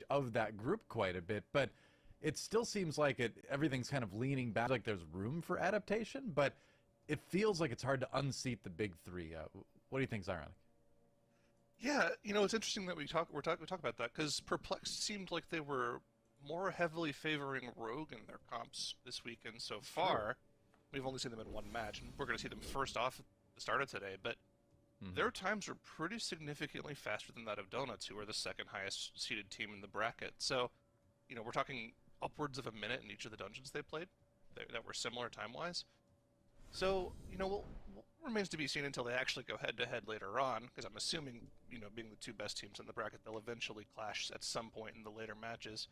of that group quite a bit, but it still seems like everything's kind of leaning back, like there's room for adaptation, but it feels like it's hard to unseat the big three. What do you think is ironic? Yeah, it's interesting that we talk about that because Perplexed seemed like they were more heavily favoring Rogue in their comps this weekend so far. We've only seen them in one match, and we're going to see them first off at the start of today, but their times are pretty significantly faster than that of Donuts, who are the second highest seeded team in the bracket. So, we're talking upwards of a minute in each of the dungeons they played that were similar time-wise. So, remains to be seen until they actually go head-to-head later on, because I'm assuming, being the two best teams in the bracket, they'll eventually clash at some point in the later matches.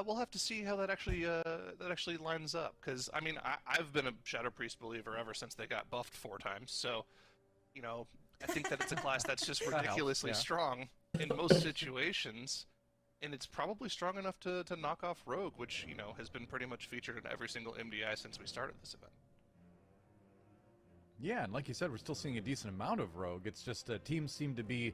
We'll have to see how that actually lines up, because, I've been a Shadow Priest believer ever since they got buffed 4 times, so, I think that it's a class that's just ridiculously strong in most situations, and it's probably strong enough to knock off Rogue, which, has been pretty much featured in every single MDI since we started this event. Yeah, and like you said, we're still seeing a decent amount of Rogue. It's just teams seem to be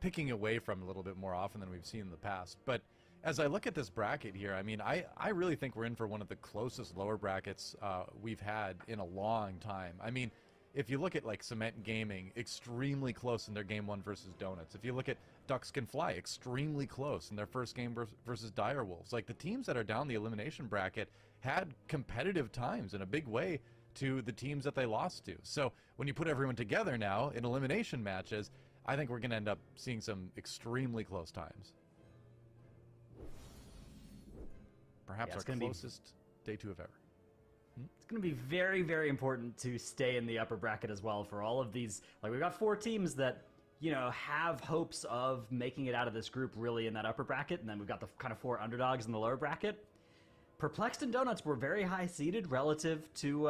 picking away from it a little bit more often than we've seen in the past. But as I look at this bracket here, I really think we're in for one of the closest lower brackets we've had in a long time. If you look at like Cement Gaming, extremely close in their game 1 versus Donuts. If you look at Ducks Can Fly, extremely close in their first game versus Direwolves. Like the teams that are down the elimination bracket had competitive times in a big way to the teams that they lost to. So when you put everyone together now in elimination matches, I think we're going to end up seeing some extremely close times. Perhaps our closest day 2 of ever. It's going to be very, very important to stay in the upper bracket as well for all of these. Like, we've got 4 teams that, have hopes of making it out of this group really in that upper bracket, and then we've got the kind of 4 underdogs in the lower bracket. Perplexed and Donuts were very high seeded relative to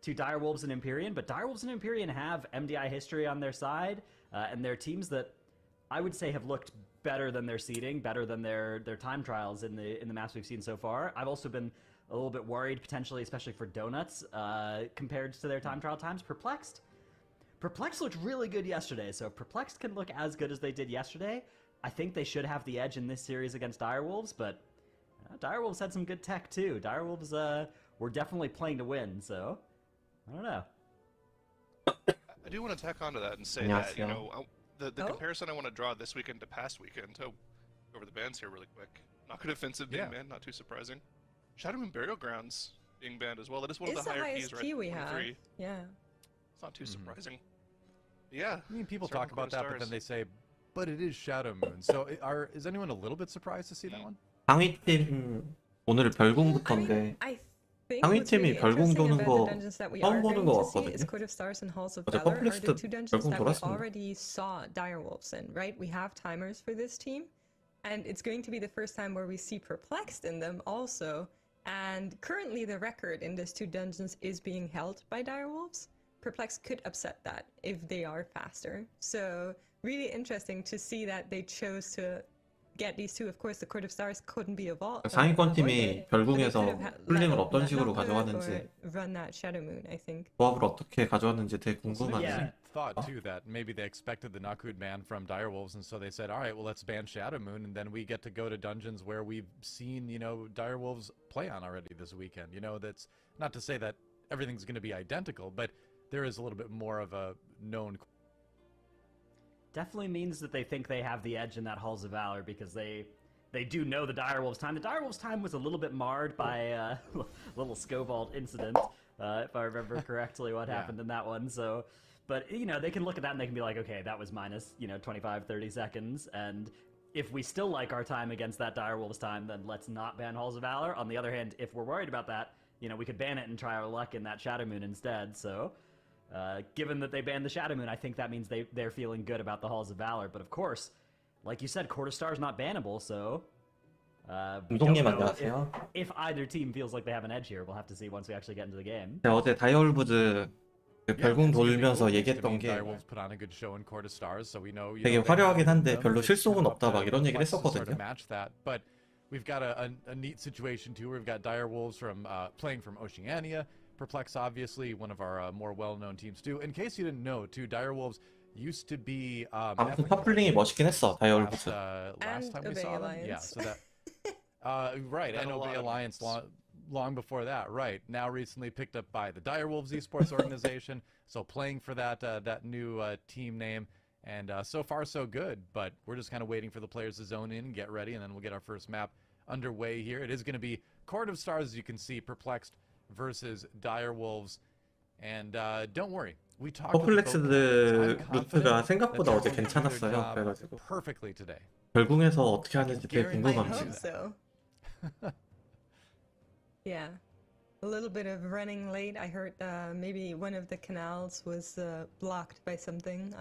Direwolves and Empyrean, but Direwolves and Empyrean have MDI history on their side, and they're teams that I would say have looked better than their seeding, better than their time trials in the maps we've seen so far. I've also been a little bit worried potentially, especially for Donuts, compared to their time trial times. Perplexed looked really good yesterday, so if Perplexed can look as good as they did yesterday, I think they should have the edge in this series against Direwolves, but Direwolves had some good tech too. Direwolves were definitely playing to win, so I don't know. I do want to tack onto that and say that, the comparison I want to draw this weekend to past weekend, over the bans here really quick. Not good offensive being banned, not too surprising. Shadow Moon Burial Grounds being banned as well. That is one of the higher keys, right? We have. Yeah. It's not too surprising. Yeah. People talk about that, but then they say, but it is Shadow Moon. So is anyone a little bit surprised to see that one? 상위팀 오늘 별궁부터인데 상위팀이 별궁 도는 거 처음 보는 거 같거든요. 어제 퍼플렉스도 별궁 돌았습니다. already saw Direwolves in, right? We have timers for this team, and it's going to be the first time where we see Perplexed in them also. And currently the record in these 2 dungeons is being held by Direwolves. Perplexed could upset that if they are faster. So really interesting to see that they chose to get these 2. Of course, the Court of Stars couldn't be avoided. 상위권 팀이 별궁에서 풀링을 어떤 식으로 가져가는지 조합을 어떻게 가져왔는지 되게 궁금하네요. Thought too that maybe they expected the Nakud ban from Direwolves, and so they said, all right, well, let's ban Shadow Moon, and then we get to go to dungeons where we've seen, Direwolves play on already this weekend. That's not to say that everything's going to be identical, but there is a little bit more of a known. Definitely means that they think they have the edge in that Halls of Valor, because they do know the Direwolves time. The Direwolves time was a little bit marred by a little Scovald incident, if I remember correctly what happened in that one. So, but, they can look at that and they can be like, okay, that was minus, 25, 30 seconds. And if we still like our time against that Direwolves time, then let's not ban Halls of Valor. On the other hand, if we're worried about that, we could ban it and try our luck in that Shadow Moon instead. So, given that they banned the Shadow Moon, I think that means they're feeling good about the Halls of Valor. But of course, like you said, Court of Stars not bannable, so we don't know if either team feels like they have an edge here. We'll have to see once we actually get into the game. 어제 다이얼부즈 별궁 돌면서 얘기했던 게 되게 화려하긴 한데 별로 실속은 없다 막 이런 얘기를 했었거든요. But we've got a neat situation too. We've got Direwolves from playing from Oceania. Perplex, obviously, one of our more well-known teams too. In case you didn't know, too, Direwolves used to be 아무튼 퍼플링이 멋있긴 했어. 다이얼부즈. last time we saw them. Yeah, so that right, and Obey Alliance long before that, right. Now recently picked up by the Direwolves Esports organization, so playing for that that new team name, and so far so good, but we're just kind of waiting for the players to zone in and get ready, and then we'll get our first map underway here. It is going to be Court of Stars, as you can see, Perplexed versus Direwolves, and don't worry. We talked 퍼플렉스드 루트가 생각보다 어제 괜찮았어요. 그래가지고 perfectly today. 결국에서 어떻게 하는지 되게 I 궁금합니다. hope so. Yeah, a little bit of running late. I heard maybe one of the canals was blocked by something.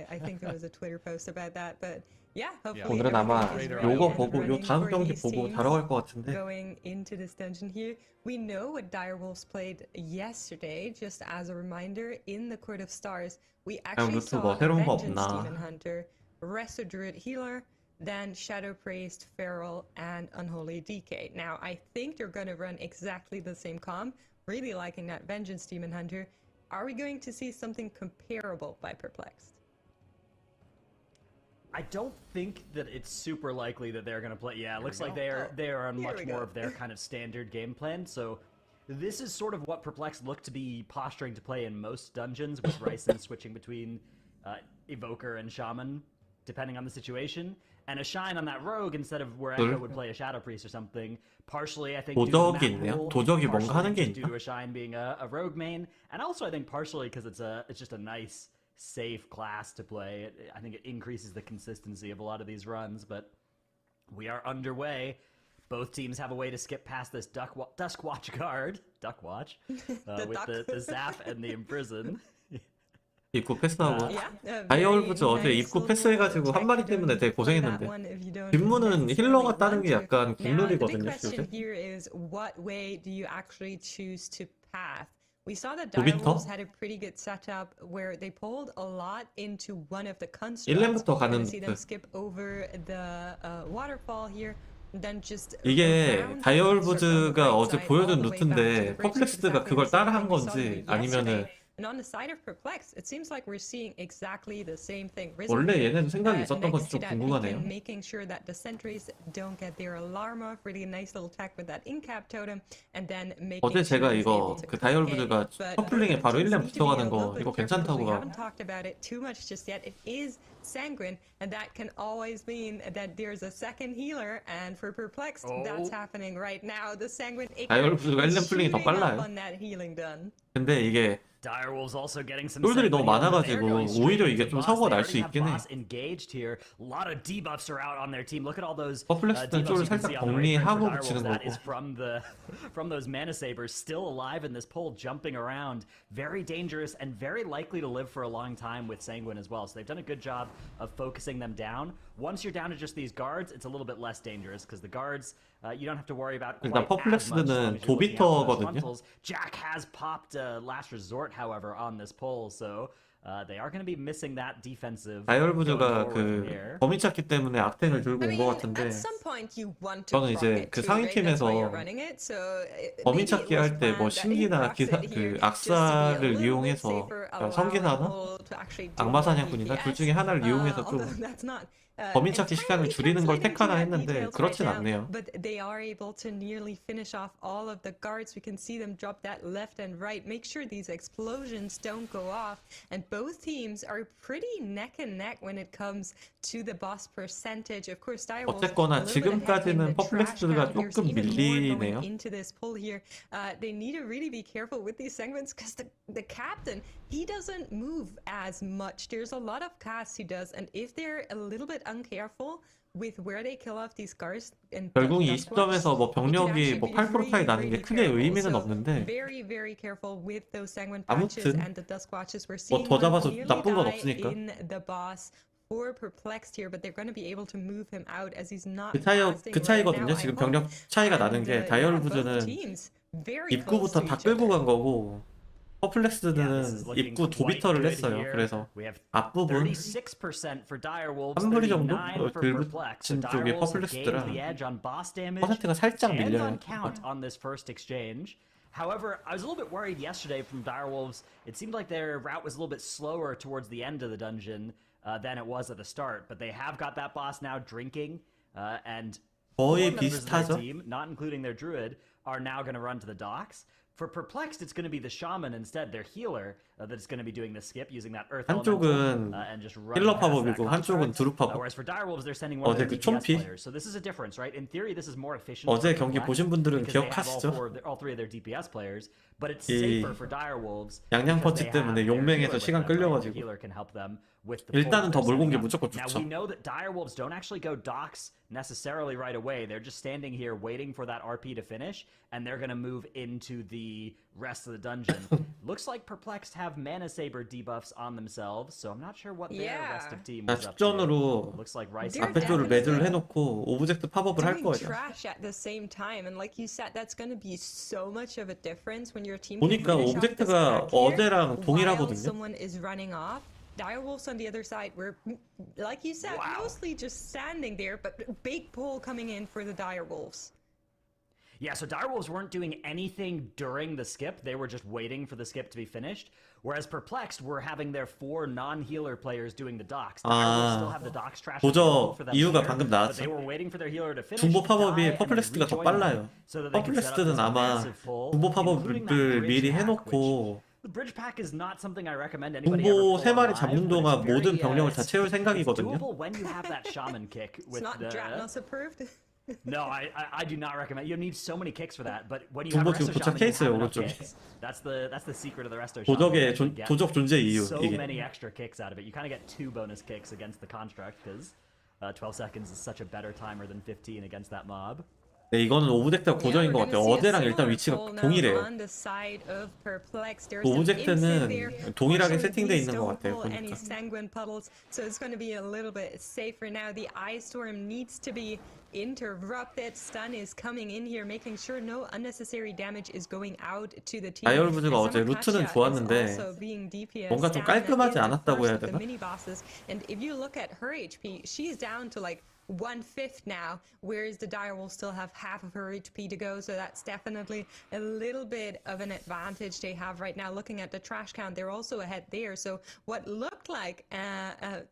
I think there was a Twitter post about that, but yeah, hopefully 오늘은 아마 everything is 요거 ready 보고 and 요 running 다음 for 경기 these 보고 teams 자러 갈 것 같은데 going into this dungeon here. We know what Direwolves played yesterday, just as a reminder, in the Court of Stars. We actually 루트 saw 뭐 새로운 거 Vengeance 없나? Demon Hunter, Resto Druid Healer, then Shadow Praised, Feral, and Unholy DK. Now, I think they're going to run exactly the same comp. Really liking that Vengeance Demon Hunter. Are we going to see something comparable by Perplexed? I don't think that it's super likely that they're going to play. Yeah, it looks like they are on much more of their kind of standard game plan. So this is sort of what Perplexed look to be posturing to play in most dungeons, with Ryzen switching between Evoker and Shaman, depending on the situation, and a Shine on that Rogue instead of where Echo would play a Shadow Priest or something. Partially, I think, due to the 도적이 map 있네요. rule, 도적이 뭔가 하는 게 partially due 있나? to a Shine being a Rogue main, and also I think partially because it's just a nice, safe class to play. I think it increases the consistency of a lot of these runs, but we are underway. Both teams have a way to skip past this Dusk Watch guard, Duck Watch, with the Zap and the Imprison. 입구 패스하고 다이얼부즈 어제 입구 패스해가지고 한 마리 때문에 되게 고생했는데 뒷문은 힐러가 따는 게 약간 국룰이거든요. We saw that Direwolves had a pretty good setup where they pulled a lot into one of the constructs. 1렘부터 가는 See them skip over the waterfall here. Then just 이게 다이얼부즈가 어제 보여준 루트인데 퍼플렉스드가 그걸 따라한 건지 아니면은 And on the side of Perplexed, it seems like we're seeing exactly the same thing. 원래 얘네도 생각이 있었던 건지 좀 궁금하네요. Making sure that the sentries don't get their alarm off. Really nice little tech with that in-cap totem, and then making 어제 제가 sure 이거 그 다이얼부즈가 퍼플링에 바로 1렘 붙어가는 거 이거 괜찮다고 We haven't talked about it too much just yet. It is sanguine, and that can always mean that there's a second healer. And for Perplexed, that's happening right now. The sanguine 다이얼부즈가 1렘 풀링이 더 빨라요. 근데 이게 똘들이 너무 많아가지고 오히려 이게 좀 사고가 날 수 있긴 해. 퍼플렉스는 쫄을 살짝 정리하고 붙이는 거고. From those mana sabers still alive in this pole, jumping around, very dangerous and very likely to live for a long time with Sanguine as well. So they've done a good job of focusing them down. Once you're down to just these guards, it's a little bit less dangerous because the guards you don't have to worry about quite as much as long as you're looking out for those frontals. Jack has popped Last Resort, however, on this pole, so they are going to be missing that defensive. 다이얼부즈가 그 범인 찾기 때문에 악탱을 들고 온 것 같은데 저는 이제 그 상위 팀에서 범인 찾기 할 때 뭐 신기나 기사 그 악사를 이용해서 성기사나 악마 사냥꾼이나 둘 중에 하나를 이용해서 좀 범인 찾기 시간을 줄이는 걸 택하나 했는데 그렇진 않네요. But they are able to nearly finish off all of the guards. We can see them drop that left and right. Make sure these explosions don't go off. And both teams are pretty neck and neck when it comes to the boss percentage. Of course, Direwolves 어쨌거나 지금까지는 퍼플렉스가 조금 밀리네요. Into this pull here, they need to really be careful with these segments because the captain, he doesn't move as much. There's a lot of casts he does, and if they're a little bit uncareful with where they kill off these guards and 결국 이 시점에서 뭐 병력이 뭐 8% 차이 나는 게 크게 의미는 없는데 아무튼 뭐 더 잡아서 나쁜 건 없으니까 그 차이거든요. 지금 병력 차이가 나는 게 다이얼부즈는 입구부터 다 끌고 간 거고 퍼플렉스드는 입구 도비터를 했어요. 그래서 앞부분 한 무리 정도 들붙인 쪽이 퍼플렉스드라 퍼센트가 살짝 밀려요. However, I was a little bit worried yesterday from Direwolves. It seemed like their route was a little bit slower towards the end of the dungeon than it was at the start. But they have got that boss now drinking, and 거의 four members of their 비슷하죠? team, not including their druid, are now going to run to the docks. For Perplexed, it's going to be the shaman instead, their healer, that's going to be doing the skip using that earth 한쪽은 elemental, and just running 힐러 past that 팝업이고 한쪽은 construct. 두루 팝업. Whereas for Direwolves, they're sending one of 어제 their 그 DPS 촌피? players. So this is a difference, right? In theory, this is more efficient. 어제 for 경기 Perplexed 보신 분들은 because they have 기억하시죠? all three of their DPS players, but it's 이 safer for Direwolves 양양 because 펀치 they have 때문에 their 용맹에서 healer with 시간 them, right? The 끌려가지고 healer can help them with the 일단은 더 pull 몰고 온 게 they're setting 무조건 up. Now 좋죠. we know that Direwolves don't actually go docks necessarily right away. They're just standing here waiting for that RP to finish, and they're going to move into the rest of the dungeon. Looks like Perplexed have Mana Saber debuffs on themselves, so I'm not sure what their rest of team was up to. 축전으로 Looks like Rice 앞에 쪽을 매주를 해놓고 오브젝트 팝업을 할 doing 거예요. trash at the same time, and like you said, that's going to be so much of a difference when your team 보니까 can finish off this 오브젝트가 back here 어제랑 while 동일하거든요. someone is running off. Direwolves on the other side were, like you said, mostly just standing there, but big pull coming in for the Direwolves. Yeah, so Direwolves weren't doing anything during the skip. They were just waiting for the skip to be finished. Whereas Perplexed were having their 4 non-healer players doing the docks. Direwolves still have the docks trash 보조 for them 이유가 here, 방금 but they 나왔죠. were waiting for their healer to finish, 중보 die, 팝업이 and then 퍼플렉스가 더 rejoin 빨라요. them so that they can set up 퍼플렉스는 this 아마 massive pull, 중보 including that 팝업을 bridge 미리 pack, 해놓고 which the bridge pack is not something I recommend anybody 중보 ever 세 pull 마리 on live, 잡는 but 동안 it's 모든 very, 병력을 다 채울 it's 생각이거든요. doable when you have that shaman kick It's with not the Dratnos approved. No, I do not recommend. You need so many kicks for that. But when you have 중보 Resto 지금 Shaman, 도착해 you 있어요, have enough 오른쪽에. kicks. That's the secret of the Resto Shaman. 도적의 You get 도적 존재 이유 so 이게. many extra kicks out of it. You kind of get 2 bonus kicks against the construct because 12 seconds is such a better timer than 15 against that mob. 네, 이거는 오브젝트가 고정인 것 같아요. 어제랑 일단 위치가 동일해요. 오브젝트는 동일하게 세팅되어 있는 것 같아요. 보니까. So it's going to be a little bit safer now. The ice storm needs to be interrupted. Stun is coming in here, making sure no unnecessary damage is going out to the team. 다이얼부즈가 어제 루트는 좋았는데 뭔가 좀 깔끔하지 않았다고 해야 되나? And if you look at her HP, she's down to like 1/5 now, whereas the Direwolves still have half of her HP to go, so that's definitely a little bit of an advantage they have right now. Looking at the trash count, they're also ahead there, so what looked like a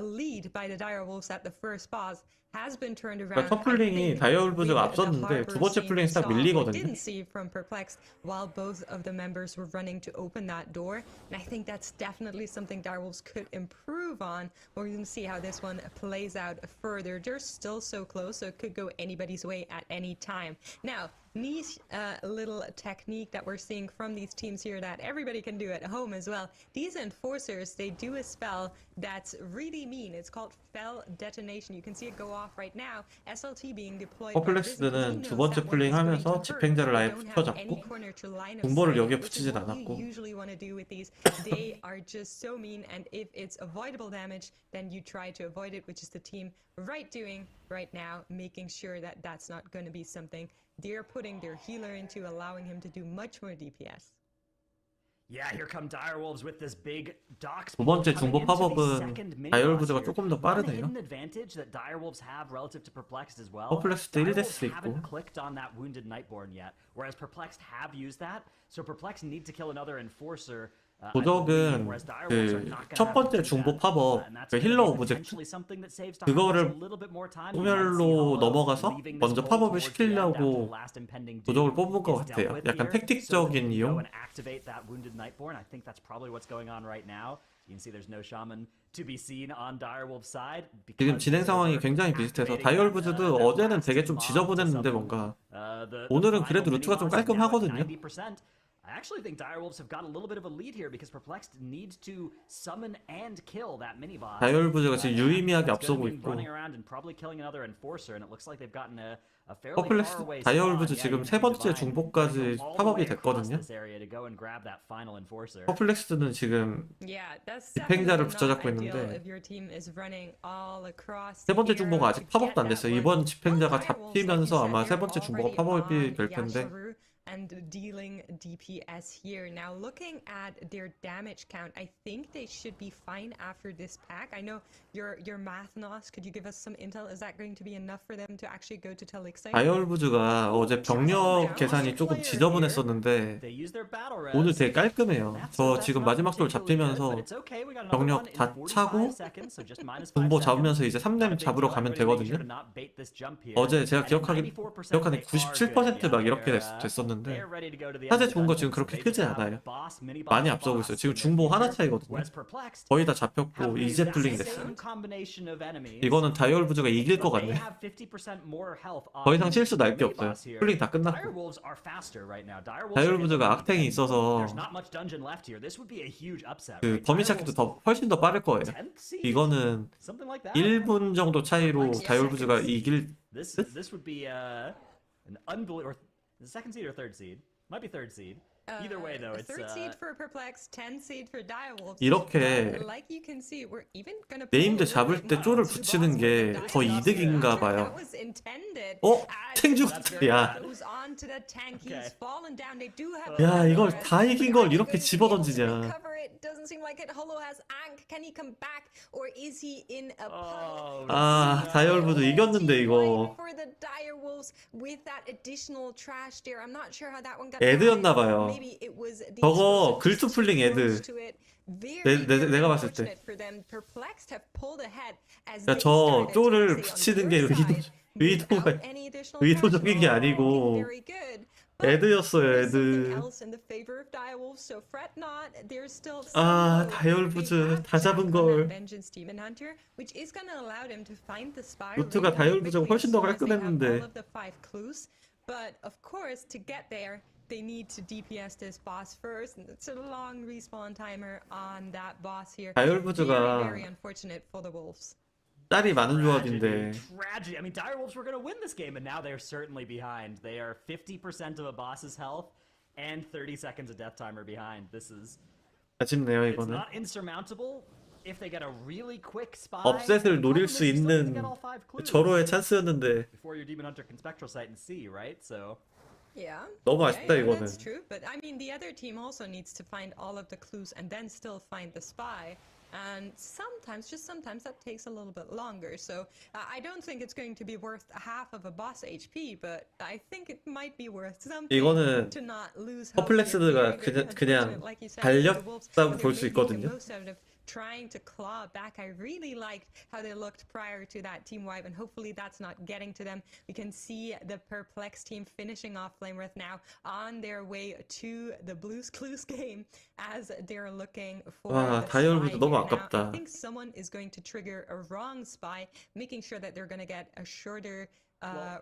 lead by the Direwolves at the first boss has been turned around. 첫 플링이 다이얼부즈가 앞섰는데 두 번째 플링이 딱 밀리거든요. Didn't see from Perplexed while both of the members were running to open that door, and I think that's definitely something Direwolves could improve on. We're going to see how this one plays out further. They're still so close, so it could go anybody's way at any time. Now, niche little technique that we're seeing from these teams here that everybody can do at home as well. These enforcers, they do a spell that's really mean. It's called Fell Detonation. You can see it go off right now. SLT being deployed. 퍼플렉스는 두 번째 플링 하면서 집행자를 아예 붙여잡고 중보를 여기에 붙이진 않았고 usually want to do with these. They are just so mean, and if it's avoidable damage, then you try to avoid it, which is the team doing right now, making sure that that's not going to be something they're putting their healer into, allowing him to do much more DPS. Yeah, here come Direwolves with this big docks. 두 번째 중보 팝업은 다이얼부즈가 조금 더 빠르네요. One advantage that Direwolves have relative to Perplexed as well. 퍼플렉스도 1데스 haven't 있고 clicked on that wounded Nightborn yet, whereas Perplexed have used that. So Perplexed need to kill another enforcer. 도적은 그 첫 번째 중보 팝업 그 힐러 오브젝트 그거를 소멸로 넘어가서 먼저 팝업을 시키려고 도적을 뽑은 것 같아요. 약간 택틱적인 이용. 지금 진행 상황이 굉장히 비슷해서 다이얼부즈도 어제는 되게 좀 지저분했는데 뭔가 오늘은 그래도 루트가 좀 깔끔하거든요. I actually think Direwolves have got a little bit of a lead here because Perplexed needs to summon and kill that mini boss. 다이얼부즈가 지금 유의미하게 앞서고 있고 퍼플렉스 다이얼부즈 지금 세 번째 중보까지 팝업이 됐거든요. 퍼플렉스는 지금 집행자를 붙여잡고 있는데 세 번째 중보가 아직 팝업도 안 됐어요. 이번 집행자가 잡히면서 아마 세 번째 중보가 팝업이 될 텐데 and dealing DPS here. Now, looking at their damage count, I think they should be fine after this pack. I know your math, Nos. Could you give us some intel? Is that going to be enough for them to actually go to Talixite? 다이얼부즈가 어제 병력 계산이 조금 지저분했었는데 오늘 되게 깔끔해요. 저 지금 마지막 돌 잡히면서 병력 다 차고 분보 잡으면서 이제 3렘 잡으러 가면 되거든요. 어제 제가 기억하는 97% 막 이렇게 됐었는데 사제 좋은 거 지금 그렇게 크지 않아요. 많이 앞서고 있어요. 지금 중보 하나 차이거든요. 거의 다 잡혔고 이제 풀링 됐어요. 이거는 다이얼부즈가 이길 것 같네. 더 이상 실수 날 게 없어요. 풀링 다 끝났고. 다이얼부즈가 악탱이 있어서 그 범위 찾기도 훨씬 더 빠를 거예요. 이거는 1분 정도 차이로 다이얼부즈가 이길 듯? Second seed or third seed? Might be third seed. Either way, though, it's third seed for Perplex, 10 seed for Direwolves. 이렇게 Like you can see, we're even gonna 네임드 잡을 때 쪼를 붙이는 게 더 이득인가 봐요. 탱 죽었다. 야. 야, 이걸 다 이긴 걸 이렇게 집어던지냐. 아, 다이얼부즈 이겼는데 이거. 애드였나봐요. 저거 글투플링 애드. 내가 봤을 때. 야, 저 쪼를 붙이는 게 의도적인 게 아니고 애드였어요, 애드. 아, 다이얼부즈 다 잡은 걸. 루트가 다이얼부즈가 훨씬 더 깔끔했는데. They need to DPS this boss first, and it's a long respawn timer on that boss here. 다이얼부즈가 very unfortunate for the Wolves. 딸이 많은 조합인데. Tragedy. I mean, Direwolves were going to win this game, and now they're certainly behind. They are 50% of a boss's health and 30 seconds of death timer behind. This is. 아쉽네요, It's 이거는. not insurmountable. If they get a really quick spy, 업셋을 노릴 수 있는 절호의 찬스였는데. Before your Demon Hunter can spectral sight and see, right? So. Yeah. 너무 아쉽다 이거는. That's true, but I mean the other team also needs to find all of the clues and then still find the spy. And sometimes, just sometimes, that takes a little bit longer. So I don't think it's going to be worth half of a boss HP, but I think it might be worth something 이거는 to not lose. 퍼플렉스가 그냥 달렸다고 볼 수 있거든요. Trying to claw back. I really liked how they looked prior to that team wipe, and hopefully that's not getting to them. We can see the Perplex team finishing off Flamewrath now on their way to the Blues Clues game as they're looking for 와, the 다이얼부즈 spy 너무 here. Now, 아깝다. I think someone is going to trigger a wrong spy, making sure that they're going to get a shorter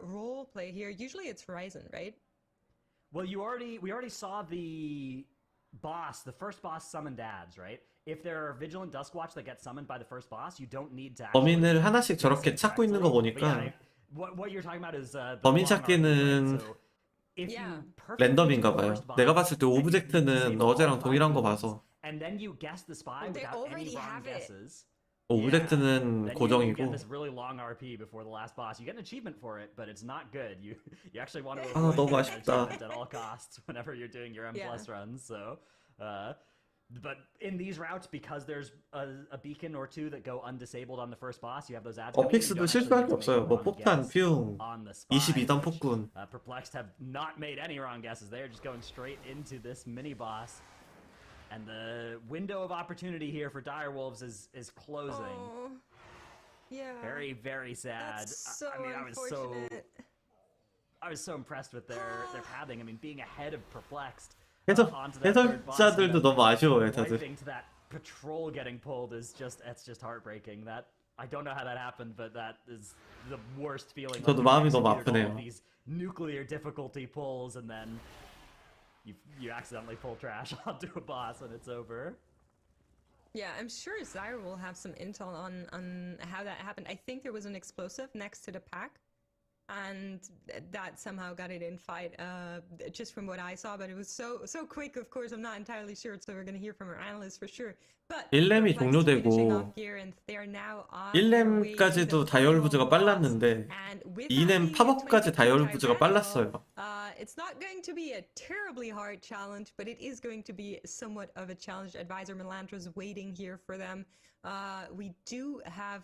role play here. Usually it's Ryzen, right? Well, we already saw the first boss summoned ads, right? If there are Vigilant Duskwatch that get summoned by the first boss, you don't need to. 범인을 하나씩 저렇게 찾고 있는 거 보니까 what you're talking about is 범인 찾기는 랜덤인가 봐요. 내가 봤을 때 오브젝트는 어제랑 동일한 거 봐서. And then you guess the spy without any wrong guesses. 오브젝트는 고정이고. You get this really long RP before the last boss. You get an achievement for it, but it's not good. You actually want to avoid 너무 that 아쉽다. achievement at all costs whenever you're doing your M+ runs. So, but in these routes, because there's a beacon or two that go undisabled on the first boss, you have those ads. 어픽스도 실수할 게 없어요. 뭐 폭탄, 퓨, 22단 폭군. Perplexed have not made any wrong guesses. They're just going straight into this mini boss. And the window of opportunity here for Direwolves is closing. Oh, yeah. Very, very sad. That's so I mean, unfortunate. I was so impressed with their pathing. I mean, being ahead of Perplexed. 해설자들도 너무 아쉬워요, 다들. To that patrol getting pulled is just heartbreaking. That I don't know how that happened, but that is the worst feeling. 저도 마음이 너무 아프네요. These nuclear difficulty pulls and then you accidentally pull trash onto a boss and it's over. Yeah, I'm sure Zyra will have some intel on how that happened. I think there was an explosive next to the pack, and that somehow got it in fight, just from what I saw, but it was so quick. Of course, I'm not entirely sure, so we're going to hear from our analysts for sure. But 1렘이 종료되고 1렘까지도 다이얼부즈가 빨랐는데 2렘 팝업까지 다이얼부즈가 빨랐어요. It's not going to be a terribly hard challenge, but it is going to be somewhat of a challenge. Advisor Melantra's waiting here for them. We do have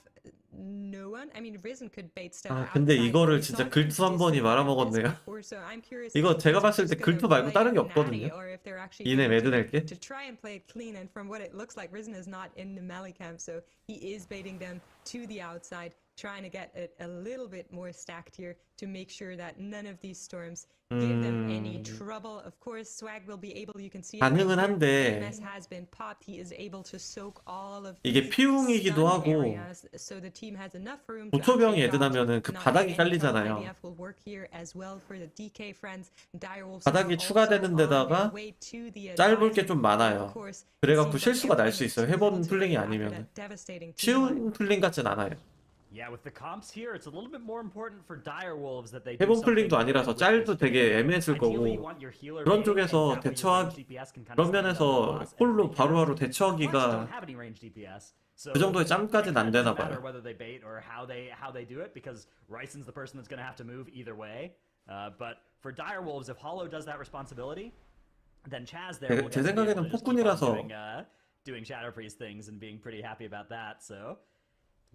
no one. I mean, Risen could bait stuff 아, outside, 근데 but 이거를 it's 진짜 not 글투 한 번이 consistent like this 말아먹었네요. before, so I'm curious 이거 if 제가 they're 봤을 때 just gonna 글투 말고 play 다른 게 it natty, 없거든요. or if they're actually 이네 going 매드 낼게. to try and play it clean. And from what it looks like, Risen is not in the melee camp, so he is baiting them to the outside, trying to get it a little bit more stacked here to make sure that none of these storms give them any trouble. Of course, Swag will be able, you can see it right 가능은 here. 한데 AMS has been popped. He is able to soak all of 이게 these 피웅이기도 stun 하고 areas, so the team has enough room to 보초병이 actually 애들 dodge. 하면은 그 Not 바닥이 any trouble. 깔리잖아요. IDF will work here as well for the DK friends. Direwolves 바닥이 are 추가되는 also on 데다가 their way to the 짧을 게 advisor. 좀 많아요. Of course, it 그래갖고 seems like 실수가 날 everyone 수 is 있어요. too 해본 little to 플링이 get after 아니면. that devastating team wipe. 쉬운 플링 같진 않아요. Yeah, with the comps here, it's a little bit more important for Direwolves that they do 해본 something 플링도 아니라서 with 짤도 this 되게 game. 애매했을 Ideally, you 거고 want your healer 그런 baiting, and 쪽에서 that way your 대처하기 range DPS can kind 그런 of stand up 면에서 the boss and 홀로 take 바로바로 care. Flex 대처하기가 don't have any range DPS, so 그 정도의 짬까지는 안 it 되나 doesn't matter 봐요. whether they bait or how they do it, because Ryson's the person that's going to have to move either way. But for Direwolves, if Hollow does that responsibility, then Chaz there will 제 get to be able 생각에는 to just keep on 폭군이라서 doing Shadow Priest things and being pretty happy about that. So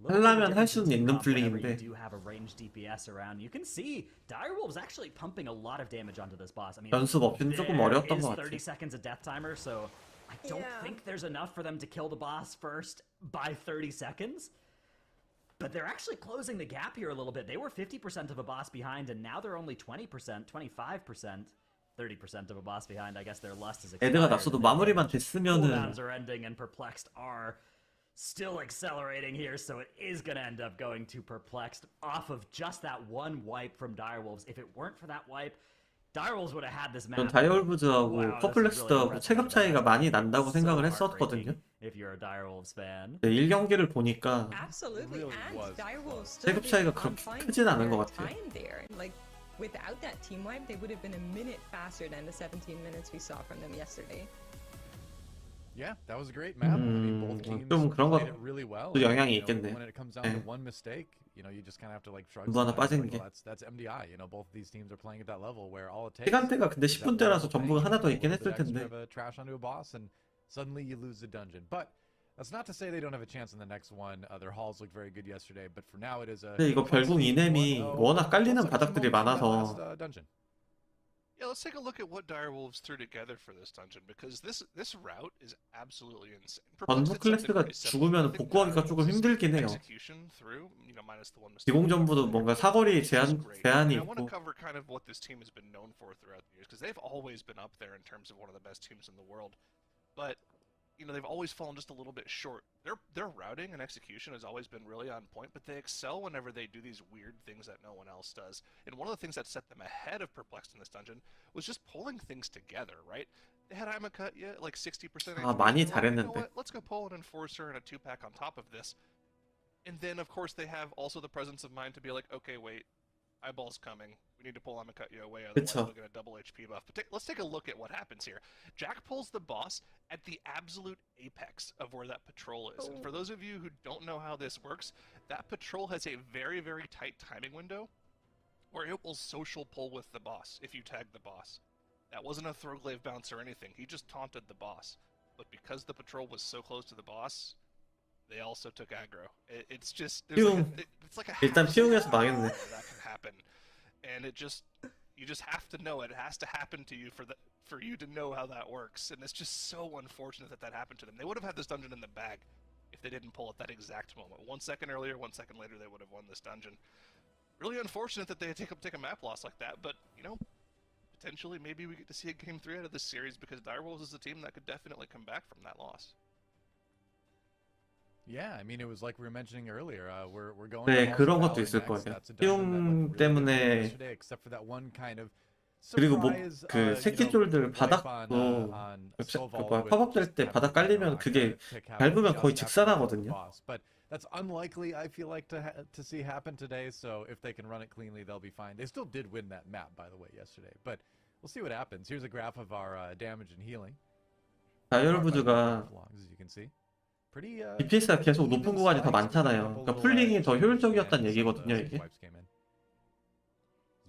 하려면 할 수는 있는 플링인데 you do have a range DPS around. You can see Direwolves actually pumping a lot of damage onto this boss. I mean, 연습 없이는 조금 there 어려웠던 is 것 같아요. 30 seconds of death timer, so I don't think there's enough for them to kill the boss first by 30 seconds. But they're actually closing the gap here a little bit. They were 50% of a boss behind, and now they're only 20%, 25%, 30% of a boss behind. I guess their lust is 애드가 expired. 났어도 마무리만 됐으면은 Cooldowns are ending, and Perplexed are still accelerating here, so it is going to end up going to Perplexed off of just that one wipe from Direwolves. If it weren't for that wipe, Direwolves would have had this 전 map. 다이얼부즈하고 퍼플렉스드하고 체급 차이가 많이 난다고 생각을 했었거든요. If you're a Direwolves fan. 1경기를 보니까 Absolutely, really and was. Direwolves still 체급 차이가 being 그렇게 on point 크진 않은 for 것 같아요. time there. Like, without that team wipe, they would have been a minute faster than the 17 minutes we saw from them yesterday. Yeah, that was a great map. I mean, both teams 좀 그런 played it really well. 것도 영향이 You know, 있겠네. when it comes down to 네. one mistake, you know, you just kind of have to like shrug. 누구 하나 some 빠지는 like, 게. well, that's MDI. You know, both of these teams are playing at that level where all it takes 시간대가 근데 is that one 10분대라서 little 전부가 thing, 하나 더 a 있긴 little 했을 bit extra 텐데 of a trash onto a boss, and suddenly you lose the dungeon. But that's not to say they don't have a chance in the next one. Their hauls looked very good yesterday, but for now it is a. 근데 이거 결국 이넴이 워낙 깔리는 바닥들이 많아서 dungeon. Yeah, let's take a look at what Direwolves threw together for this dungeon, because this route is absolutely insane. 전부 클래스가 죽으면 복구하기가 조금 힘들긴 해요. Execution through, you know, minus the one mistake. 기공전부도 뭔가 사거리 제한이 I want to 있고 cover kind of what this team has been known for throughout the years, because they've always been up there in terms of one of the best teams in the world. But you know, they've always fallen just a little bit short. Their routing and execution has always been really on point, but they excel whenever they do these weird things that no one else does. And one of the things that set them ahead of Perplexed in this dungeon was just pulling things together, right? They had Imacut, yeah, like 60%. 아, 많이 You know 잘했는데. what? Let's go pull an Enforcer and a 2-pack on top of this. And then, of course, they have also the presence of mind to be like, okay, wait, Eyeball's coming. We need to pull Amakut away, otherwise 그쵸. we'll get a double HP buff. But let's take a look at what happens here. Jack pulls the boss at the absolute apex of where that patrol is. And for those of you who don't know how this works, that patrol has a very, very tight timing window where it will social pull with the boss if you tag the boss. That wasn't a Throwglaive bounce or anything. He just taunted the boss. But because the patrol was so close to the boss, they also took aggro. It's just it's like a 일단 half 피용에서 second 망했네. that can happen, and you just have to know it. It has to happen to you for you to know how that works, and it's just so unfortunate that happened to them. They would have had this dungeon in the bag if they didn't pull at that exact moment. 1 second earlier, 1 second later, they would have won this dungeon. Really unfortunate that they take a map loss like that, but you know, potentially maybe we get to see a game 3 out of this series, because Direwolves is a team that could definitely come back from that loss. Yeah, I mean, it was like we were mentioning earlier. We're going. 네, to 그런 Valley 것도 있을 next. 거예요. That's a dungeon that 피용 looked really good 때문에 yesterday, except for that one kind of 그리고 뭐 surprise, 그 you know, 새끼쫄들 wipe 바닥도 on 그 Soval 뭐야 with 팝업될 때 Captain 바닥 깔리면 Rock, 그게 pick happened 밟으면 just 거의 after the 직사나거든요. boss. But that's unlikely, I feel like, to see happen today. So if they can run it cleanly, they'll be fine. They still did win that map, by the way, yesterday. But we'll see what happens. Here's a graph of our damage and healing. 다이얼부즈가 As you can see. Pretty, DPS가 계속 높은 구간이 더 많잖아요. 그러니까 풀링이 더 효율적이었다는 얘기거든요, 이게.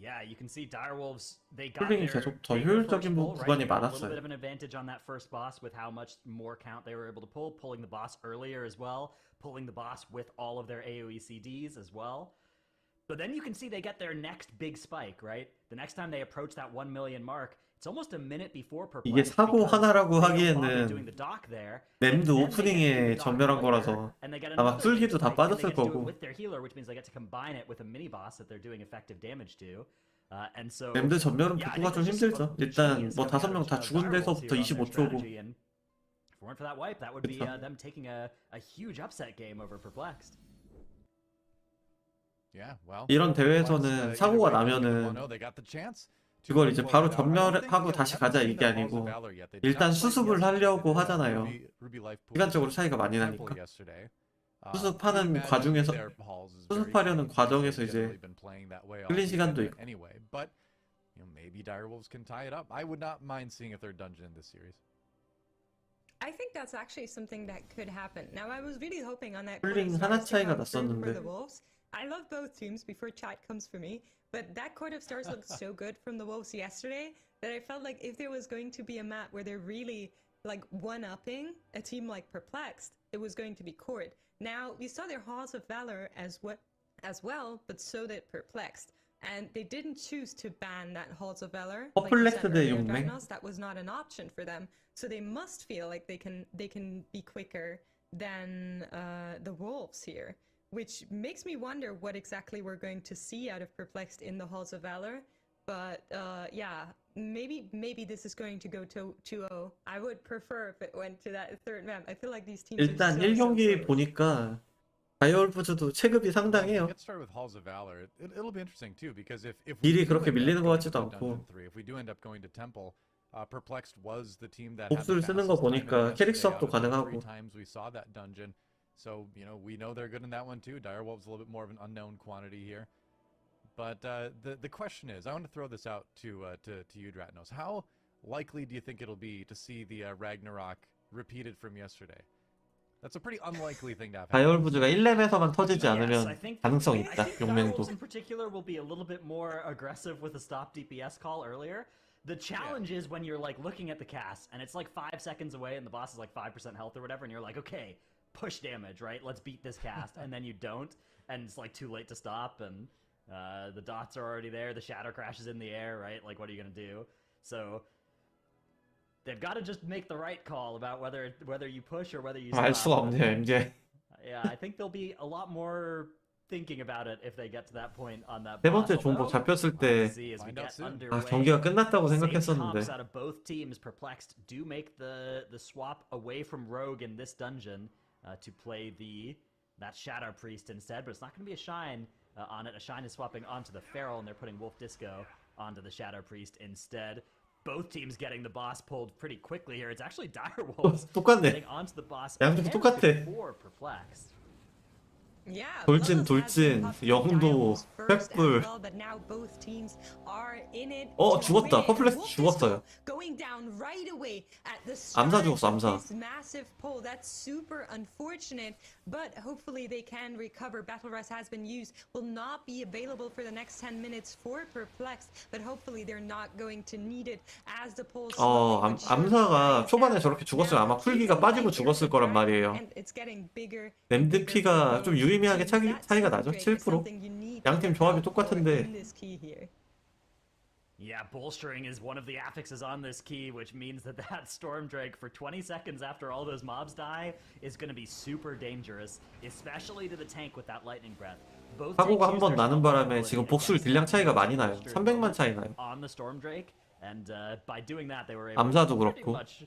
Yeah, you can see direwolves. They got 쿨링이 their 계속 더 bigger first 효율적인 pull, right? 구간이 They had a little 많았어요. bit of an advantage on that first boss with how much more count they were able to pull, pulling the boss earlier as well, pulling the boss with all of their AoE CDs as well. But then you can see they get their next big spike, right? The next time they approach that 1 million mark, it's almost a minute before 이게 Perplexed 사고 because 하나라고 they don't bother doing 하기에는 the dock there. 램드 And then they get to do 오프닝에 the dock 전멸한 later, 거라서 and they get 아마 another big 쿨기도 다 spike, and they 빠졌을 get to do it 거고 with their healer, which means they get to combine it with a mini boss that they're doing effective damage to. And so 램드 전멸은 yeah, I 복구가 think 좀 that's just 힘들죠. 일단 genius 뭐 coming 5명 out 다 of 죽은 direwolves 데서부터 here on their 25초고 strategy, and if it weren't for that wipe, that would be 그쵸. them taking a huge upset game over Perplexed. Yeah, well, 이런 Perplex, 대회에서는 either 사고가 way, they 나면은 they got the chance to 그걸 win 이제 what 바로 was out. I don't think 전멸하고 다시 we 가자 haven't 이게 seen the Halls of 아니고 Valor yet. They did 일단 not play 수습을 yesterday. 하려고 They did 하잖아요. Ruby Life Pool 시간적으로 차이가 많이 Temple 나니까 yesterday. 수습하는 Imagine 과정에서 their halls is very 수습하려는 clean. 과정에서 They've 이제 generally been playing that way all 흘린 season 시간도 있고 anyway, but maybe direwolves can tie it up. I would not mind seeing a third dungeon in this series. I think that's actually something that could happen. Now, I was really hoping on that 쿨링 Court of 하나 Stars to 차이가 come through for 났었는데 the Wolves. I love both teams before chat comes for me, but that Court of Stars looked so good from the Wolves yesterday that I felt like if there was going to be a map where they're really like one-upping a team like Perplexed, it was going to be Court. Now, we saw their Halls of Valor as well, but so did Perplexed. And they didn't choose to ban that Halls of Valor. Like you said 퍼플렉스 대 earlier, 용맹 Dragnos, that was not an option for them. So they must feel like they can be quicker than the Wolves here, which makes me wonder what exactly we're going to see out of Perplexed in the Halls of Valor. But yeah, maybe this is going to go to 2-0. I would prefer if it went to that third map. I feel like these teams 일단 are so 1경기 close. 보니까 다이얼부즈도 체급이 상당해요. Get started with Halls of Valor. It'll be interesting too because if we 딜이 do 그렇게 end up 밀리는 것 going 같지도 to Dungeon 않고 3, if we do end up going to Temple, Perplexed was the team that had the 복수를 쓰는 거 fastest time in 보니까 it 캐릭 yesterday 수업도 out of the 가능하고 3 times we saw that dungeon. So, we know they're good in that one too. Direwolves a little bit more of an unknown quantity here. But the question is, I want to throw this out to you, Dratnos. How likely do you think it'll be to see the Ragnarok repeated from yesterday? That's a pretty unlikely thing to have happen. 다이얼부즈가 1렙에서만 터지지 Yes, I 않으면 think 가능성이 I 있다. think 용맹도. direwolves in particular will be a little bit more aggressive with the stop DPS call earlier. The challenge is when you're like looking at the cast and it's like 5 seconds away and the boss is like 5% health or whatever, and you're like, okay, push damage, right? Let's beat this cast, and then you don't, and it's like too late to stop, and the dots are already there, the shatter crashes in the air, right? Like, what are you gonna do? So they've got to just make the right call about whether you push or whether you stop. 알 수가 없네요, MJ. Yeah, I think there'll be a lot more thinking about it if they get to that point on that 세 boss. 번째 종목 잡혔을 때 경기가 끝났다고 생각했었는데 out of both teams, Perplexed do make the swap away from Rogue in this dungeon to play that Shadow Priest instead, but it's not going to be a Shine on it. A Shine is swapping onto the Feral, and they're putting Wolf Disco onto the Shadow Priest instead. Both teams getting the boss pulled pretty quickly here. It's actually Direwolves 똑같네. getting onto the boss 양팀 ahead 똑같아. before Perplexed. Yeah, 돌진, Puzzles has been 돌진, pushing 영도, Direwolves first as 횃불. well, but now both teams are in it 어, to 죽었다. win. 퍼플렉스 Wolf 죽었어요. Disco going down right away at the 암사 start 죽었어, of 암사. this massive pull. That's super unfortunate, but hopefully they can recover. Battle Rush has been used, will not be available for the next 10 minutes for Perplexed, but hopefully they're not going to need it as the pull slowly but surely 암사가 dies 초반에 down. 저렇게 죽었으면 아마 Now, 쿨기가 he's 빠지고 right here 죽었을 for 거란 Drag, 말이에요. and it's getting bigger. 램드 피가 좀 유의미하게 차이가 나죠. 7%. 양팀 조합이 똑같은데 Yeah, bolstering is one of the affixes on this key, which means that Storm Drake for 20 seconds after all those mobs die is going to be super dangerous, especially to the tank with that lightning breath. Both 사고가 tanks 한 번 use their 나는 spell 바람에 ability 지금 복술 against 딜량 차이가 많이 나요. bolstering 300만 차이 나요. on the Storm Drake, and by doing that they were able 암사도 to pretty 그렇고. much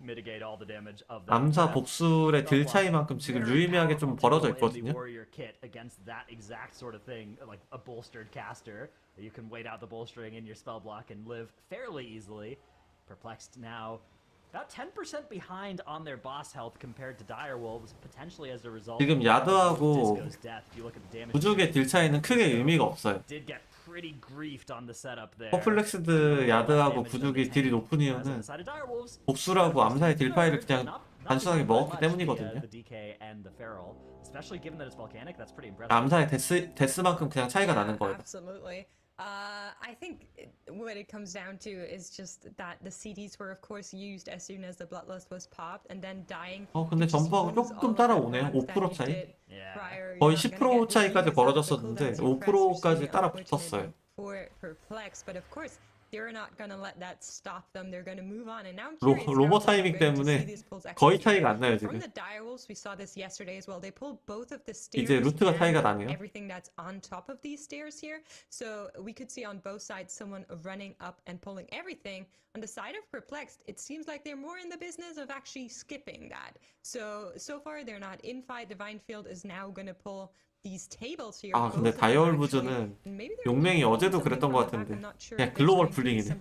mitigate all the damage of that 암사 breath. 복술의 딜 차이만큼 지금 유의미하게 좀 벌어져 있거든요. Warrior kit against that exact sort of thing, like a bolstered caster. You can wait out the bolstering in your spell block and live fairly easily. Perplexed now about 10% behind on their boss health compared to Direwolves, potentially as a result. 지금 야드하고 Disco's death. If you look at the damage 부족의 딜 차이는 크게 의미가 없어요. did get pretty griefed on the setup there. 퍼플렉스드 야드하고 부족이 딜이 높은 이유는 복술하고 암사의 딜 파이를 그냥 단순하게 먹었기 때문이거든요. Especially given that it's volcanic, that's pretty impressive. 암사의 데스만큼 그냥 차이가 나는 거예요. Absolutely. I think what it comes down to is just that the CDs were of course used as soon as the Bloodlust was popped, and then dying. 근데 전부하고 조금 따라오네요. 5% 차이. 거의 10% 차이까지 벌어졌었는데 5%까지 따라 붙었어요. For Perplex, but of course they're not gonna let that stop them. They're gonna move on. And now I'm curious 로버 타이밍 때문에 거의 차이가 안 나요 지금. From the direwolves, we saw this yesterday as well. They pulled both of the 이제 stairs 루트가 차이가 and 나네요. everything that's on top of these stairs here. So we could see on both sides someone running up and pulling everything. On the side of Perplexed, it seems like they're more in the business of actually skipping that. So far they're not in fight. Divine Field is now gonna pull these tables here. 아 근데 다이얼 부즈는 용맹이 어제도 그랬던 것 같은데 그냥 글로벌 풀링이네.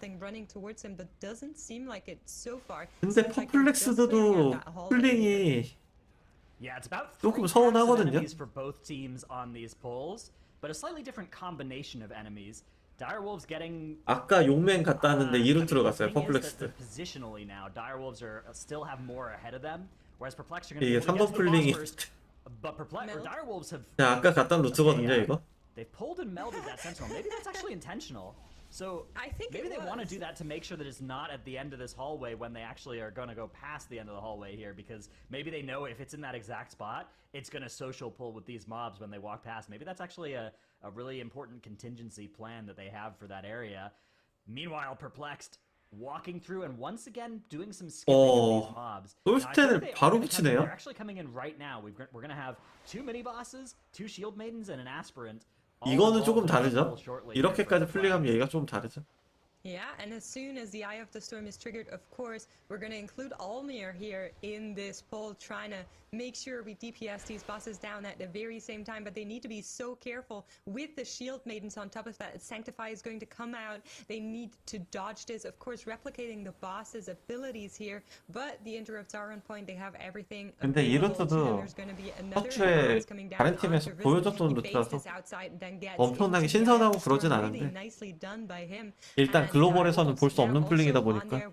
근데 퍼플렉스도 풀링이 조금 서운하거든요. For both teams on these polls, but a slightly different combination of enemies. Direwolves getting 아까 용맹 갔다 왔는데 2루트로 갔어요. 퍼플렉스. Positionally now, Direwolves are still have more ahead of them, whereas Perplex are going 이게 to 3번 풀링이 But Perplex or Direwolves have. 아까 갔던 루트거든요, 이거. They've pulled and melded that sentinel. Maybe that's actually intentional. So I think maybe they want to do that to make sure that it's not at the end of this hallway when they actually are going to go past the end of the hallway here, because maybe they know if it's in that exact spot, it's going to social pull with these mobs when they walk past. Maybe that's actually a really important contingency plan that they have for that area. Meanwhile, Perplexed walking through and once again doing some skipping of these mobs. 솔스텐을 바로 붙이네요. They're actually coming in right now. We're going to have 2 mini bosses, 2 shield maidens, and an aspirant. 이거는 조금 다르죠. 이렇게까지 풀링하면 얘가 좀 다르죠. Yeah, and as soon as the Eye of the Storm is triggered, of course, we're going to include Almir here in this poll, trying to make sure we DPS these bosses down at the very same time, but they need to be so careful with the Shield Maidens on top of that. Sanctify is going to come out. They need to dodge this, of course, replicating the boss's abilities here, but the interrupts are on point. They have everything. 근데 이 루트도 서초에 다른 팀에서 보여줬던 루트라서 엄청나게 신선하고 그러진 않은데 일단 글로벌에서는 볼 수 없는 풀링이다 보니까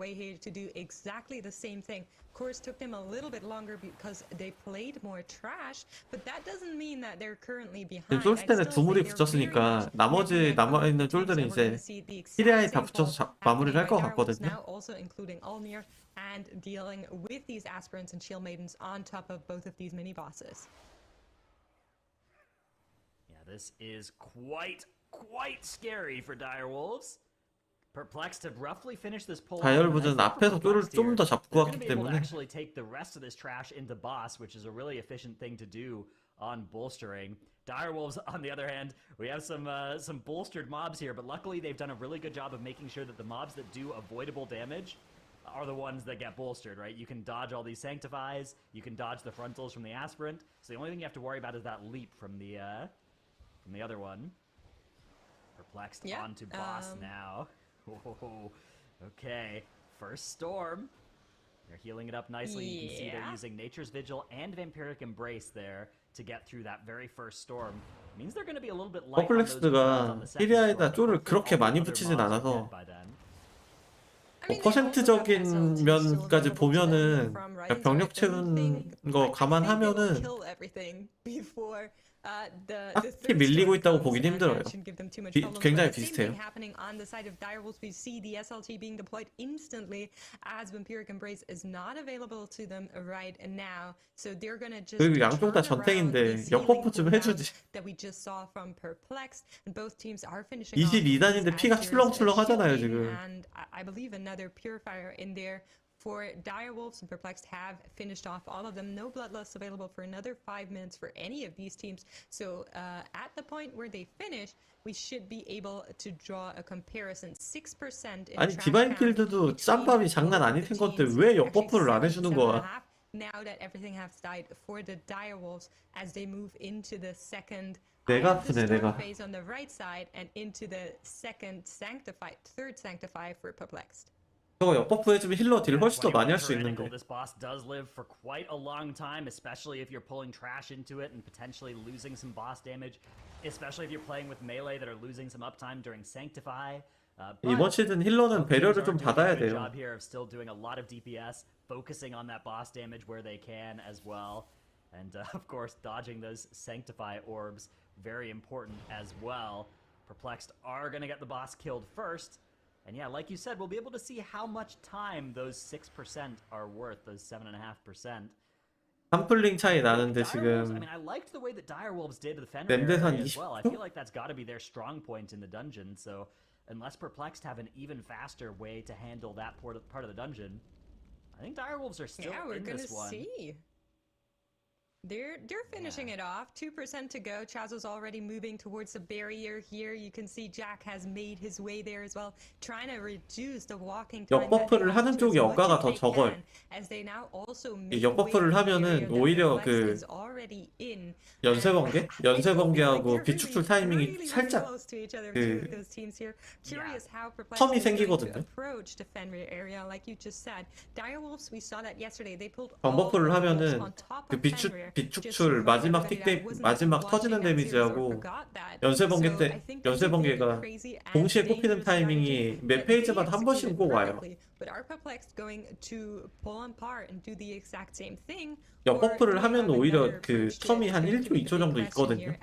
course took them a little bit longer because they played more trash, but that doesn't mean that they're currently behind. 솔스텐에 두 물이 붙였으니까 나머지 남아있는 쫄들은 이제 히레아에 다 붙여서 마무리를 할 것 같거든요. Now also including Almir and dealing with these aspirants and shield maidens on top of both of these mini bosses. Yeah, this is quite scary for Direwolves. Perplexed have roughly finished this pull. 다이얼부즈는 앞에서 쫄을 좀 더 잡고 왔기 때문에 actually take the rest of this trash into boss, which is a really efficient thing to do on bolstering. Direwolves, on the other hand, we have some bolstered mobs here, but luckily they've done a really good job of making sure that the mobs that do avoidable damage are the ones that get bolstered, right? You can dodge all these Sanctifies, you can dodge the frontals from the Aspirant, so the only thing you have to worry about is that leap from the other one. Perplexed onto boss now. Oh, okay, first storm. They're healing it up nicely. You can see they're using Nature's Vigil and Vampiric Embrace there to get through that very first storm. Means they're going to be a little bit light on those on the second 히레아에다 쫄을 그렇게 많이 붙이진 않아서 퍼센트적인 면까지 보면은 병력 채운 거 감안하면은 딱히 밀리고 있다고 보긴 힘들어요. 굉장히 비슷해요. 그리고 양쪽 다 전탱인데 역버프 좀 해주지. 22단인데 피가 출렁출렁 하잖아요 지금. For Direwolves and Perplexed have finished off all of them. No bloodlust available for another 5 minutes for any of these teams. So at the point where they finish, we should be able to draw a comparison. 6% in 아니 디바인 필드도 짬밥이 장난 아닐 텐데 왜 역버프를 안 해주는 거야? Now that everything has died for the Direwolves as they move into the second phase on the right side and into the third Sanctify for Perplexed. 저거 역버프 해주면 힐러 딜 훨씬 더 많이 할 수 있는데. This boss does live for quite a long time, especially if you're pulling trash into it and potentially losing some boss damage, especially if you're playing with melee that are losing some uptime during Sanctify. 이번 시즌 힐러는 배려를 좀 받아야 돼요. Job here of still doing a lot of DPS, focusing on that boss damage where they can as well, and of course dodging those Sanctify orbs, very important as well. Perplexed are going to get the boss killed first. And yeah, like you said, we'll be able to see how much time those 6% are worth, those 7.5%. 한 차이 나는데 I 지금 mean, I liked the way that Direwolves did to the Fenrir area as well. I feel like that's got to be their strong point in the dungeon. So unless Perplexed have an even faster way to handle that part of the dungeon, I think Direwolves are still in this one. See. They're finishing it off. 2% to go. Chazo's already moving towards the barrier here. You can see Jack has made his way there as well, trying to reduce the walking time. 역버프를 하는 쪽이 억가가 더 적어요. 이 역버프를 하면은 오히려 그 연쇄 번개하고 비축출 타이밍이 살짝 그 텀이 생기거든요. 경버프를 하면은 그 비축출 마지막 마지막 터지는 데미지하고 연쇄 번개가 동시에 꼽히는 타이밍이 몇 페이지마다 한 번씩 꼭 와요. 역버프를 하면 오히려 그 텀이 한 1초, 2초 정도 있거든요.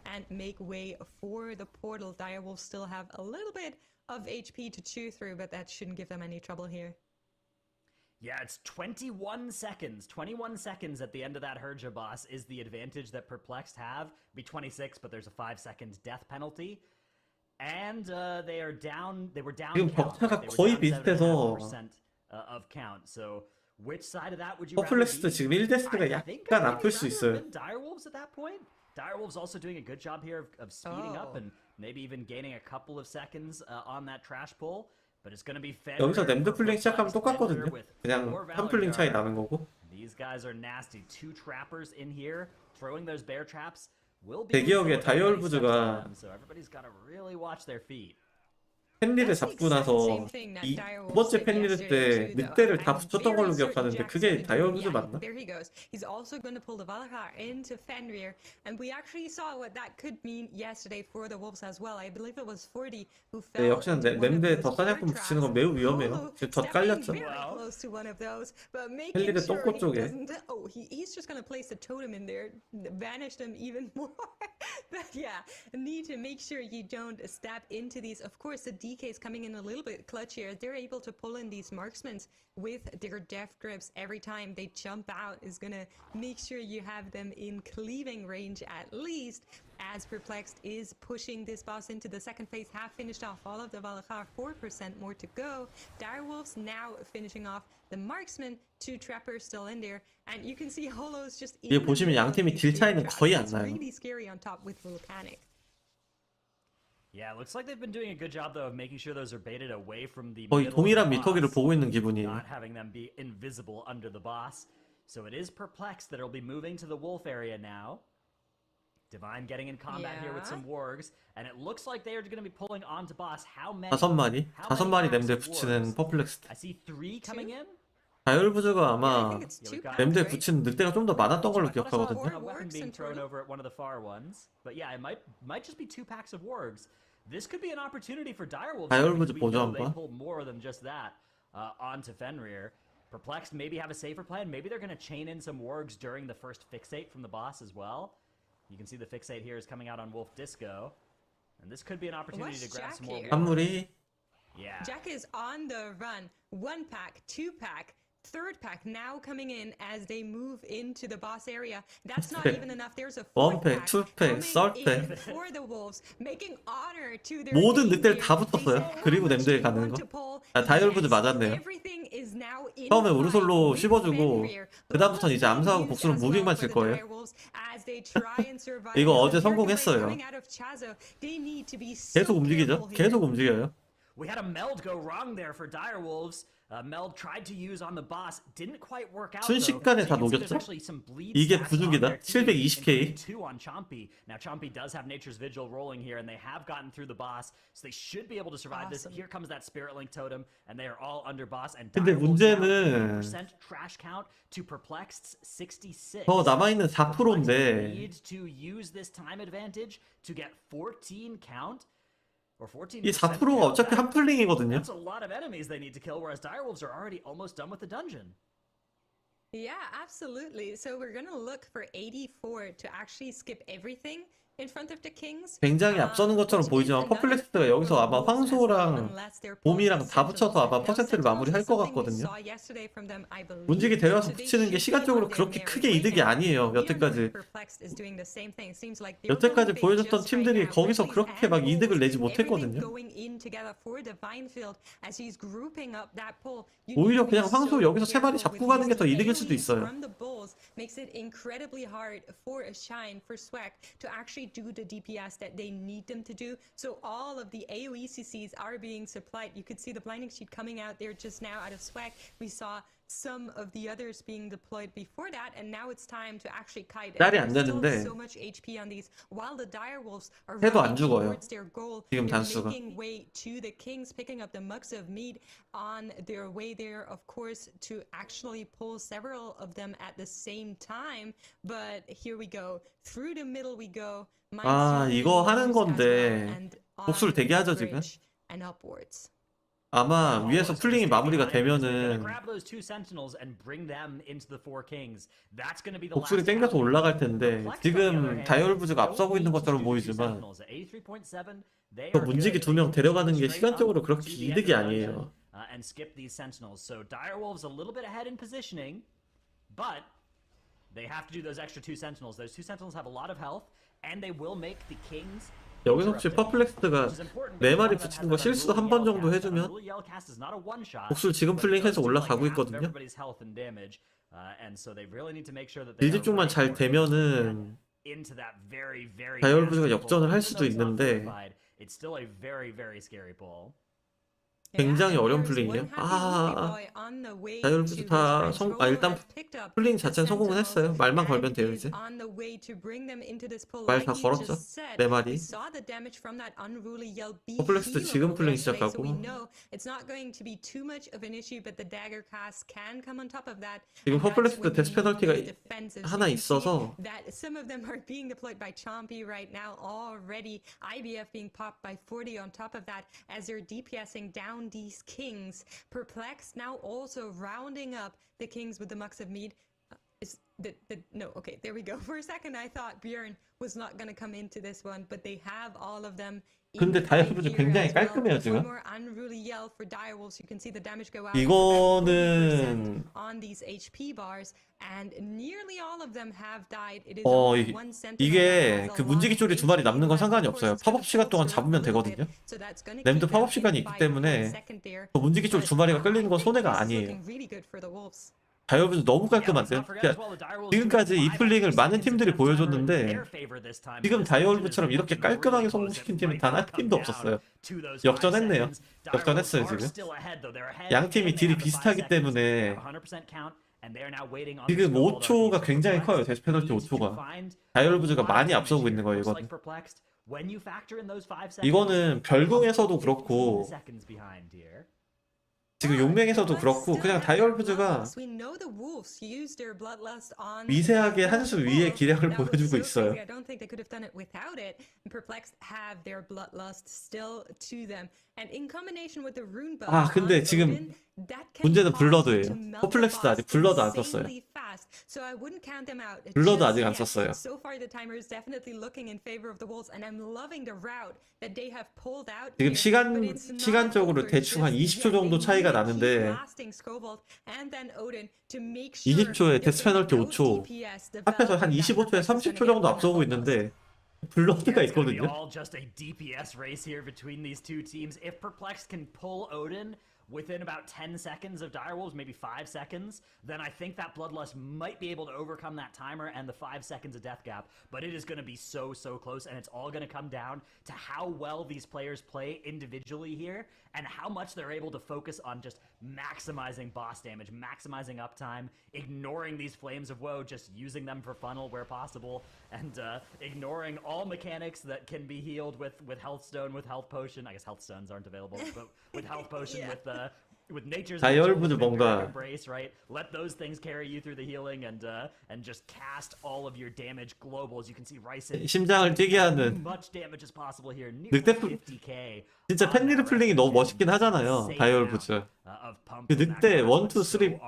And make way for the portal. Direwolves still have a little bit of HP to chew through, but that shouldn't give them any trouble here. Yeah, it's 21 seconds. 21 seconds at the end of that Herja boss is the advantage that Perplexed have. It'd be 26, but there's a 5-second death penalty. And they were down 지금 격차가 거의 비슷해서 of count. So which side of that would you 퍼플렉스도 지금 1데스가 약간 아플 수 있어요. Direwolves at that point? Direwolves also doing a good job here of speeding up and maybe even gaining a couple of seconds on that trash pull. But it's going to be 여기서 램드 플링 시작하면 똑같거든요. 그냥 한 플링 차이 나는 거고. These guys are nasty. Two trappers in here throwing those bear traps will be. 제 기억에 다이얼부즈가 So everybody's got to really watch their feet. 펜리를 잡고 나서 두 번째 펜리를 때 늑대를 다 붙였던 걸로 기억하는데 그게 다이얼부즈 맞나? There he goes. He's also going to pull the Valhalla into Fenrir, and we actually saw what that could mean yesterday for the Wolves as well. I believe it was 40 who fell. 네, 역시나 램드에 더 사냥꾼 붙이는 건 매우 위험해요. 지금 덧 깔렸죠. 펜리의 똥꼬 쪽에. Oh, he's just going to place the totem in there, vanish them even more. But yeah, need to make sure you don't step into these. Of course, the DK is coming in a little bit clutch here. They're able to pull in these marksmen with their death grips every time they jump out. Is gonna make sure you have them in cleaving range at least. As Perplexed is pushing this boss into the second phase, have finished off all of the Valhalla, 4% more to go. Direwolves now finishing off the marksman, two trappers still in there, and you can see Holos just. 이게 보시면 양 팀이 딜 차이는 거의 안 나요. Really scary on top with Volcanic. Yeah, it looks like they've been doing a good job though of making sure those are baited away from the 거의 동일한 미터기를 보고 있는 기분이에요. Not having them be invisible under the boss. So it is Perplexed that'll be moving to the wolf area now. Divine getting in combat here with some wargs, and it looks like they are going to be pulling onto boss. How many? 다섯 마리 램드에 붙이는 퍼플렉스. I see 3 coming in. 다이얼부즈가 아마 램드에 붙이는 늑대가 좀 더 많았던 걸로 기억하거든요. A weapon being thrown over at one of the far ones, but yeah, it might just be 2 packs of wargs. This could be an opportunity for Direwolves. 다이얼부즈 We 보조 know they 한번. pull more than just that onto Fenrir. Perplexed maybe have a safer plan. Maybe they're going to chain in some wargs during the first fixate from the boss as well. You can see the fixate here is coming out on Wolf Disco, and this could be an opportunity to grab some more. 한물이. Yeah. Jack is on the run. 1 pack, 2 pack. Third pack now coming in as they move into the boss area. That's not even enough. There's a 1팩, 2팩, 3팩. for the wolves, making honor to their 모든 늑대를 다 붙었어요. 그리고 램드에 가는 거. 아, 다이얼부즈 맞았네요. 처음에 우르솔로 씹어주고 그 다음부터는 이제 암사하고 복수는 무빙만 칠 거예요. 이거 어제 성공했어요. 계속 움직이죠? 계속 움직여요. We had a meld go wrong there for Direwolves. Meld tried to use on the boss, didn't quite work out. 순식간에 다 녹였죠? 이게 부족이다. 720k. On Chompy. Now Chompy does have Nature's Vigil rolling here, and they have gotten through the boss, so they should be able to survive this. Here comes that Spirit Link Totem, and they are all under boss. And 근데 문제는 percent trash count to Perplexed's 66. 더 남아있는 4%인데 Need to use this time advantage to get 14 count. 이 4%가 어차피 한 플링이거든요. That's a lot of enemies they need to kill, whereas Direwolves are already almost done with the dungeon. Yeah, absolutely. So we're gonna look for 84 to actually skip everything 굉장히 앞서는 것처럼 보이지만 퍼플렉스가 여기서 아마 황소랑 봄이랑 다 붙여서 아마 퍼센트를 마무리할 것 같거든요. 문지기 데려와서 붙이는 게 시간적으로 그렇게 크게 이득이 아니에요. 여태까지 보여줬던 팀들이 거기서 그렇게 막 이득을 내지 못했거든요. 오히려 그냥 황소 여기서 3마리 잡고 가는 게 더 이득일 수도 있어요. Do the DPS that they need them to do. So all of the AoE CCs are being supplied. You could see the blinding sheet coming out there just now out of swag. We saw some of the others being deployed before that, and now it's time to actually kite. 딸이 안 되는데 So much HP on these, while the direwolves are 해도 안 running 죽어요. towards their goal. 지금 They're 단수가. making way to the kings, picking up the mugs of mead on their way there, of course, to actually pull several of them at the same time. But here we go. Through the middle we go. 아, 이거 하는 건데 복수를 되게 하죠 지금. 아마 위에서 풀링이 마무리가 되면은 복수를 땡겨서 올라갈 텐데 지금 다이얼부즈가 앞서고 있는 것처럼 보이지만 저 문지기 2명 데려가는 게 시간적으로 그렇게 이득이 아니에요. 여기서 혹시 퍼플렉스가 4마리 붙이는 거 실수도 한 번 정도 해주면 복수를 지금 풀링해서 올라가고 있거든요. 일집 쪽만 잘 되면은 다이얼부즈가 역전을 할 수도 있는데 굉장히 어려운 풀링이에요. 다이얼부즈 다 일단 풀링 자체는 성공은 했어요. 말만 걸면 돼요 이제. 말 다 걸었죠. 4마리. 퍼플렉스도 지금 풀링 시작하고. 지금 퍼플렉스도 데스 페널티가 하나 있어서 these kings. Perplexed now also rounding up the kings with the mucks of mead. No, okay, there we go. For a second I thought Bjorn was not going to come into this one, but they have all of them. 근데 다이얼부즈 굉장히 깔끔해요 지금. 이거는 이게 그 문지기 쪽이 2마리 남는 건 상관이 없어요. 팝업 시간 동안 잡으면 되거든요. 램도 팝업 시간이 있기 때문에 그 문지기 쪽 2마리가 끌리는 건 손해가 아니에요. 다이얼부즈 너무 깔끔한데요. 그러니까 지금까지 이 풀링을 많은 팀들이 보여줬는데 지금 다이얼부즈처럼 이렇게 깔끔하게 성공시킨 팀은 단 한 팀도 없었어요. 역전했네요. 역전했어요 지금. 양 팀이 딜이 비슷하기 때문에 지금 5초가 굉장히 커요. 데스 페널티 5초가. 다이얼부즈가 많이 앞서고 있는 거예요 이거는. 이거는 별궁에서도 그렇고 지금 용맹에서도 그렇고 그냥 다이얼부즈가 미세하게 한 수 위의 기량을 보여주고 있어요. 근데 지금 문제는 블러드예요. 퍼플렉스도 아직 블러드 안 썼어요. 블러드 아직 안 썼어요. 지금 시간적으로 대충 한 20초 정도 차이가 나는데 20초에 데스 페널티 5초 앞에서 한 25초에 30초 정도 앞서고 있는데 블러드가 있거든요. Within about 10 seconds of direwolves, maybe 5 seconds, then I think that bloodlust might be able to overcome that timer and the 5 seconds of death gap. But it is going to be so close, and it's all going to come down to how well these players play individually here and how much they're able to focus on just maximizing boss damage, maximizing uptime, ignoring these flames of woe, just using them for funnel where possible, and ignoring all mechanics that can be healed with health stone, with health potion. I guess health stones aren't available, but with health potion, with nature's 다이얼부즈 뭔가 embrace, right? Let those things carry you through the healing and just cast all of your damage globals. You can see Ryzen 심장을 뛰게 하는 much damage as possible here. 늑대 50k. 진짜 팬리르 플링이 너무 멋있긴 하잖아요. 다이얼부즈. 그 늑대 1, 2, 3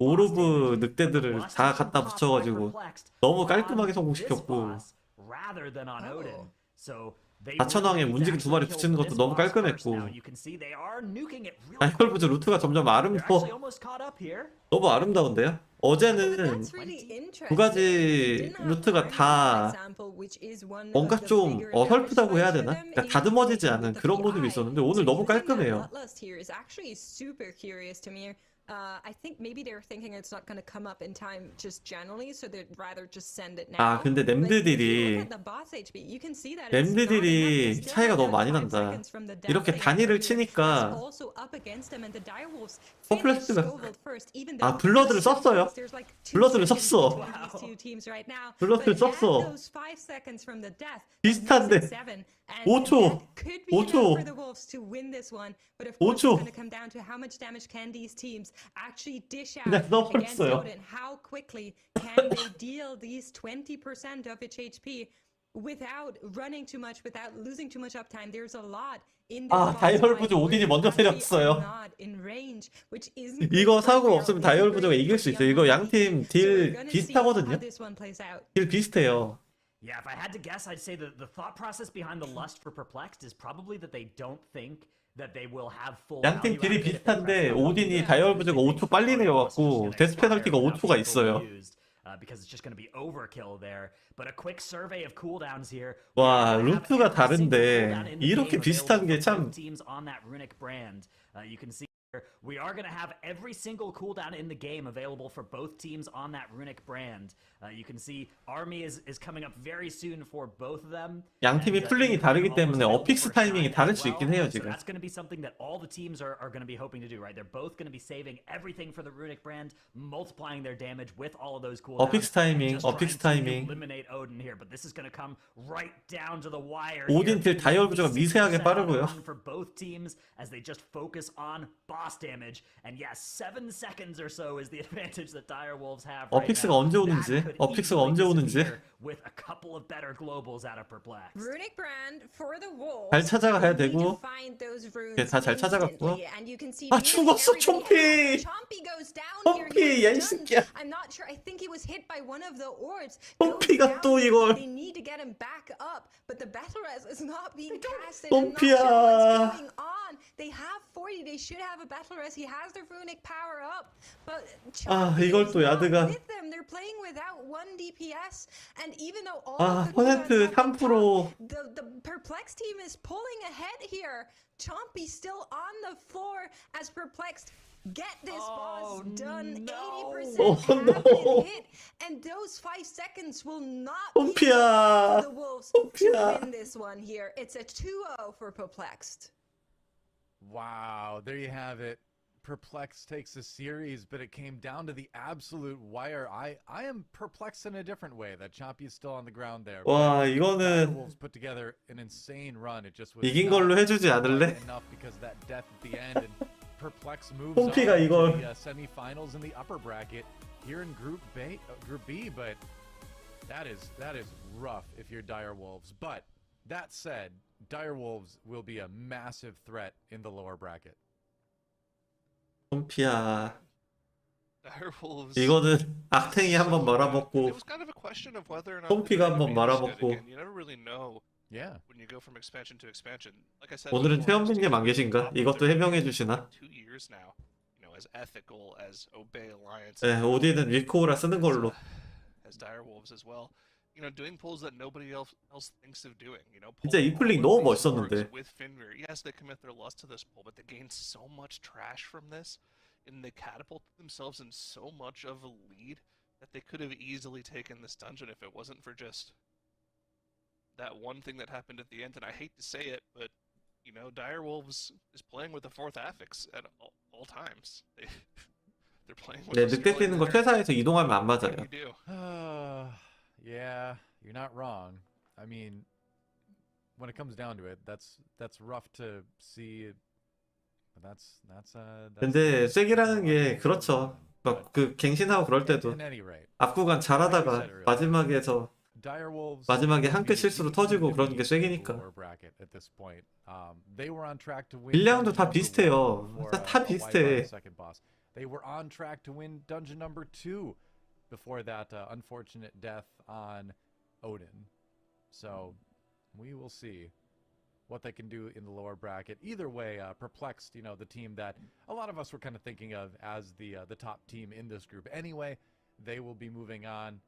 오로브 늑대들을 다 갖다 붙여가지고 너무 깔끔하게 성공시켰고 다천왕에 문지기 2마리 붙이는 것도 너무 깔끔했고 다이얼부즈 루트가 점점 너무 아름다운데요? 어제는 두 가지 루트가 다 뭔가 좀 어설프다고 해야 되나? 그러니까 다듬어지지 않은 그런 모습이 있었는데 오늘 너무 깔끔해요. I think maybe they were thinking it's not going to come up in time just generally, so they'd rather just send it now. 아 근데 램드딜이 차이가 너무 많이 난다. 이렇게 단위를 치니까 퍼플렉스가 아 블러드를 썼어요. 블러드를 썼어. 블러드를 썼어. 비슷한데 5초 5초 5초 그냥 넣어버렸어요. 아 다이얼부즈 오딘이 먼저 때렸어요. 이거 사고 없으면 다이얼부즈가 이길 수 있어요. 이거 양팀 딜 비슷하거든요. 딜 비슷해요. Yeah, if I had to guess, I'd say the thought process behind the lust for perplexed is probably that they don't think that they will have full. 양팀 딜이 비슷한데 오딘이 다이얼부즈가 5초 빨리 내려왔고 데스 페널티가 5초가 있어요. Because it's just going to be overkill there. But a quick survey of cooldowns here. 와, 루트가 다른데 이렇게 비슷한 게 참. Teams on that runic brand. You can see we are going to have every single cooldown in the game available for both teams on that runic brand. You can see Army is coming up very soon for both of them. 양팀이 플링이 다르기 때문에 어픽스 타이밍이 다를 수 있긴 해요, 지금. That's going to be something that all the teams are going to be hoping to do, right? They're both going to be saving everything for the runic brand, multiplying their damage with all of those cooldowns. 어픽스 타이밍, 어픽스 타이밍. Eliminate Odin here, but this is going to come right down to the wire. 오딘 딜 다이얼부즈가 미세하게 빠르고요. For both teams as they just focus on boss damage. And yes, 7 seconds or so is the advantage that Direwolves have right 어픽스가 now. 언제 오는지, 어픽스가 언제 오는지. With a couple of better globals out of Perplexed. Runic brand for the wolves. 잘 찾아가야 되고. 예, 다 잘 찾아갔고. 아 죽었어 촘피. 촘피 야 이 새끼야. I'm not sure. I think he was hit by one of the orbs. 촘피가 또 이걸. They need to get him back up, but the battle res is not being casted. 촘피야. What's going on? They have 40. They should have a battle res. He has their runic power up, but 아 이걸 또 야드가. with them. They're playing without 1 DPS, and even though all 아 of the 퍼센트 3%. the Perplexed team is pulling ahead here. Chompy still on the floor as Perplexed get this boss done. 80% hit, and those 5 seconds will not be for the Wolves to win this one here. It's a 2-0 for Perplexed. Wow, there you have it. Perplexed takes the series, but it came down to the absolute wire. I am perplexed in a different way that Chompy is still on the ground there. 와 이거는 Wolves put together an insane run. It just was 이긴 걸로 해주지 않을래? enough because that death at the end and Perplexed moves on 홈피가 to 이걸. the semifinals in the upper bracket here in Group B, but that is rough if you're Direwolves. But that said, Direwolves will be a massive threat in the lower bracket. 홈피야. Direwolves. 이거는 악탱이 한번 말아먹고 It was kind of a question of whether or not 홈피가 한번 말아먹고. you never really know. Yeah. When you go from expansion to expansion. Like I said, 오늘은 최현빈님 안 계신가? 이것도 해명해 주시나? 2 years now. You know, as ethical as Obey Alliance. 네, 오디는 위코우라 쓰는 걸로. As Direwolves as well. You know, doing pulls that nobody else thinks of doing. You know, 진짜 이 플링 너무 멋있었는데. With Finver, yes, they commit their lust to this pull, but they gain so much trash from this, and they catapult themselves in so much of a lead that they could have easily taken this dungeon if it wasn't for just that one thing that happened at the end. And I hate to say it, but you know, Direwolves is playing with the 4th affix at all times. They're playing with. 네, 늑대 뛰는 거 퇴사해서 이동하면 안 맞아요. Yeah, you're not wrong. I mean, when it comes down to it, that's rough to see. But that's 근데 쐐기라는 게 그렇죠. 막 그 갱신하고 그럴 때도 in any rate, 앞구간 잘하다가 Direwolves 마지막에 한 will 끗 be 실수로 easy 터지고 to 그러는 게 beat in the 쐐기니까. lower bracket at this point. They were on track to win 빌량도 dungeon 다 number 비슷해요. one before, 다 a wipe on 비슷해. the second boss. They were on track to win dungeon number 2 before that unfortunate death on Odin. So we will see what they can do in the lower bracket. Either way, Perplexed, you know, the team that a lot of us were kind of thinking of as the top team in this group. Anyway, they will be moving on.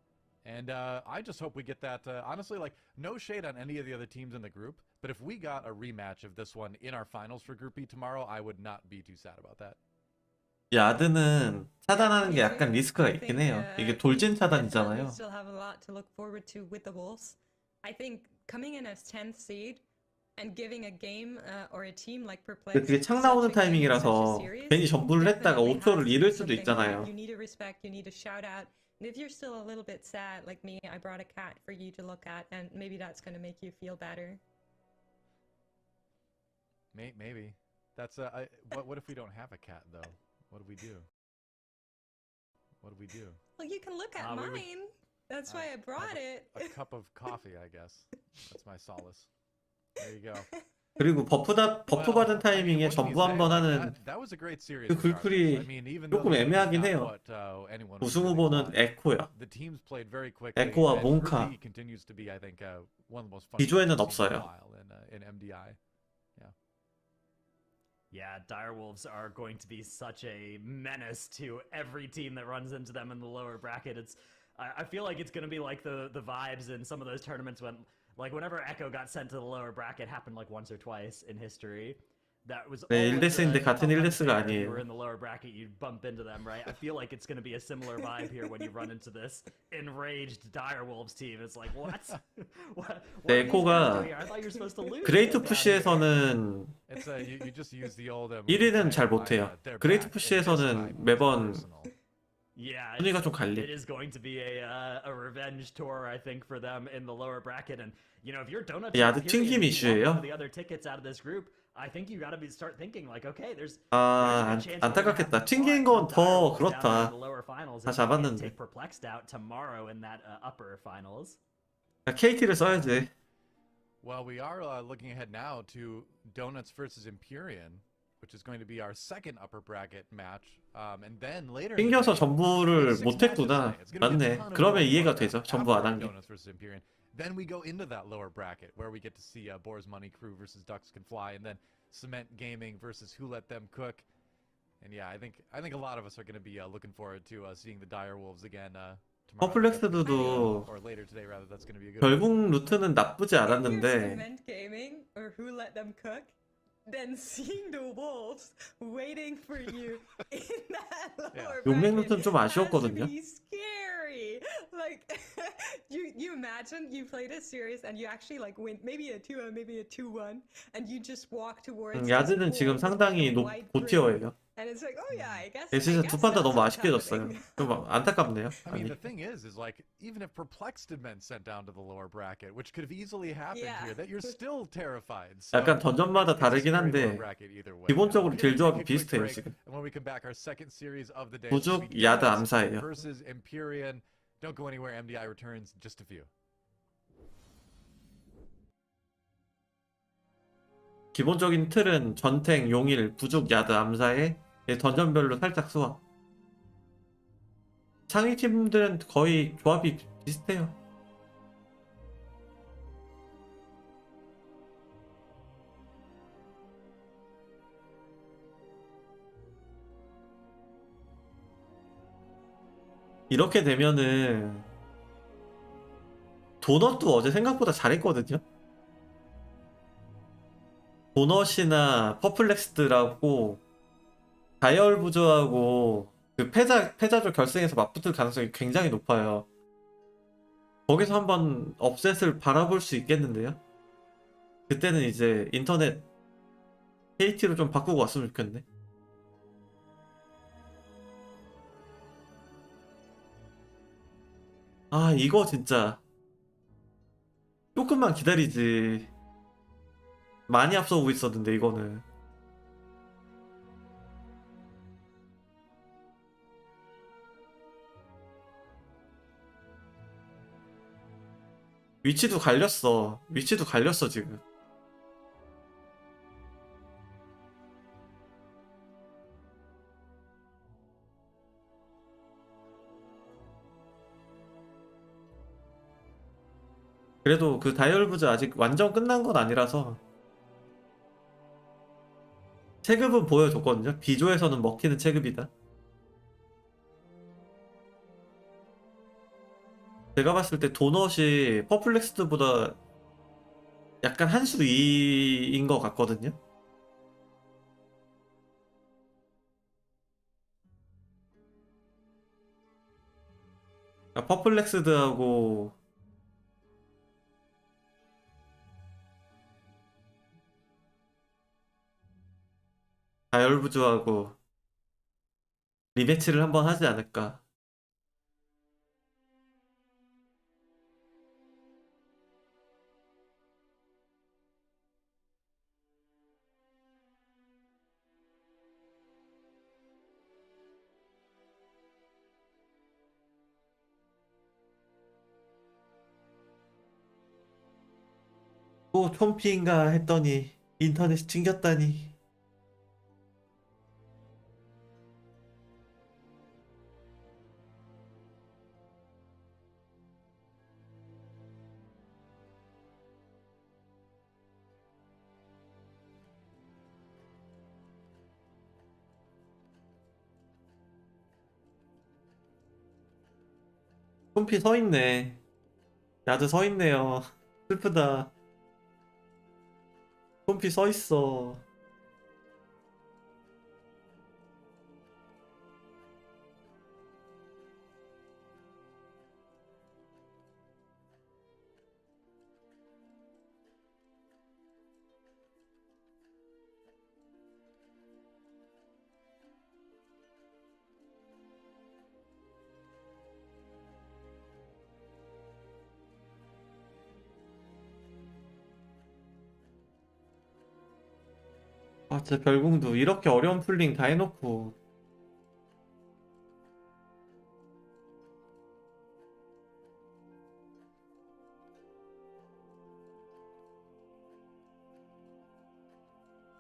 And I just hope we get that. Honestly, like, no shade on any of the other teams in the group, but if we got a rematch of this one in our finals for Group B tomorrow, I would not be too sad about that. 야드는 차단하는 게 약간 리스크가 있긴 해요. 이게 돌진 차단이잖아요. We still have a lot to look forward to with the Wolves. I think coming in as 10th seed and giving a game or a team like Perplexed. 그게 창 나오는 타이밍이라서 괜히 전부를 했다가 5초를 잃을 수도 있잖아요. You need to respect, you need to shout out. And if you're still a little bit sad like me, I brought a cat for you to look at, and maybe that's going to make you feel better. Maybe. That's what if we don't have a cat though? What do we do? What do we do? Well, you can look at mine. That's why I brought it. A cup of coffee, I guess. That's my solace. There you go. 그리고 버프 받은 타이밍에 전부 한번 하는 그 글쿨이 조금 애매하긴 해요. 우승 후보는 에코야. 에코와 몽카. 비조에는 없어요. Yeah, Direwolves are going to be such a menace to every team that runs into them in the lower bracket. I feel like it's going to be like the vibes in some of those tournaments when, like, whenever Echo got sent to the lower bracket, happened like once or twice in history. That was 네, 1데스인데 같은 1데스가 you 아니에요. were in the lower bracket, you'd bump into them, right? I feel like it's going to be a similar vibe here when you run into this enraged Direwolves team. It's like, what? what 네, are these 에코가 guys doing? I thought you were supposed to lose. 그레이트 down 푸시에서는 you just use the old 1위는 잘 못해요. 그레이트 푸시에서는 매번 Yeah, 순위가 좀 갈려. it is going to be a revenge tour, I think, for them in the lower bracket. And you know, if you're donut, 야드 튕김 이슈예요. the other tickets out of this group, I think you got to start thinking like, okay, there's 안타깝겠다. 튕긴 건 더 그렇다. 다 잡았는데. Take Perplexed out tomorrow in that upper finals. KT를 써야지. Well, we are looking ahead now to Donuts versus Empyrean, which is going to be our second upper bracket match. And then later 튕겨서 전부를 못했구나. 맞네. 그러면 이해가 되죠. 전부 안 한 게. Donuts versus Empyrean. Then we go into that lower bracket where we get to see Boar's Money Crew versus Ducks Can Fly, and then Cement Gaming versus Who Let Them Cook. And yeah, I think a lot of us are going to be looking forward to seeing the Direwolves again tomorrow. 퍼플렉스도 Or later today, rather. That's going to be a good. 결국 루트는 나쁘지 않았는데. Cement Gaming or Who Let Them Cook? Then seeing the wolves waiting for you in that lower bracket. 용맹 루트는 좀 아쉬웠거든요. That's really scary. Like, you imagine you played a series and you actually like win maybe a 2-1, maybe a 2-1, and you just walk towards. 야드는 지금 상당히 고티어예요. And it's like, oh yeah, I guess. 진짜 두 판 다 너무 아쉽게 졌어요. 좀 안타깝네요. I mean, the thing is like, even if Perplexed had been sent down to the lower bracket, which could have easily happened here, that you're still terrified. So 약간 던전마다 다르긴 한데 기본적으로 딜 조합이 비슷해요 지금. And when we come back, our second series of the day. 부죽 야드 암사예요. Versus Empyrean. Don't go anywhere. MDI returns in just a few. 기본적인 틀은 전탱, 용일, 부죽, 야드, 암사에 던전별로 살짝 수업. 상위 팀들은 거의 조합이 비슷해요. 이렇게 되면은 도넛도 어제 생각보다 잘했거든요. 도넛이나 퍼플렉스드라고 다이얼 부조하고 그 패자조 결승에서 맞붙을 가능성이 굉장히 높아요. 거기서 한번 업셋을 바라볼 수 있겠는데요. 그때는 이제 인터넷 KT로 좀 바꾸고 왔으면 좋겠네. 아 이거 진짜 조금만 기다리지. 많이 앞서고 있었는데 이거는 위치도 갈렸어. 위치도 갈렸어 지금. 그래도 그 다이얼부즈 아직 완전 끝난 건 아니라서 체급은 보여줬거든요. B조에서는 먹히는 체급이다. 제가 봤을 때 도넛이 퍼플렉스드보다 약간 한 수 위인 것 같거든요. 그러니까 퍼플렉스드하고 다이얼부즈하고 리매치를 한번 하지 않을까. 또 톰피인가 했더니 인터넷이 튕겼다니. 톰피 서있네. 나도 서있네요. 슬프다. 톰피 서있어. 아, 진짜 별궁도 이렇게 어려운 풀링 다 해놓고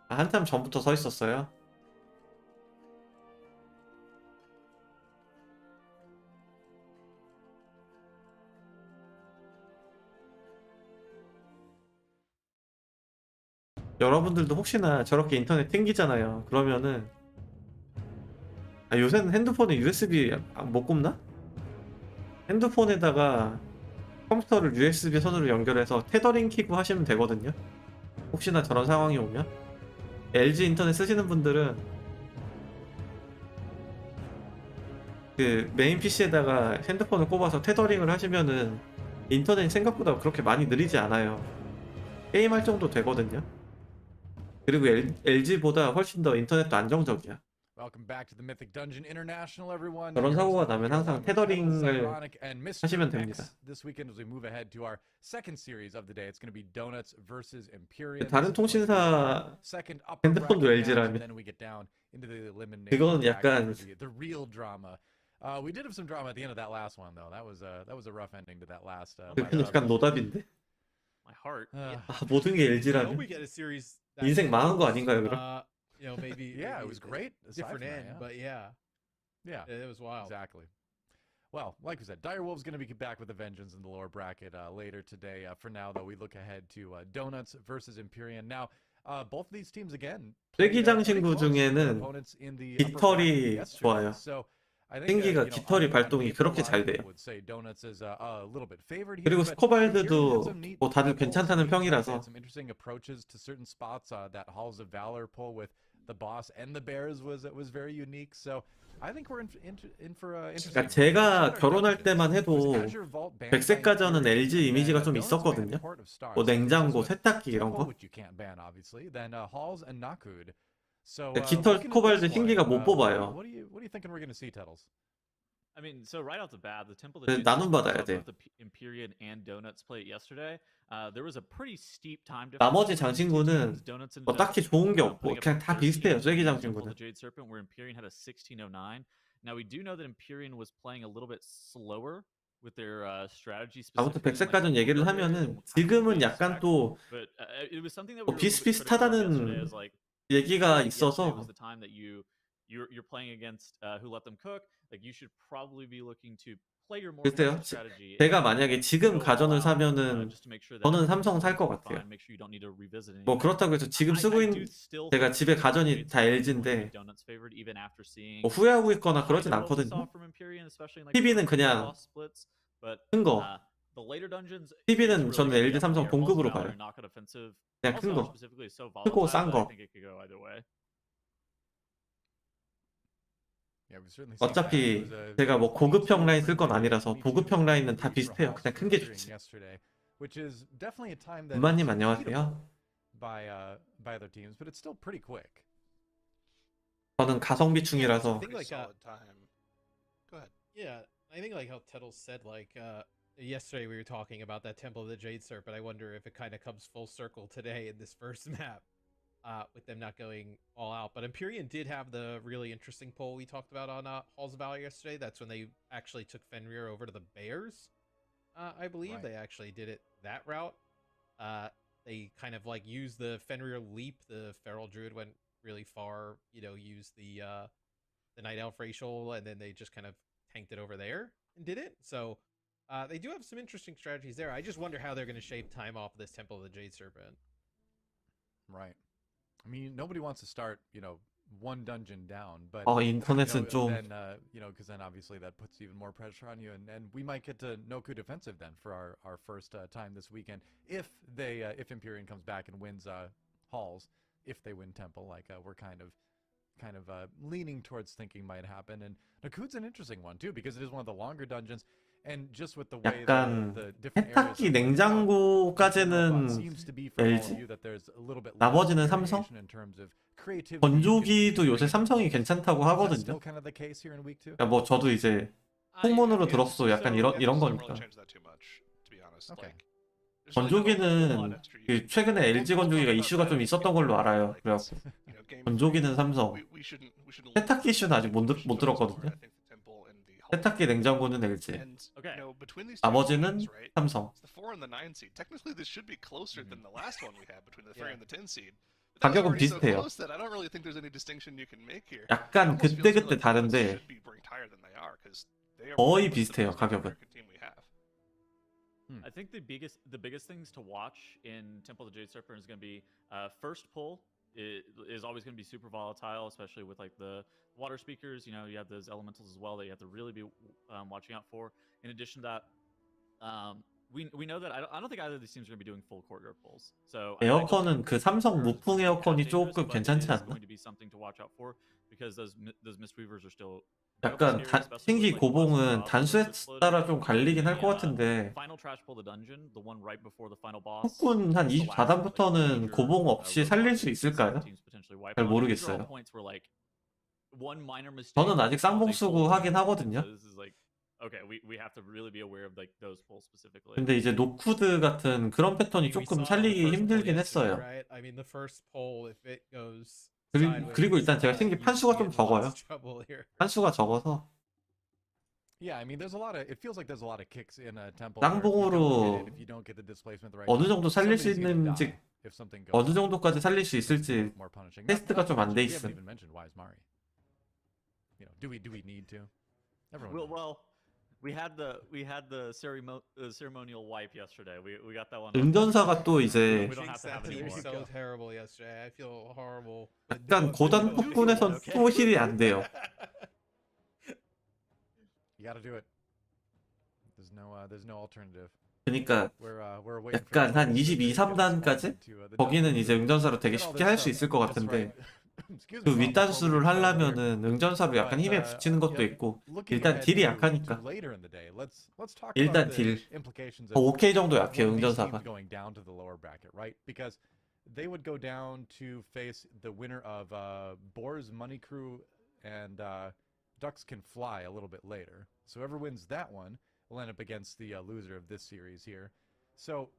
한참 전부터 서 있었어요. 여러분들도 혹시나 저렇게 인터넷 튕기잖아요. 그러면은 요새는 핸드폰에 USB 못 꼽나? 핸드폰에다가 컴퓨터를 USB 선으로 연결해서 테더링 키고 하시면 되거든요. 혹시나 저런 상황이 오면 LG 인터넷 쓰시는 분들은 그 메인 PC에다가 핸드폰을 꼽아서 테더링을 하시면은 인터넷이 생각보다 그렇게 많이 느리지 않아요. 게임할 정도 되거든요. 그리고 LG보다 훨씬 더 인터넷도 안정적이야. 저런 사고가 나면 항상 테더링을 하시면 됩니다. 다른 통신사 핸드폰도 LG라면 그건 약간 we did have some drama at the end of that last one, though. That was a rough ending to that last. 그건 약간 노답인데. My heart. 모든 게 LG라면 인생 망한 거 아닌가요, 그럼? You know, maybe yeah, it was great. Different end, but yeah, it was wild. Exactly. Well, like we said, Direwolves going to be back with a vengeance in the lower bracket later today. For now, though, we look ahead to Donuts versus Empyrean. Now, both of these teams again. 쇠기장 친구 중에는 깃털이 좋아요. 생기가 깃털이 발동이 그렇게 잘 돼요. 그리고 스코발드도 뭐 다들 괜찮다는 평이라서. 그러니까 제가 결혼할 때만 해도 백색가전은 LG 이미지가 좀 있었거든요. 뭐 냉장고, 세탁기 이런 거. 깃털 스코발드 신기가 못 뽑아요. I mean, so right off the bat, the Temple of 네, the 나눔 받아야 돼. both the Empyrean and Donuts played yesterday. There was a pretty steep time difference. 나머지 장신구는 뭐 딱히 좋은 게 없고 그냥 다 비슷해요. 쐐기 장신구는. The Jade Serpent, where Empyrean had a 1609. Now we do know that Empyrean was playing a little bit slower with their strategy. 아무튼 백색가전 얘기를 하면은 지금은 약간 또 비슷비슷하다는 얘기가 있어서 you're playing against who let them cook. Like you should probably be looking to play your more 글쎄요. strategy. 제가 만약에 지금 가전을 사면은 저는 삼성 살 것 같아요. 뭐 그렇다고 해서 지금 쓰고 있는 제가 집에 가전이 다 LG인데 뭐 후회하고 있거나 그러진 않거든요. TV는 그냥 큰 거. TV는 저는 LG 삼성 동급으로 봐요. 그냥 큰 거. 크고 싼 거. 어차피 제가 뭐 고급형 라인 쓸 건 아니라서 고급형 라인은 다 비슷해요. 그냥 큰 게 좋지. 은마님 안녕하세요. 저는 가성비충이라서. Yeah, I think like how Tettle said, like yesterday we were talking about that Temple of the Jade Serpent. I wonder if it kind of comes full circle today in this first map. With them not going all out. But Empyrean did have the really interesting poll we talked about on Halls of Valor yesterday. That's when they actually took Fenrir over to the Bears. I believe they actually did it that route. They kind of like used the Fenrir leap. The Feral Druid went really far, you know, used the Night Elf racial, and then they just kind of tanked it over there and did it. So they do have some interesting strategies there. I just wonder how they're going to shape time off of this Temple of the Jade Serpent. Right. I mean, nobody wants to start, you know, one dungeon down, but 인터넷은 좀 then, you know, because then obviously that puts even more pressure on you, and we might get to no coup defensive then for our first time this weekend if Empyrean comes back and wins Halls, if they win Temple, like we're kind of leaning towards thinking might happen. And Nakud's an interesting one too because it is one of the longer dungeons. And just with the way 약간 the different 세탁기 냉장고까지는 LG, 나머지는 삼성. 건조기도 요새 삼성이 괜찮다고 하거든요. 그러니까 뭐 저도 이제 소문으로 들었어, 약간 이런 거니까. 건조기는 그 최근에 LG 건조기가 이슈가 좀 있었던 걸로 알아요. 그래갖고 건조기는 삼성. 세탁기 이슈는 아직 못 들었거든요. 세탁기 냉장고는 LG. 나머지는 삼성. 가격은 비슷해요. 약간 그때그때 다른데 거의 비슷해요, 가격은. I think the biggest things to watch in Temple of the Jade Serpent is going to be first pull. It is always going to be super volatile, especially with like the water speakers. You know, you have those elementals as well that you have to really be watching out for. In addition to that, we know that I don't think either of these teams are going to be doing full courtyard pulls. So 에어컨은 그 삼성 무풍 에어컨이 조금 괜찮지 않나? going to be something to watch out for because those Mistweavers are still. 약간 신기 고봉은 단수에 따라 좀 갈리긴 할 것 같은데 폭군 한 24단부터는 고봉 없이 살릴 수 있을까요? 잘 모르겠어요. 저는 아직 쌍봉 쓰고 하긴 하거든요. 근데 이제 노쿠드 같은 그런 패턴이 조금 살리기 힘들긴 했어요. 그리고 일단 제가 신기 판수가 좀 적어요. 판수가 적어서 쌍봉으로 어느 정도 살릴 수 있는지, 어느 정도까지 살릴 수 있을지 테스트가 좀 안 돼 있음. We had the ceremonial wipe yesterday. We got that one. 응전사가 또 이제 약간 고단 폭군에선 또 힐이 안 돼요. 그러니까 약간 한 22, 3단까지 거기는 이제 응전사로 되게 쉽게 할 수 있을 것 같은데 그 윗단수를 하려면은 응전사로 약간 힘에 붙이는 것도 있고 일단 딜이 약하니까 일단 딜 5K 정도 약해요 응전사가. They would go down to face the winner of Boar's Money Crew and Ducks Can Fly a little bit later. So whoever wins that one will end up against the loser of this series here. So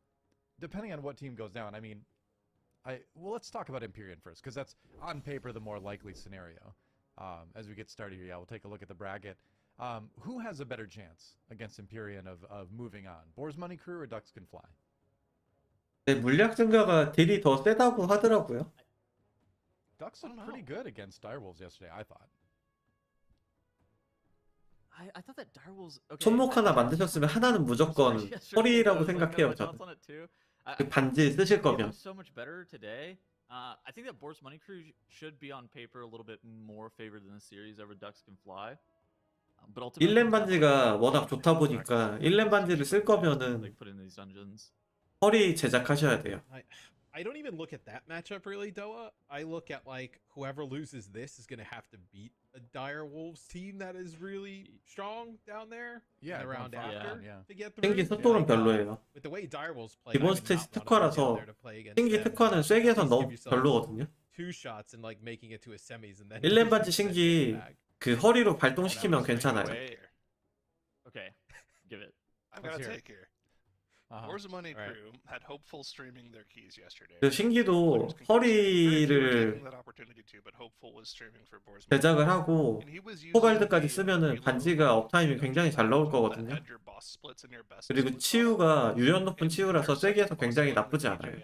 depending on what team goes down, I mean, well, let's talk about Empyrean first, because that's on paper the more likely scenario. As we get started here, we'll take a look at the bracket. Who has a better chance against Empyrean of moving on? Boar's Money Crew or Ducks Can Fly? 네, 물약 증가가 딜이 더 세다고 하더라고요. Ducks looked pretty good against Direwolves yesterday, I thought. I thought that Direwolves. Okay, 손목 하나 만드셨으면 하나는 무조건 허리라고 생각해요, 저는. 그 반지 쓰실 거면. So much better today. I think that Boar's Money Crew should be on paper a little bit more favored in the series over Ducks Can Fly. But ultimately, 1렘 반지가 워낙 좋다 보니까 1렘 반지를 쓸 거면은 허리 제작하셔야 돼요. I don't even look at that matchup really, Doa. I look at like whoever loses this is going to have to beat a Direwolves team that is really strong down there. Yeah, around after to get 신기 through. 속도는 별로예요. With the way Direwolves play, 기본 스탯이 특화라서 신기 특화는 쐐기에서 너무 별로거든요. Two shots and like making it to a semis and then 1렘 반지 신기 그 허리로 발동시키면 괜찮아요. Okay, give it. I've got to take here. Boar's Money Crew had Hopeful streaming their keys yesterday. 그 신기도 허리를 제작을 하고 포갈드까지 쓰면은 반지가 업타임이 굉장히 잘 나올 거거든요. 그리고 치유가 유연 높은 치유라서 세기에서 굉장히 나쁘지 않아요.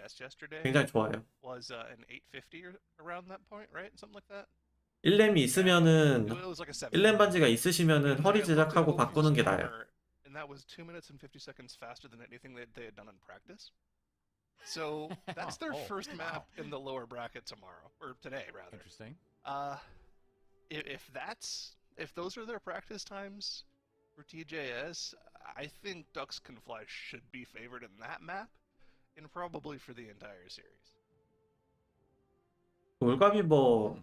굉장히 좋아요. 1렘이 있으면은 1렘 반지가 있으시면은 허리 제작하고 바꾸는 게 나아요. And that was 2 minutes and 50 seconds faster than anything that they had done in practice. So that's their first map in the lower bracket tomorrow, or today rather. Interesting. If those are their practice times for TJS, I think Ducks Can Fly should be favored in that map, and probably for the entire series. 올가미 뭐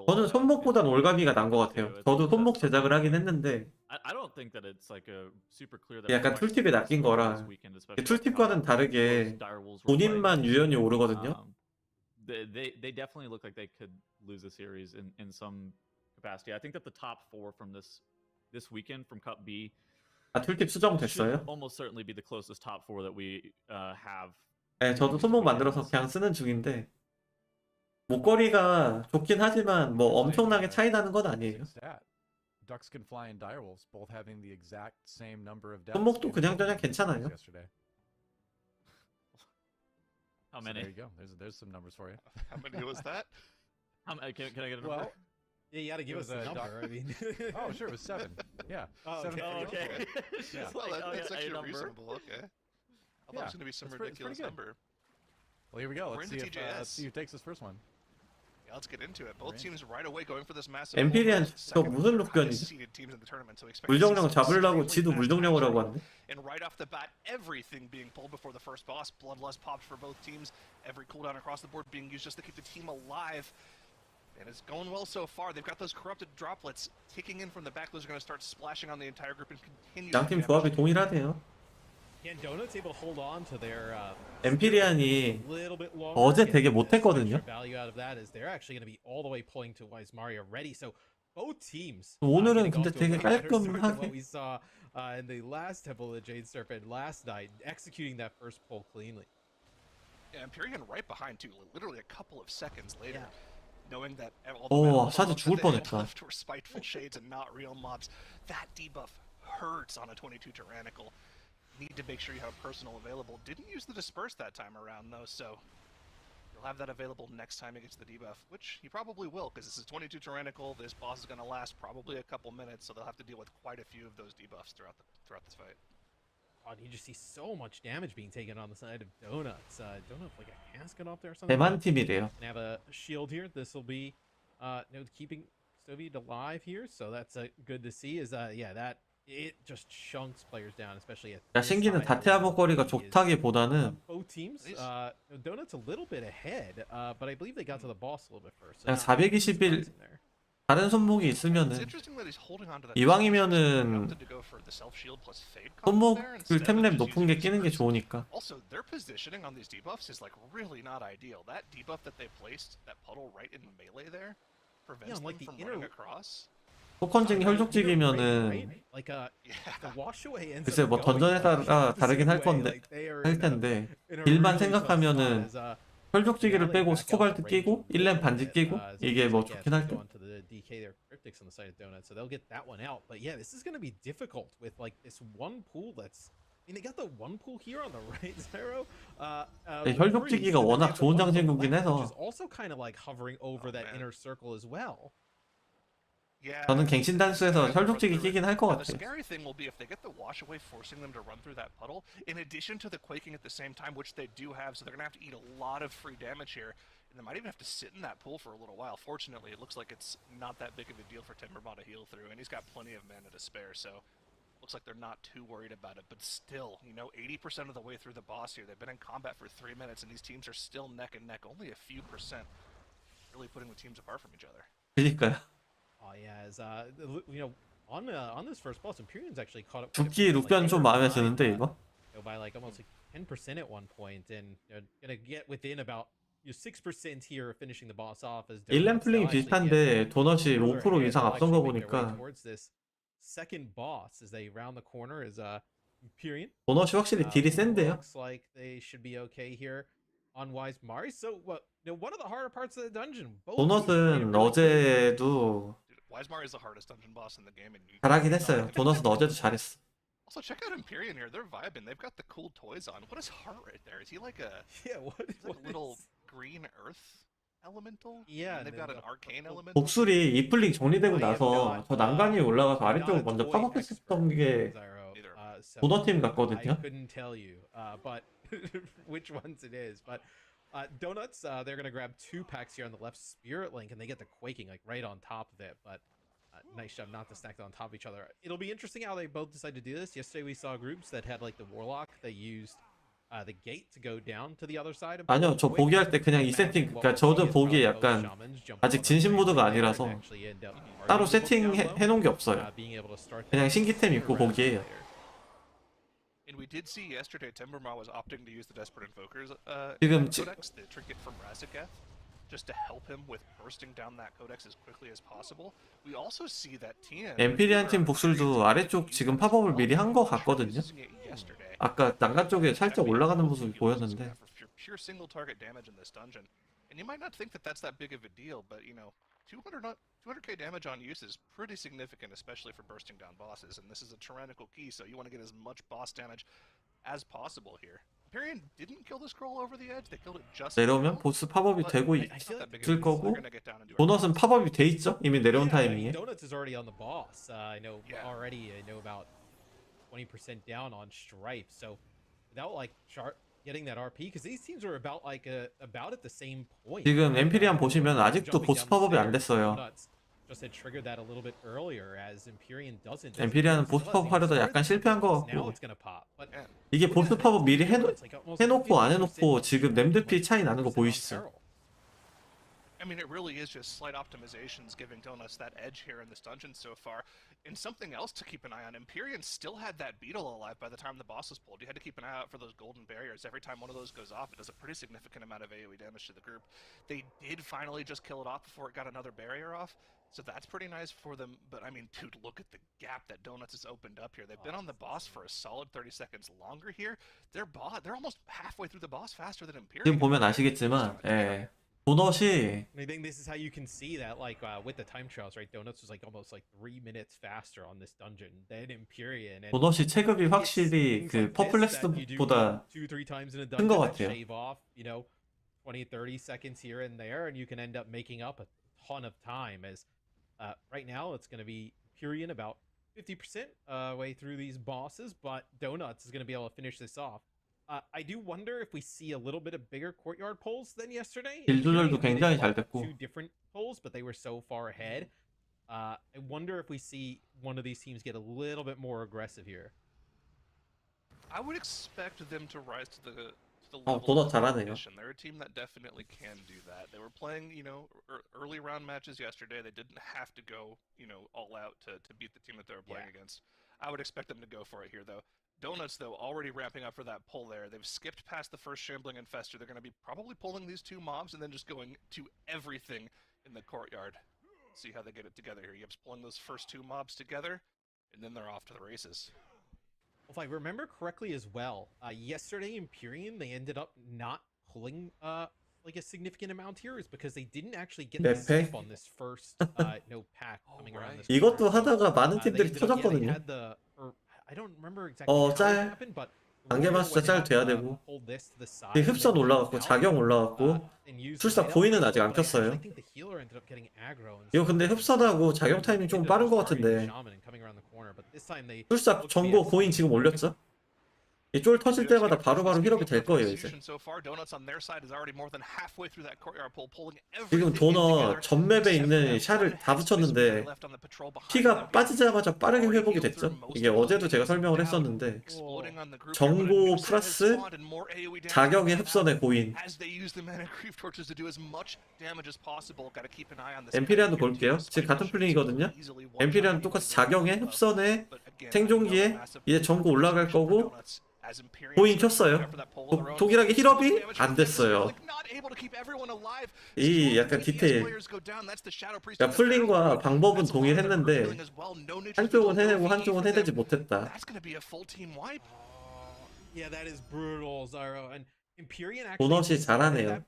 저는 손목보단 올가미가 난 것 같아요. 저도 손목 제작을 하긴 했는데 약간 툴팁에 낚인 거라 툴팁과는 다르게 본인만 유연이 오르거든요. They definitely look like they could lose the series in some capacity. I think that the top 4 from this weekend from Cup B 툴팁 수정됐어요? almost certainly be the closest top 4 that we have. 네, 저도 손목 만들어서 그냥 쓰는 중인데 목걸이가 좋긴 하지만 뭐 엄청나게 차이 나는 건 아니에요. Ducks Can Fly and Direwolves both having the exact same number of deaths. 손목도 그냥저냥 괜찮아요. How many? So there you go. There's some numbers for you. How many was that? Can I get a number? Well, yeah, you got to give us a number. I mean, oh sure, it was 7. Yeah. Oh, 7. Okay. Yeah. Well, that's actually reasonable. Okay. I thought it was going to be some ridiculous number. Well, here we go. Let's see who takes this first one. Yeah, let's get into it. Both teams right away going for this massive. 엠피리안 저 무슨 룩변이지? 물정령 잡으려고 지도 물정령을 하고 왔네. And right off the bat, everything being pulled before the first boss. Bloodlust popped for both teams. Every cooldown across the board being used just to keep the team alive. And it's going well so far. They've got those corrupted droplets ticking in from the back. Those are going to start splashing on the entire group and continue. 양팀 조합이 동일하네요. Donut's able to hold on to their 엠피리안이 어제 되게 못했거든요. 오늘은 근데 되게 깔끔하게. We saw in the last Temple of the Jade Serpent last night, executing that first pull cleanly. Yeah, Empyrean right behind too, literally a couple of seconds later. Knowing that 오, 사실 죽을 뻔했다. were spiteful shades and not real mobs. That debuff hurts on a 22 Tyrannical. Need to make sure you have personal available. Didn't use the disperse that time around though, so you'll have that available next time he gets the debuff, which he probably will, because this is 22 Tyrannical. This boss is going to last probably a couple minutes, so they'll have to deal with quite a few of those debuffs throughout this fight. Oh, you just see so much damage being taken on the side of Donuts. Donut like a casket off there or something. 대만 팀이래요. And have a shield here. This will be keeping Soviet alive here, so that's good to see. Is that. It just chunks players down, especially at. 신기는 다테아 목걸이가 좋다기보다는 both teams. Donut's a little bit ahead, but I believe they got to the boss a little bit first. 421 다른 손목이 있으면은 이왕이면은 손목을 템랩 높은 게 끼는 게 좋으니까. Also, their positioning on these debuffs is like really not ideal. That debuff that they placed, that puddle right in melee there, prevents them from running across. 토컨징 혈족직이면은 글쎄 뭐 던전에 따라 다르긴 할 텐데 일반 생각하면은 혈족지기를 빼고 스코발트 끼고 1렘 반지 끼고 이게 뭐 좋긴 할 듯. 혈족지기가 워낙 좋은 장신구긴 해서 저는 갱신 단수에서 혈족지기 끼긴 할 것 같아요. The scary thing will be if they get the wash away, forcing them to run through that puddle, in addition to the quaking at the same time, which they do have, so they're gonna have to eat a lot of free damage here, and they might even have to sit in that pool for a little while. Fortunately, it looks like it's not that big of a deal for Timbermaw to heal through, and he's got plenty of mana to spare, so looks like they're not too worried about it. But still, 80% of the way through the boss here. They've been in combat for 3 minutes, and these teams are still neck and neck, only a few percent, really putting the teams apart from each other. 그러니까요. Oh yeah, as on this first boss, Empyrean's actually caught up. 죽기 룩변 좀 마음에 드는데 이거. By like almost like 10% at one point, and gonna get within about 6% here, finishing the boss off as. 1렘 플링이 비슷한데 도넛이 5% 이상 앞선 거 보니까. Second boss as they round the corner is Empyrean. 도넛이 확실히 딜이 센데요. Looks like they should be okay here. Unwise Mari. So what? One of the harder parts of the dungeon. 도넛은 어제도 Wismar is the hardest dungeon boss in the game, and 잘하긴 했어요. 도넛은 어제도 잘했어. Also, check out Empyrean here. They're vibing. They've got the cool toys on. What is heart right there? Is he like a what a little green earth elemental? Yeah, and they've got an arcane element. 복술이 이 플링 정리되고 나서 저 난간이 올라가서 아래쪽을 먼저 파먹혔었던 게 도넛팀 같거든요. I couldn't tell you, but which ones it is, but. Donuts, they're gonna grab 2 packs here on the left Spirit Link, and they get the quaking like right on top of it. But nice job not to stack it on top of each other. It'll be interesting how they both decide to do this. Yesterday we saw groups that had like the Warlock. They used the gate to go down to the other side. 아니요, 저 보기할 때 그냥 이 세팅, 그러니까 저도 보기에 약간 아직 진심 모드가 아니라서 따로 세팅해 놓은 게 없어요. 그냥 신기템 입고 보기에요. And we did see yesterday Timbermaw was opting to use the Desperate Invokers codex, the trinket from Razagath, just to help him with bursting down that codex as quickly as possible. We also see that TN 엠피리안 팀 복술도 아래쪽 지금 팝업을 미리 한 거 같거든요. 아까 난간 쪽에 살짝 올라가는 모습이 보였는데. Pure single target damage in this dungeon. And you might not think that that's that big of a deal, but 200k damage on use is pretty significant, especially for bursting down bosses. And this is a tyrannical key, so you want to get as much boss damage as possible here. Empyrean didn't kill the scroll over the edge. They killed it just. 내려오면 보스 팝업이 되고 있을 거고 도넛은 팝업이 돼 있죠. 이미 내려온 타이밍에. Donuts is already on the boss. I know already. I know about 20% down on Stripe. So without like getting that RP, because these teams are about at the same point. 지금 엠피리안 보시면 아직도 보스 팝업이 안 됐어요. 엠피리안은 보스 팝업 하려다 약간 실패한 것 같고 이게 보스 팝업 미리 해놓고 안 해놓고 지금 램드피 차이 나는 거 보이시죠? I mean, it really is just slight optimizations giving Donuts that edge here in this dungeon so far. And something else to keep an eye on, Empyrean still had that beetle alive by the time the boss was pulled. You had to keep an eye out for those golden barriers. Every time one of those goes off, it does a pretty significant amount of AoE damage to the group. They did finally just kill it off before it got another barrier off, so that's pretty nice for them. But I mean, dude, look at the gap that Donuts has opened up here. They've been on the boss for a solid 30 seconds longer here. They're almost halfway through the boss faster than Empyrean. 지금 보면 아시겠지만, 도넛이 I think this is how you can see that, like with the time trials, right? Donuts was like almost like 3 minutes faster on this dungeon than Empyrean. 도넛이 체급이 확실히 그 퍼플렉스보다 큰 것 같아요. Shave off, 20, 30 seconds here and there, and you can end up making up a ton of time. As right now, it's going to be Empyrean about 50% way through these bosses, but Donuts is going to be able to finish this off. I do wonder if we see a little bit of bigger courtyard pulls than yesterday. 딜 조절도 굉장히 잘 됐고. Two different pulls, but they were so far ahead. I wonder if we see one of these teams get a little bit more aggressive here. I would expect them to rise to the level 도넛 of 잘하네요. competition. They're a team that definitely can do that. They were playing, early round matches yesterday. They didn't have to go, all out to beat the team that they were playing against. I would expect them to go for it here, though. Donuts, though, already ramping up for that pull there. They've skipped past the first Shambling Infestor. They're going to be probably pulling these 2 mobs and then just going to everything in the courtyard. see how they get it together here. Yip's pulling those first 2 mobs together, and then they're off to the races. If I remember correctly as well, yesterday Empyrean, they ended up not pulling like a significant amount here is because they didn't actually get the skip on this first no pack coming around this corner. 이것도 하다가 많은 팀들이 터졌거든요. I don't remember exactly how it happened, but 안개마술사 짤 돼야 되고 흡선 올라갔고 자경 올라갔고 술사 고인은 아직 안 켰어요. 이거 근데 흡선하고 자경 타이밍 좀 빠른 것 같은데 술사 정보 고인 지금 올렸죠? 이 쫄 터질 때마다 바로바로 힐업이 될 거예요 이제. 지금 도넛 전맵에 있는 샤를 다 붙였는데 피가 빠지자마자 빠르게 회복이 됐죠. 이게 어제도 제가 설명을 했었는데 정보 플러스 자격의 흡선의 고인. 엠피리안도 볼게요. 지금 같은 플링이거든요. 엠피리안 똑같이 자경의 흡선의 생존기에 이제 정보 올라갈 거고 고인 켰어요. 독일하게 힐업이 안 됐어요. 이 약간 디테일. 그러니까 플링과 방법은 동일했는데 한쪽은 해내고 한쪽은 해내지 못했다. 도넛이 잘하네요.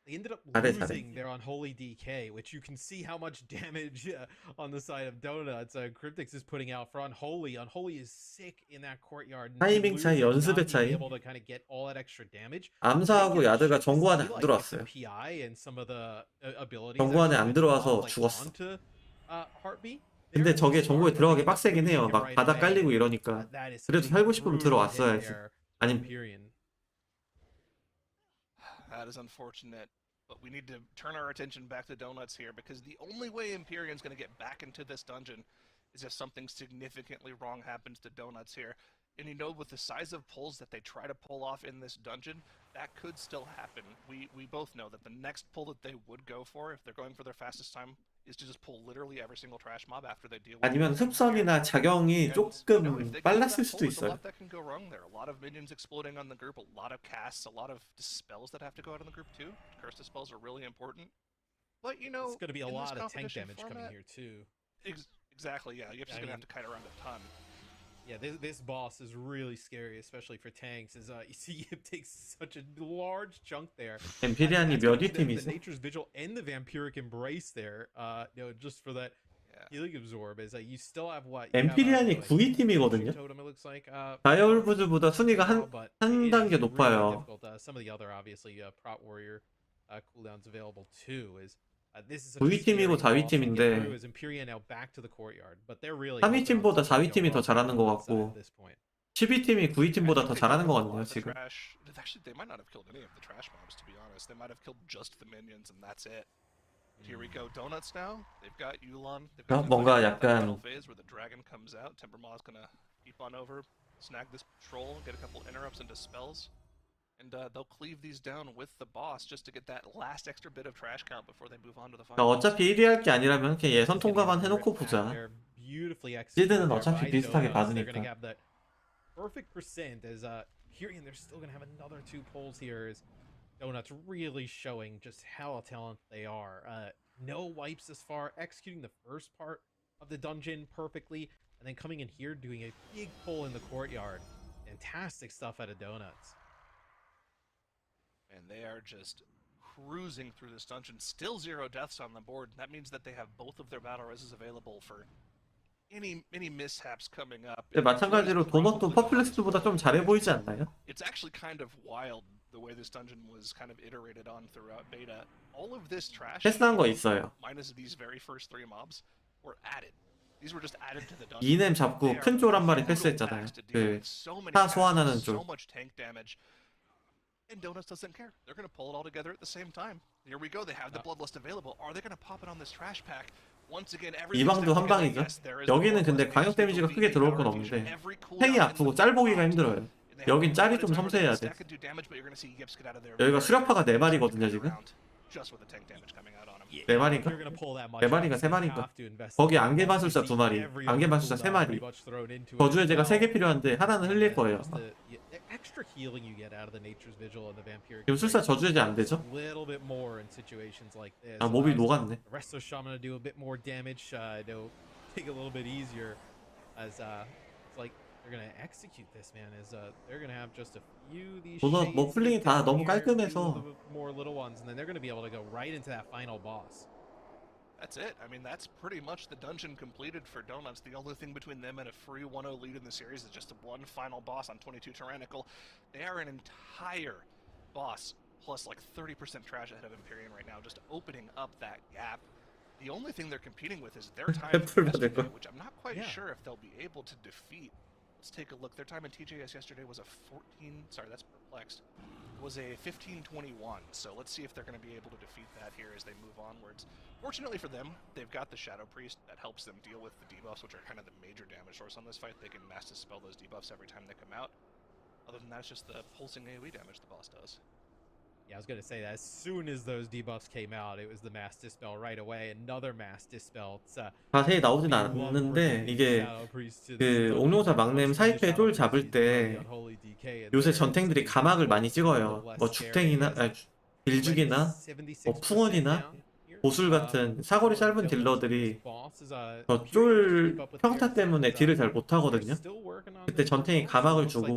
They ended up 잘해. losing their unholy DK, which you can see how much damage on the side of Donuts. Cryptix is putting out for Unholy. Unholy is sick in that courtyard. 타이밍 차이, 연습의 차이. Able to kind of get all that extra damage. 암사하고 야드가 정보 안에 안 들어왔어요. 정보 안에 안 들어와서 죽었어. 근데 저게 정보에 들어가기 빡세긴 해요. 막 바닥 깔리고 이러니까. 그래도 살고 싶으면 들어왔어야지. 아니면 That is unfortunate, but we need to turn our attention back to Donuts here because the only way Empyrean's going to get back into this dungeon is if something significantly wrong happens to Donuts here. And you know, with the size of pulls that they try to pull off in this dungeon, that could still happen. We both know that the next pull that they would go for, if they're going for their fastest time, is to just pull literally every single trash mob after they deal with. 아니면 흡선이나 자경이 조금 빨랐을 수도 있어요. A lot that can go wrong there. A lot of minions exploding on the group, a lot of casts, a lot of dispels that have to go out on the group too. Curse dispels are really important. But you know, it's going to be a lot of tank damage coming here too. Exactly, yeah. Yip's going to have to kite around a ton. Yeah, this boss is really scary, especially for tanks. As you see, Yip takes such a large chunk there. 엠피리안이 몇 위 팀이죠? Nature's Vigil and the Vampiric Embrace there. You know, just for that healing absorb. Is you still have what? 엠피리안이 9위 팀이거든요. 다이얼부즈보다 순위가 한 단계 높아요. Some of the other obviously Prot Warrior cooldowns available too. Is 9위 팀이고 4위 팀인데 3위 팀보다 4위 팀이 더 잘하는 것 같고 10위 팀이 9위 팀보다 더 잘하는 것 같네요 지금. They might not have killed any of the trash mobs, to be honest. They might have killed just the minions, and that's it. Here we go, Donuts now. They've got Yulon. 뭔가 약간 phase where the dragon comes out. Timbermaw's gonna keep on over, snag this troll, get a couple interrupts into spells. And they'll cleave these down with the boss just to get that last extra bit of trash count before they move on to the final. 어차피 1위 할 게 아니라면 그냥 예선 통과만 해놓고 보자. 시드는 어차피 비슷하게 받으니까. Perfect percent as Empyrean, they're still gonna have another 2 pulls here. Is Donuts really showing just how talented they are. No wipes this far, executing the first part of the dungeon perfectly, and then coming in here doing a big pull in the courtyard. Fantastic stuff out of Donuts. And they are just cruising through this dungeon. Still 0 deaths on the board. That means that they have both of their battle reses available for any mishaps coming up. 네, 마찬가지로 도넛도 퍼플렉스보다 좀 잘해 보이지 않나요? It's actually kind of wild the way this dungeon was kind of iterated on throughout beta. All of this trash 패스한 거 있어요. minus these very first 3 mobs were added. These were just added to the dungeon. 이넴 잡고 큰 쫄 한 마리 패스했잖아요. 그 타 소환하는 쫄. So much tank damage. And Donuts doesn't care. They're going to pull it all together at the same time. Here we go. They have the Bloodlust available. Are they going to pop it on this trash pack? Once again, 이 방도 한 방이죠. 여기는 근데 광역 데미지가 크게 들어올 건 없는데 탱이 아프고 짤 보기가 힘들어요. 여긴 짤이 좀 섬세해야 돼. 여기가 수렵파가 4마리거든요 지금. 4마리인가? 4마리가 3마리인가? 거기 안개마술사 2마리, 안개마술사 3마리. 저주의 제가 3개 필요한데 하나는 흘릴 거예요. extra healing you get out of the Nature's Vigil and the Vampiric 요술사 저주해제 안 되죠? a little bit more in situations like this. 아 몹이 Allows 녹았네. the rest of the shaman to do a bit more damage. They'll take a little bit easier as it's like they're gonna execute this, man. As they're gonna have just a few of these 도넛 몹 풀링이 다 너무 깔끔해서 more little ones, and then they're gonna be able to go right into that final boss. That's it. I mean, that's pretty much the dungeon completed for Donuts. The only thing between them and a free 1-0 lead in the series is just one final boss on 22 Tyrannical. They are an entire boss plus like 30% trash ahead of Empyrean right now, just opening up that gap. The only thing they're competing with is their time in yesterday, which I'm not quite sure if they'll be able to defeat. Let's take a look. Their time in TJS yesterday was a 14. Sorry, that's Perplexed. Was a 15-21. So let's see if they're going to be able to defeat that here as they move onwards. Fortunately for them, they've got the Shadow Priest that helps them deal with the debuffs, which are kind of the major damage source on this fight. They can mass dispel those debuffs every time they come out. Other than that, it's just the pulsing AoE damage the boss does. Yeah, I was gonna say that as soon as those debuffs came out, it was the mass dispel right away. Another mass dispel. 자세히 나오진 않는데 이게 그 옥룡사 막냄 사이트에 쫄 잡을 때 요새 전탱들이 가막을 많이 찍어요. 뭐 죽탱이나 빌죽이나 뭐 풍원이나 보술 같은 사거리 짧은 딜러들이 쫄 평타 때문에 딜을 잘 못하거든요. 그때 전탱이 가막을 주고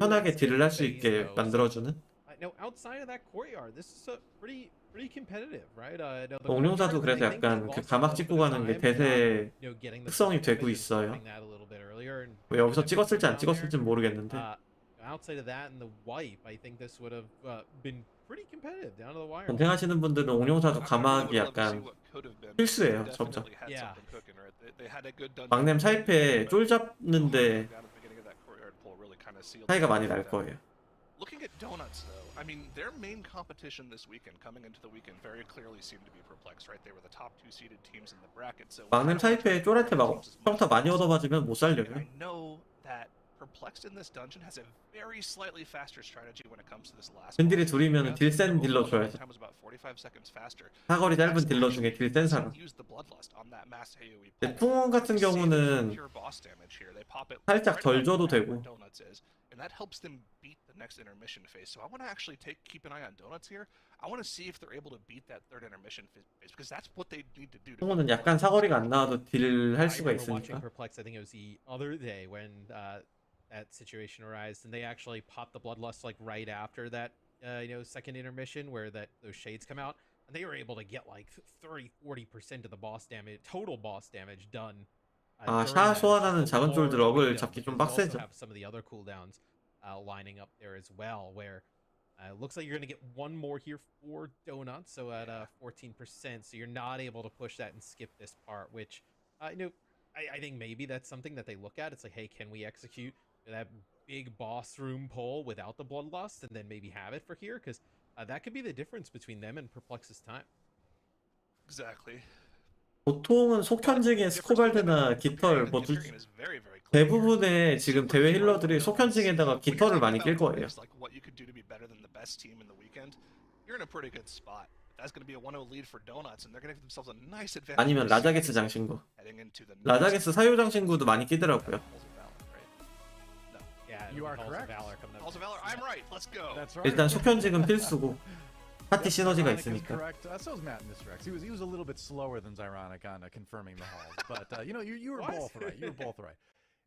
편하게 딜을 할 수 있게 만들어주는. Now, outside of that courtyard, this is pretty competitive, right? 옥룡사도 그래서 약간 그 가막 찍고 가는 게 대세 특성이 되고 있어요. 뭐 여기서 찍었을지 안 찍었을지 모르겠는데. Outside of that and the wipe, I think this would have been pretty competitive down to the wire. 전탱하시는 분들은 옥룡사도 가막이 약간 필수예요, 점점. 막냄 사이트에 쫄 잡는데 차이가 많이 날 거예요. Looking at Donuts, though, I mean, their main competition this weekend, coming into the weekend, very clearly seemed to be Perplexed, right? They were the top two seeded teams in the bracket. So 막냄 사이트에 쫄한테 막 평타 많이 얻어맞으면 못 살려요. I know that Perplexed in this dungeon has a very slightly faster strategy when it comes to this last. 팬들이 둘이면 딜 센 딜러 줘야죠. 사거리 짧은 딜러 중에 딜 센 사람. 근데 풍원 같은 경우는 살짝 덜 줘도 되고. And that helps them beat the next intermission phase. So I want to actually keep an eye on Donuts here. I want to see if they're able to beat that third intermission phase because that's what they need to do. 풍원은 약간 사거리가 안 나와도 딜 할 수가 있으니까. Perplexed, I think it was the other day when that situation arose, and they actually popped the Bloodlust like right after that, second intermission where those shades come out, and they were able to get like 30-40% of the boss damage, total boss damage done. 샤 소환하는 작은 쫄들 업을 잡기 좀 빡세죠. Some of the other cooldowns lining up there as well, where it looks like you're going to get one more here for Donuts, so at 14%, so you're not able to push that and skip this part, which I think maybe that's something that they look at. It's like, hey, can we execute that big boss room pull without the Bloodlust, and then maybe have it for here? Because that could be the difference between them and Perplex's time. Exactly. 보통은 속현징에 스코발드나 깃털 뭐 대부분의 지금 대회 힐러들이 속현징에다가 깃털을 많이 낄 거예요. 아니면 라자게스 장신구. 라자게스 사유 장신구도 많이 끼더라고요. 일단 속현징은 필수고. 파티 시너지가 있으니까. So was Matt Misrex. He was a little bit slower than Zyronic on confirming the halls, but you were both right. You were both right.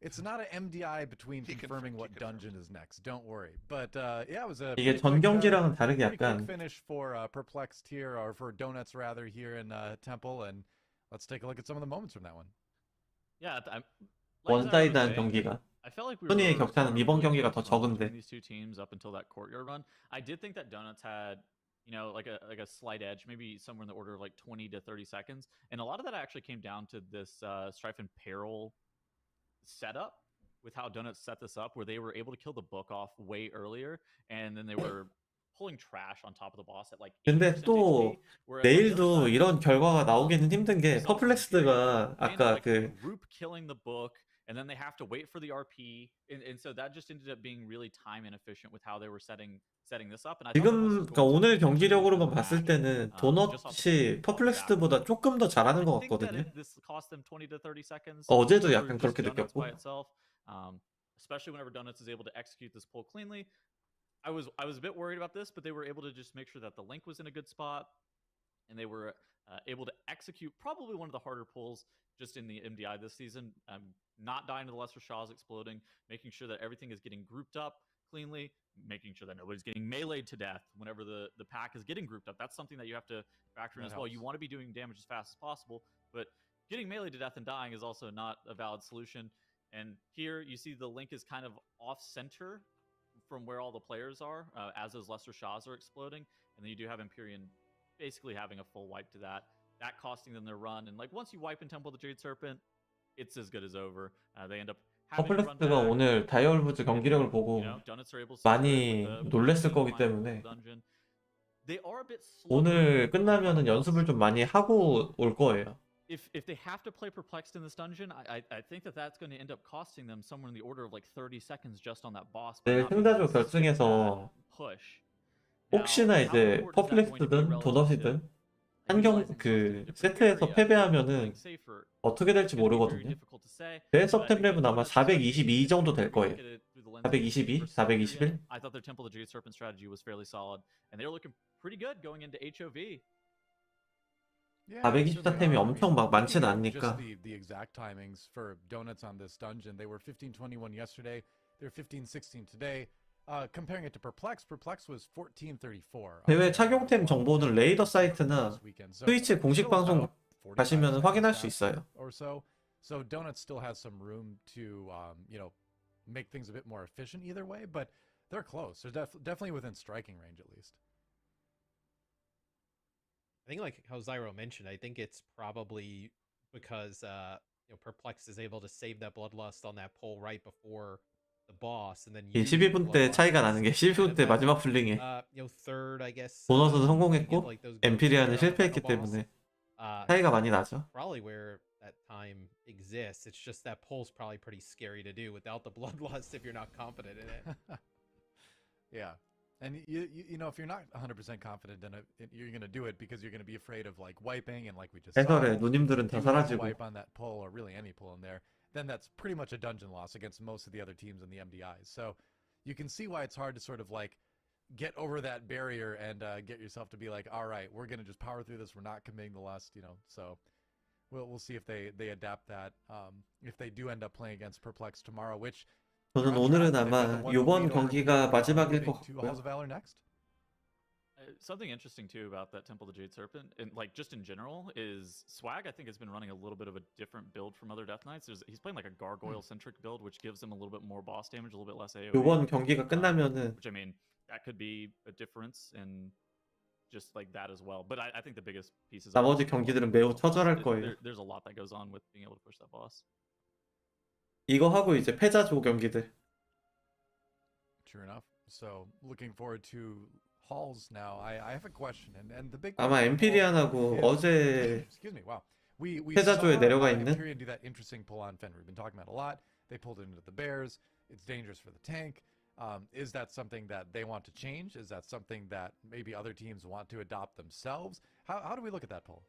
It's not an MDI between confirming what dungeon is next. Don't worry. But yeah, it was a 이게 전 경기랑은 다르게 약간 finish for Perplexed here, or for Donuts rather, here in Temple, and let's take a look at some of the moments from that one. Yeah, 원사이드한 경기가. 순위의 격차는 이번 경기가 더 적은데. These two teams up until that courtyard run, I did think that Donuts had like a slight edge, maybe somewhere in the order of like 20 to 30 seconds. And a lot of that actually came down to this Strife and Peril setup with how Donuts set this up, where they were able to kill the book off way earlier, and then they were pulling trash on top of the boss at like. 근데 또 내일도 이런 결과가 나오기는 힘든 게 퍼플렉스드가 아까 그 group killing the book. And then they have to wait for the RP, and so that just ended up being really time inefficient with how they were setting this up. And 지금 그러니까 오늘 경기력으로만 봤을 때는 도넛이 퍼플렉스드보다 조금 더 잘하는 것 같거든요. 어제도 약간 그렇게 느꼈고. especially whenever Donuts is able to execute this pull cleanly. I was a bit worried about this, but they were able to just make sure that the link was in a good spot, and they were able to execute probably one of the harder pulls just in the MDI this season. Not dying to the lesser Shaws exploding, making sure that everything is getting grouped up cleanly, making sure that nobody's getting meleeed to death whenever the pack is getting grouped up. That's something that you have to factor in as well. You want to be doing damage as fast as possible, but getting meleeed to death and dying is also not a valid solution. And here you see the link is kind of off-center from where all the players are as those lesser Shaws are exploding. And then you do have Empyrean basically having a full wipe to that costing them their run. And like once you wipe in Temple of the Jade Serpent, it's as good as over. They end up 퍼플렉스가 오늘 다이얼부즈 경기력을 보고 많이 놀랬을 거기 때문에 오늘 끝나면은 연습을 좀 많이 하고 올 거예요. If they have to play perplexed in this dungeon, I think that's going to end up costing them somewhere in the order of like 30 seconds just on that boss. 내일 승자조 결승에서 혹시나 이제 퍼플렉스든 도넛이든 그 세트에서 패배하면은 어떻게 될지 모르거든요. 베스트 오브 10 랩은 아마 422 정도 될 거예요. 422? 421? I thought their Temple of the Jade Serpent strategy was fairly solid, and they were looking pretty good going into HOV. 424템이 엄청 막 많지는 않으니까. The exact timings for donuts on this dungeon. They were 15:21 yesterday. They're 15:16 today. Comparing it to Perplex was 14:34. 대회 착용템 정보는 레이더 사이트나 트위치 공식 방송 가시면 확인할 수 있어요. So Donuts still has some room to make things a bit more efficient either way, but they're close. They're definitely within striking range at least. I think like how Zyro mentioned, I think it's probably because Perplex is able to save that bloodlust on that pull right before the boss, and then 12분 때 차이가 나는 게 12분 때 마지막 풀링에 보너스도 성공했고 엠피리아는 실패했기 때문에 차이가 많이 나죠. Probably where that time exists. It's just that pull's probably pretty scary to do without the bloodlust if you're not confident in it. Yeah. And you know, if you're not 100% confident in it, you're going to do it because you're going to be afraid of like wiping, and like we just 해설에 누님들은 다 사라지고. Wipe on that pull, or really any pull in there, then that's pretty much a dungeon loss against most of the other teams in the MDIs. So you can see why it's hard to sort of like get over that barrier and get yourself to be like, all right, we're going to just power through this. We're not committing the lust, So we'll see if they adapt that. If they do end up playing against Perplex tomorrow, which 저는 오늘은 아마 이번 경기가 마지막일 것 같고요. Something interesting too about that Temple of the Jade Serpent, and like just in general, is Swag I think has been running a little bit of a different build from other Death Knights. He's playing like a gargoyle centric build, which gives him a little bit more boss damage, a little bit less AoE. 이번 경기가 끝나면은 which I mean that could be a difference in just like that as well. But I think the biggest piece is 나머지 경기들은 매우 처절할 거예요. There's a lot that goes on with being able to push that boss. 이거 하고 이제 패자조 경기들. True enough. So looking forward to Halls now. I have a question, and the big. 아마 엠피리안하고 어제 excuse me. Wow. We 패자조에 내려가 있는. Empyrean do that interesting pull on Fenrir. We've been talking about it a lot. They pulled it into the bears. It's dangerous for the tank. Is that something that they want to change? Is that something that maybe other teams want to adopt themselves? How do we look at that pull?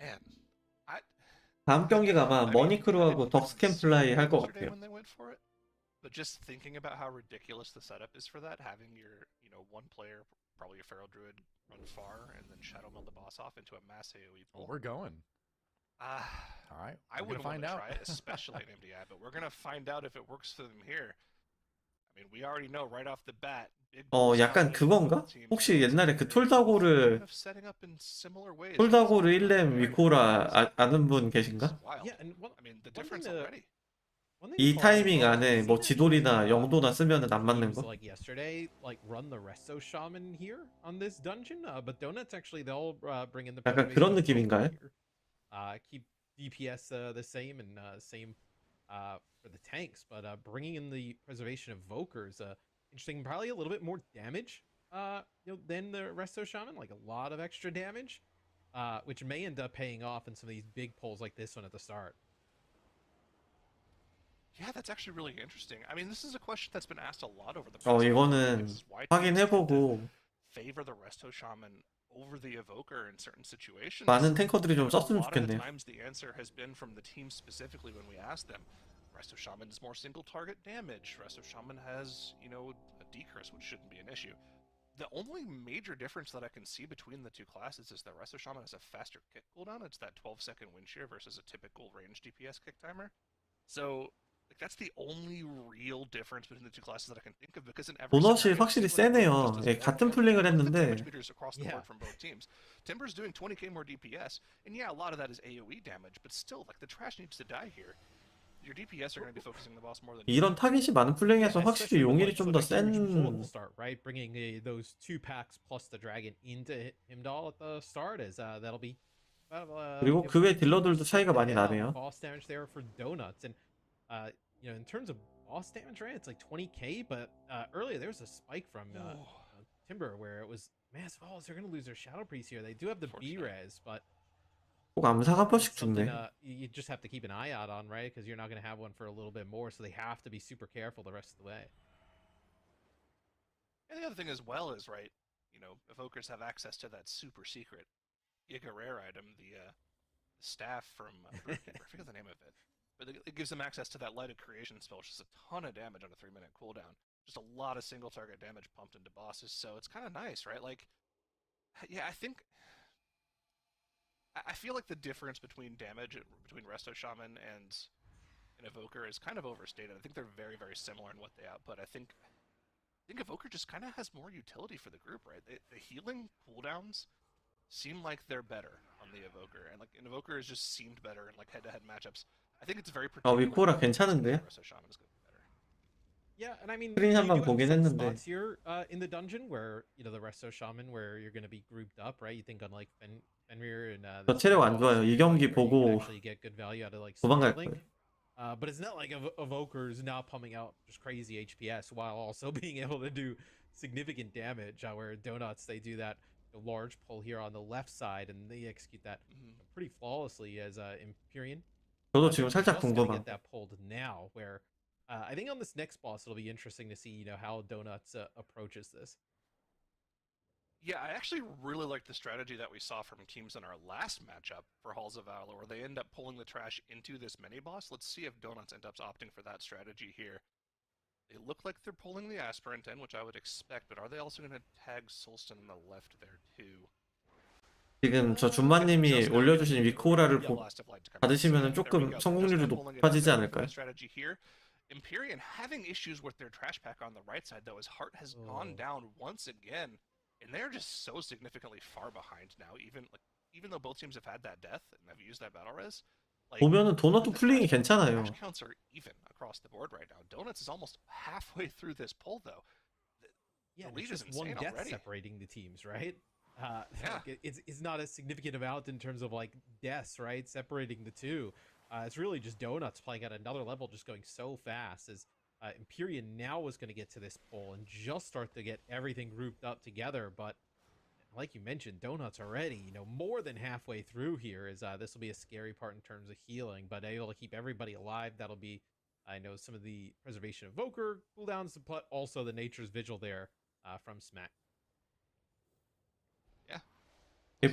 Man. 다음 경기가 아마 머니크루하고 덕스캠플라이 할 것 같아요. But just thinking about how ridiculous the setup is for that, having your, one player, probably a Feral Druid, run far and then Shadow Meld the boss off into a mass AoE pull. Well, we're going. All right. I wouldn't want to try it, especially in MDI, but we're going to find out if it works for them here. I mean, we already know right off the bat. 약간 그건가? 혹시 옛날에 그 톨다고를 1렘 위코라 아는 분 계신가? 이 타이밍 안에 뭐 지돌이나 영도나 쓰면은 안 맞는 거? 약간 그런 느낌인가요? Keep DPS the same and same for the tanks, but bringing in the preservation of Vokers, interesting, probably a little bit more damage than the Resto Shaman, like a lot of extra damage, which may end up paying off in some of these big pulls like this one at the start. Yeah, that's actually really interesting. I mean, this is a question that's been asked a lot over the past 이거는 확인해보고 favor the Resto Shaman over the Evoker in certain situations. 많은 탱커들이 좀 A 썼으면 lot of the 좋겠네요. times the answer has been from the team specifically when we ask them. Resto Shaman is more single target damage. Resto Shaman has, you know, a decrease, which shouldn't be an issue. The only major difference that I can see between the two classes is that Resto Shaman has a faster kick cooldown. It's that 12-second wind shear versus a typical range DPS kick timer. So like, that's the only real difference between the two classes that I can think of, because in every 도넛이 scenario, 확실히 it seems like both 세네요. just does 예, more 같은 damage. 플링을 Look at the 했는데 damage meters across the Yeah. board from both teams. Timber's doing 20k more DPS, and yeah, a lot of that is AoE damage, but still, like, the trash needs to die here. Your DPS are going to be focusing the boss more than 이런 타깃이 많은 플레이에서 Yeah, 확실히 especially with, 용일이 like, 좀 such 더 a huge pull at 센 the start, right? Bringing those 2 packs plus the dragon into Himdall at the start is that'll be 그리고 그 외 딜러들도 차이가 많이 나네요. boss damage there for Donuts. And you know, in terms of boss damage, right, it's like 20k, but earlier there was a spike from Timber where it was massive. Oh, so they're gonna lose their Shadow Priest here. They do have the B-res, but 꼭 암사가 한 번씩 something 죽네. you just have to keep an eye out on, right? Because you're not gonna have one for a little bit more, so they have to be super careful the rest of the way. And the other thing as well is, right, you know, Evokers have access to that super secret Giga Rare item, the staff from Broodkeeper. I forget the name of it. But it gives them access to that Lighted Creation spell, which is a ton of damage on a 3-minute cooldown. Just a lot of single target damage pumped into bosses, so it's kind of nice, right? Like, yeah, I feel like the difference between damage between Resto Shaman and an Evoker is kind of overstated. I think they're very, very similar in what they output. I think Evoker just kind of has more utility for the group, right? The healing cooldowns seem like they're better on the Evoker, and like an Evoker has just seemed better in like head-to-head matchups. I think it's very 위코라 괜찮은데요? Resto Shaman is going to be better. Yeah, and I mean, 스크린 you 한번 do have 보긴 some 했는데. spots here in the dungeon where, you know, the Resto Shaman, where you're going to be grouped up, right? You think on like Fenrir and 저 체력 안 좋아요. 이 경기 보고 actually get good value out of like 도망갈 Starlink. 거예요. But it's not like Evoker's now pumping out just crazy HPS while also being able to do significant damage. Where Donuts, they do that large pull here on the left side, and they execute that pretty flawlessly as Empyrean. 저도 지금 살짝 Just gonna 궁금함. get that pulled now, where I think on this next boss it'll be interesting to see, you know, how Donuts approaches this. Yeah, I actually really liked the strategy that we saw from teams in our last matchup for Halls of Valor, where they end up pulling the trash into this mini-boss. Let's see if Donuts end up opting for that strategy here. They look like they're pulling the Aspirant in, which I would expect, but are they also going to tag Solston on the left there too? 지금 저 준마님이 올려주신 위코라를 받으시면 조금 성공률이 높아지지 않을까요? Empyrean having issues with their trash pack on the right side, though. His heart has gone down once again, and they're just so significantly far behind now. Even though both teams have had that death and have used that battle res, like, 보면은 도넛도 플링이 괜찮아요. trash counts are even across the board right now. Donuts is almost halfway through this pull, though. Yeah, the lead it's is just one insane death already. separating the teams, right? Yeah. Like, it's not a significant amount in terms of like deaths, right? Separating the two. It's really just Donuts playing at another level, just going so fast. As Empyrean now was going to get to this pull and just start to get everything grouped up together, but like you mentioned, Donuts already, you know, more than halfway through here. Is this will be a scary part in terms of healing, but able to keep everybody alive. That'll be, I know, some of the preservation of Evoker cooldowns, but also the Nature's Vigil there from Smack.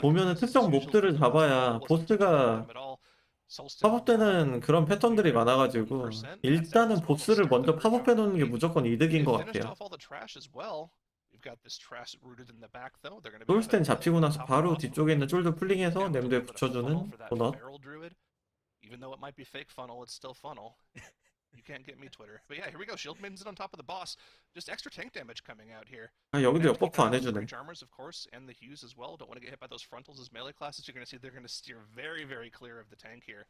보면은 특정 몹들을 잡아야 보스가 팝업되는 그런 패턴들이 많아가지고 일단은 보스를 먼저 팝업해놓는 게 무조건 이득인 것 같아요. 쫄스텐 잡히고 나서 바로 뒤쪽에 있는 쫄도 플링해서 냄드에 붙여주는 도넛. You can't get me, Twitter. But yeah, here we go. Shield Maiden's on top of the boss. Just extra tank damage coming out here. 아, 여기도 역버프 안 해주네. Armors, of course, and the Hughes as well. Don't want to get hit by those frontals as melee classes. You're going to see they're going to steer very, very clear of the tank here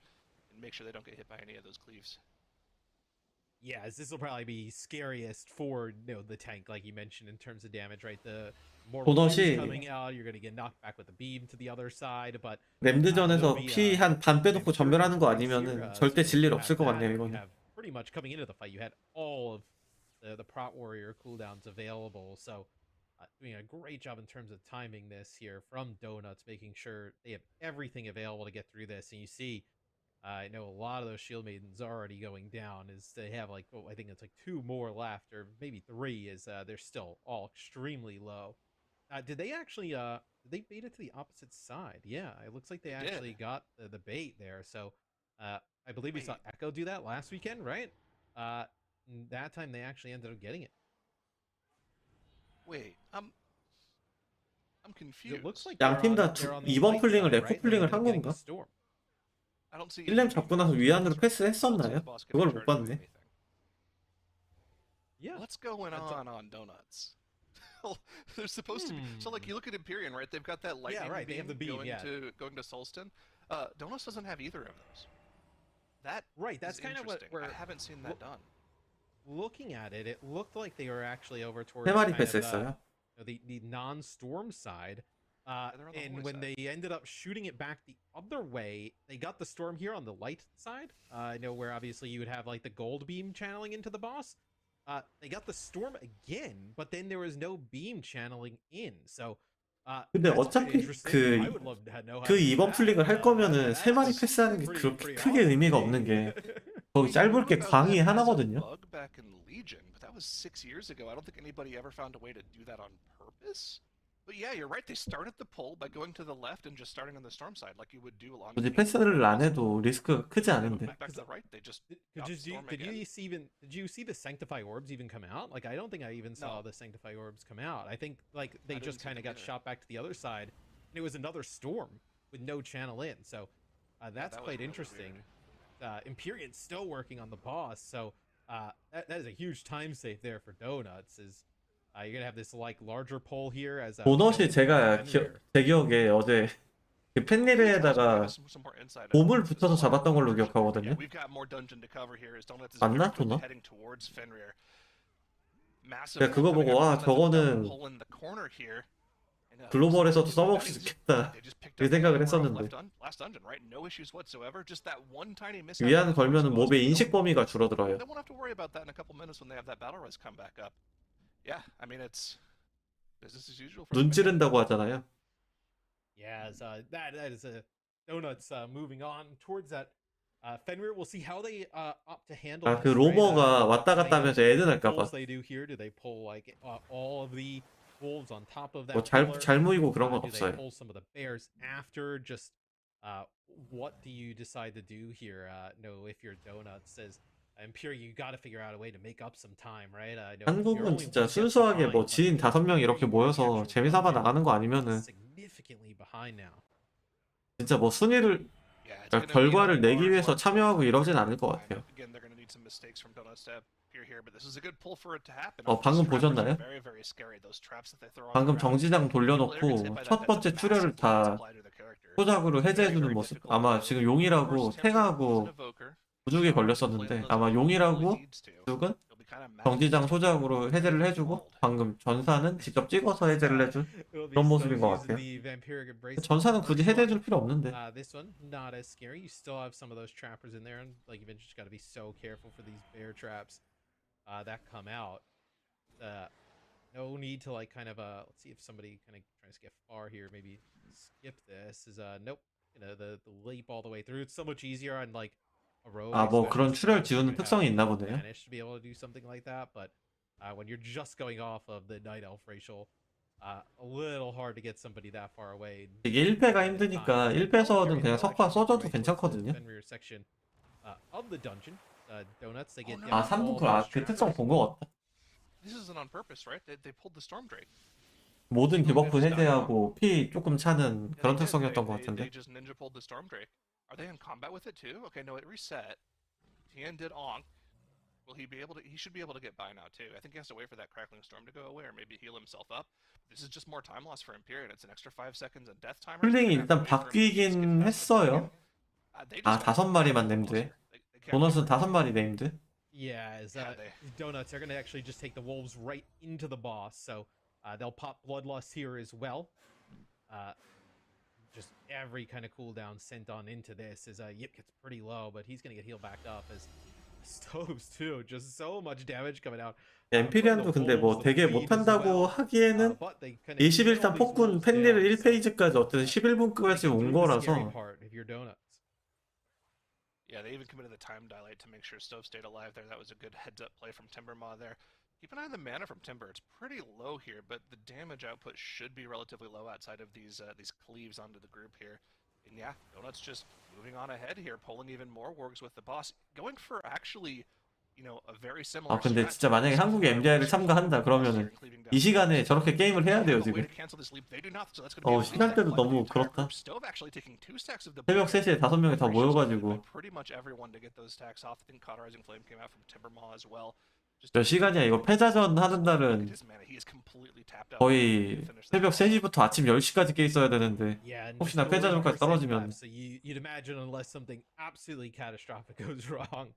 and make sure they don't get hit by any of those cleaves. Yeah, this will probably be scariest for, you know, the tank, like you mentioned, in terms of damage, right? The more 도넛이 coming out, you're going to get knocked back with the beam to the other side, but 램드전에서 피 한 반 빼놓고 전멸하는 거 아니면은 절대 질 일 없을 것 같네요, 이거는. Pretty much coming into the fight, you had all of the Prot Warrior cooldowns available, so doing a great job in terms of timing this here from Donuts, making sure they have everything available to get through this. And you see, I know a lot of those Shield Maidens already going down, as they have like, oh, I think it's like 2 more left, or maybe 3, as they're still all extremely low. Did they actually they bait it to the opposite side? Yeah, it looks like they actually got the bait there. So I believe we saw Echo do that last weekend, right? That time they actually ended up getting it. Wait, I'm confused. It looks like 양팀 다 they're on the 2번 light 풀링을 side, 에코 right? They 풀링을 ended 한 up getting the 건가? storm. I don't see 1렘 잡고 나서 위안으로 패스했었나요? 그걸 못 봤네. Yeah. What's going on Donuts? They're supposed to be. So like you look at Empyrean, right? They've got that lightning right, they beam, have the beam, going to Solston. Donuts doesn't have either of those. That Right, that's is kind of what interesting. we're I haven't seen that done. looking at it. It looked like they were actually over towards 세 마리 kind of, 패스했어요. the non-storm side. they're on the And holy when side. they ended up shooting it back the other way, they got the storm here on the light side. I know where obviously you would have like the gold beam channeling into the boss. They got the storm again, but then there was no beam channeling in. So 근데 that's quite 어차피 interesting. I would love to know how 그 to do 2번 that. 풀링을 할 거면은 That's 세 마리 패스하는 게 pretty 그렇게 크게 awesome 의미가 to 없는 me. 게 거기 짧을 게 About 광이 that as a 하나거든요. bug back in Legion, but that was 6 years ago. I don't think anybody ever found a way to do that on purpose. But yeah, you're right. They started the pull by going to the left and just starting on the storm side, like you would do along. 굳이 패스를 안 해도 리스크가 크지 않은데. Back to the right, they just. Did you see the Sanctify orbs even come out? Like I don't think I even saw the Sanctify orbs come out. I think like they just kind of got shot back to the other side, and it was another storm with no channel in. So that's quite really interesting. Empyrean's still working on the boss, so that is a huge time save there for Donuts. Is you're gonna have this like larger pole here as 보넛이 제가 제 기억에 어제 그 펜리르에다가 봄을 붙여서 잡았던 걸로 기억하거든요. 맞나? 도넛? 제가 그거 보고 와 저거는 글로벌에서도 써먹을 수 있겠다 그 생각을 했었는데 위안 걸면은 몹의 인식 범위가 줄어들어요. 눈 찌른다고 하잖아요. Yeah, that is a Donuts moving on towards that. Fenrir, we'll see how they opt to handle. 아, 그 로머가 왔다 갔다 하면서 애드 날까봐. They do here? Do they pull like all of the wolves on top of that? 뭐 잘 모이고 그런 건 Do they 없어요. pull some of the bears after? Just what do you decide to do here? No, if you're Donuts, says Empyrean, you got to figure out a way to make up some time, right? 한국은 진짜 순수하게 뭐 지인 5명 이렇게 모여서 재미삼아 나가는 거 아니면은 진짜 뭐 순위를 결과를 내기 위해서 참여하고 이러진 않을 것 같아요. 방금 보셨나요? 방금 정지장 돌려놓고 첫 번째 출혈을 다 소작으로 해제해주는 모습. 아마 지금 용이라고 탱하고 부족에 걸렸었는데 아마 용이라고 부족은 정지장 소작으로 해제를 해주고 방금 전사는 직접 찍어서 해제를 해준 그런 모습인 것 같아요. 전사는 굳이 해제해줄 필요 없는데. This one not as scary. You still have some of those trappers in there, and like you've just got to be so careful for these bear traps that come out. No need to like kind of let's see if somebody kind of tries to get far here. Maybe skip this. Is nope. You know the leap all the way through. It's so much easier on like. 아, 뭐 그런 출혈 지우는 특성이 있나 보네요. To be able to do something like that, but when you're just going off of the Night Elf racial, a little hard to get somebody that far away. 이게 1패가 힘드니까 1패에서는 그냥 석화 써줘도 괜찮거든요. 아, 3분 그 특성 본 거 같다. 모든 디버프 해제하고 피 조금 차는 그런 특성이었던 것 같은데. Are they in combat with it too? Okay, no, it reset. Tian did onk. Will he be able to? He should be able to get by now too. I think he has to wait for that crackling storm to go away, or maybe heal himself up. This is just more time loss for Empyrean. It's an extra 5 seconds and death timer. 풀링이 일단 바뀌긴 했어요. 아, 5마리만 nem드해. 도넛은 5마리 nem드. Yeah, Donuts are going to actually just take the wolves right into the boss, so they'll pop bloodlust here as well. Just every kind of cooldown sent on into this is Yip gets pretty low, but he's gonna get healed back up as Stoves too. Just so much damage coming out. 엠피리안도 근데 뭐 되게 못한다고 하기에는 21단 폭군 펜리를 1페이지까지 어쨌든 11분까지 온 거라서. Yeah, they even committed the time dilate to make sure Stove stayed alive there. That was a good heads-up play from Timbermaw there. Keep an eye on the mana from Timber. It's pretty low here, but the damage output should be relatively low outside of these cleaves onto the group here. And yeah, Donut's just moving on ahead here, pulling even more wargs with the boss, going for actually, you know, a very similar. 근데 진짜 만약에 한국이 MDI를 참가한다 그러면은 이 시간에 저렇게 게임을 해야 돼요 지금. 시간대도 너무 그렇다. 새벽 3시에 5명이 다 모여가지고 몇 시간이야 이거. 패자전 하는 날은 거의 새벽 3시부터 아침 10시까지 깨 있어야 되는데 혹시나 패자전까지 떨어지면. You'd imagine unless something absolutely catastrophic goes wrong,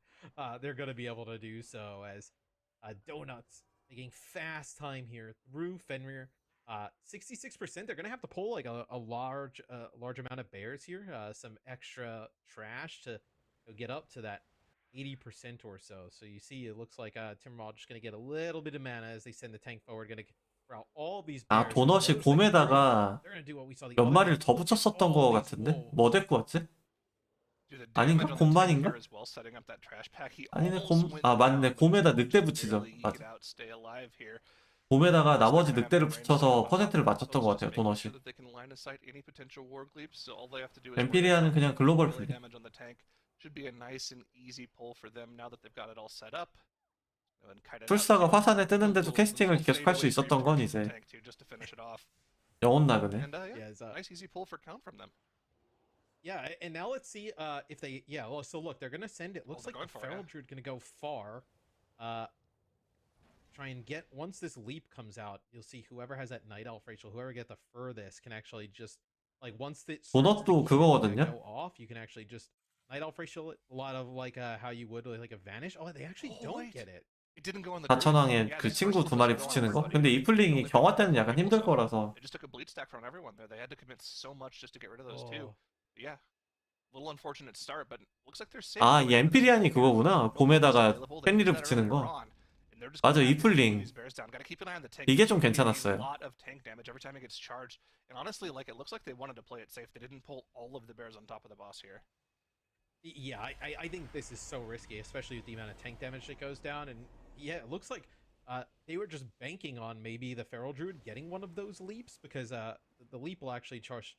they're going to be able to do so as Donuts making fast time here through Fenrir. 66%. They're going to have to pull like a large amount of bears here, some extra trash to get up to that 80% or so. So you see, it looks like Timbermaw just going to get a little bit of mana as they send the tank forward. Going to route all these. 아, 도넛이 곰에다가 몇 마리를 더 붙였었던 거 같은데? 뭐 데리고 왔지? 아닌가? 곰반인가? 아니네, 맞네. 곰에다 늑대 붙이죠. 맞아. 곰에다가 나머지 늑대를 붙여서 퍼센트를 맞췄던 것 같아요, 도넛이. 엠피리아는 그냥 글로벌 플레이. 풀사가 화산에 뜨는데도 캐스팅을 계속 할 수 있었던 건 이제 영혼 나그네. Yeah, and now let's see if they. Yeah, well, so look, they're gonna send it. Looks like the Feral Druid gonna go far. Try and get once this leap comes out, you'll see whoever has that Night Elf Rachel, whoever get the furthest can actually just like once the 도넛도 그거거든요. go off, you can actually just Night Elf Rachel a lot of like how you would like a vanish. Oh, they actually don't get it. 4천왕에 그 친구 2마리 붙이는 거? 근데 이 플링이 경화 때는 약간 힘들 거라서. 아, 이 엠피리안이 그거구나. 곰에다가 팬리를 붙이는 거. 맞아, 이 플링. 이게 좀 괜찮았어요. Yeah, I think this is so risky, especially with the amount of tank damage that goes down. And yeah, it looks like they were just banking on maybe the Feral Druid getting one of those leaps, because the leap will actually charge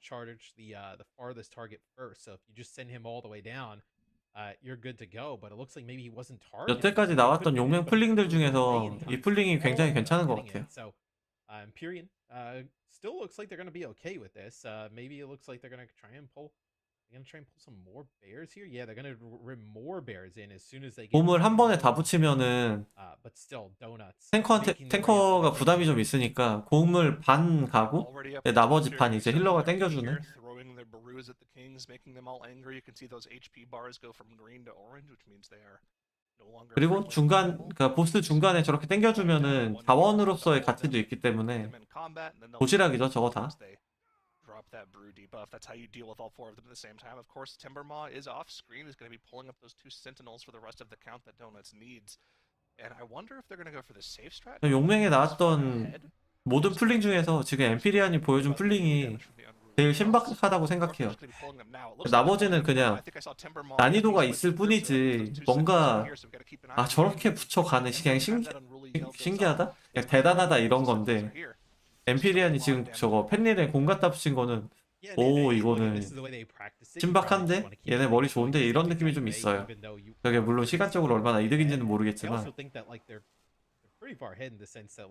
the farthest target first. So if you just send him all the way down, you're good to go. But it looks like maybe he wasn't targeted. 여태까지 나왔던 용맹 플링들 중에서 이 플링이 굉장히 괜찮은 것 같아요. So Empyrean still looks like they're going to be okay with this. Maybe it looks like they're going to try and pull. They're gonna try and pull some more bears here. Yeah, they're gonna rim more bears in as soon as they get. 곰을 한 번에 다 붙이면은 but still, Donuts. 탱커가 부담이 좀 있으니까 곰을 반 가고 나머지 반 이제 힐러가 땡겨주네. 그리고 중간, 그러니까 보스 중간에 저렇게 땡겨주면은 자원으로서의 가치도 있기 때문에 도시락이죠, 저거 다. That brew debuff. That's how you deal with all four of them at the same time. Of course, Timbermaw is off screen, is going to be pulling up those 2 sentinels for the rest of the count that Donuts needs. And I wonder if they're going to go for the safe strat. 용맹에 나왔던 모든 플링 중에서 지금 엠피리안이 보여준 플링이 제일 신박하다고 생각해요. 나머지는 그냥 난이도가 있을 뿐이지 뭔가 저렇게 붙여가는 그냥 신기하다? 그냥 대단하다 이런 건데 엠피리안이 지금 저거 팬릴에 공 갖다 붙인 거는 오, 이거는 신박한데? 얘네 머리 좋은데? 이런 느낌이 좀 있어요. 그게 물론 시간적으로 얼마나 이득인지는 모르겠지만 pretty far ahead in the sense that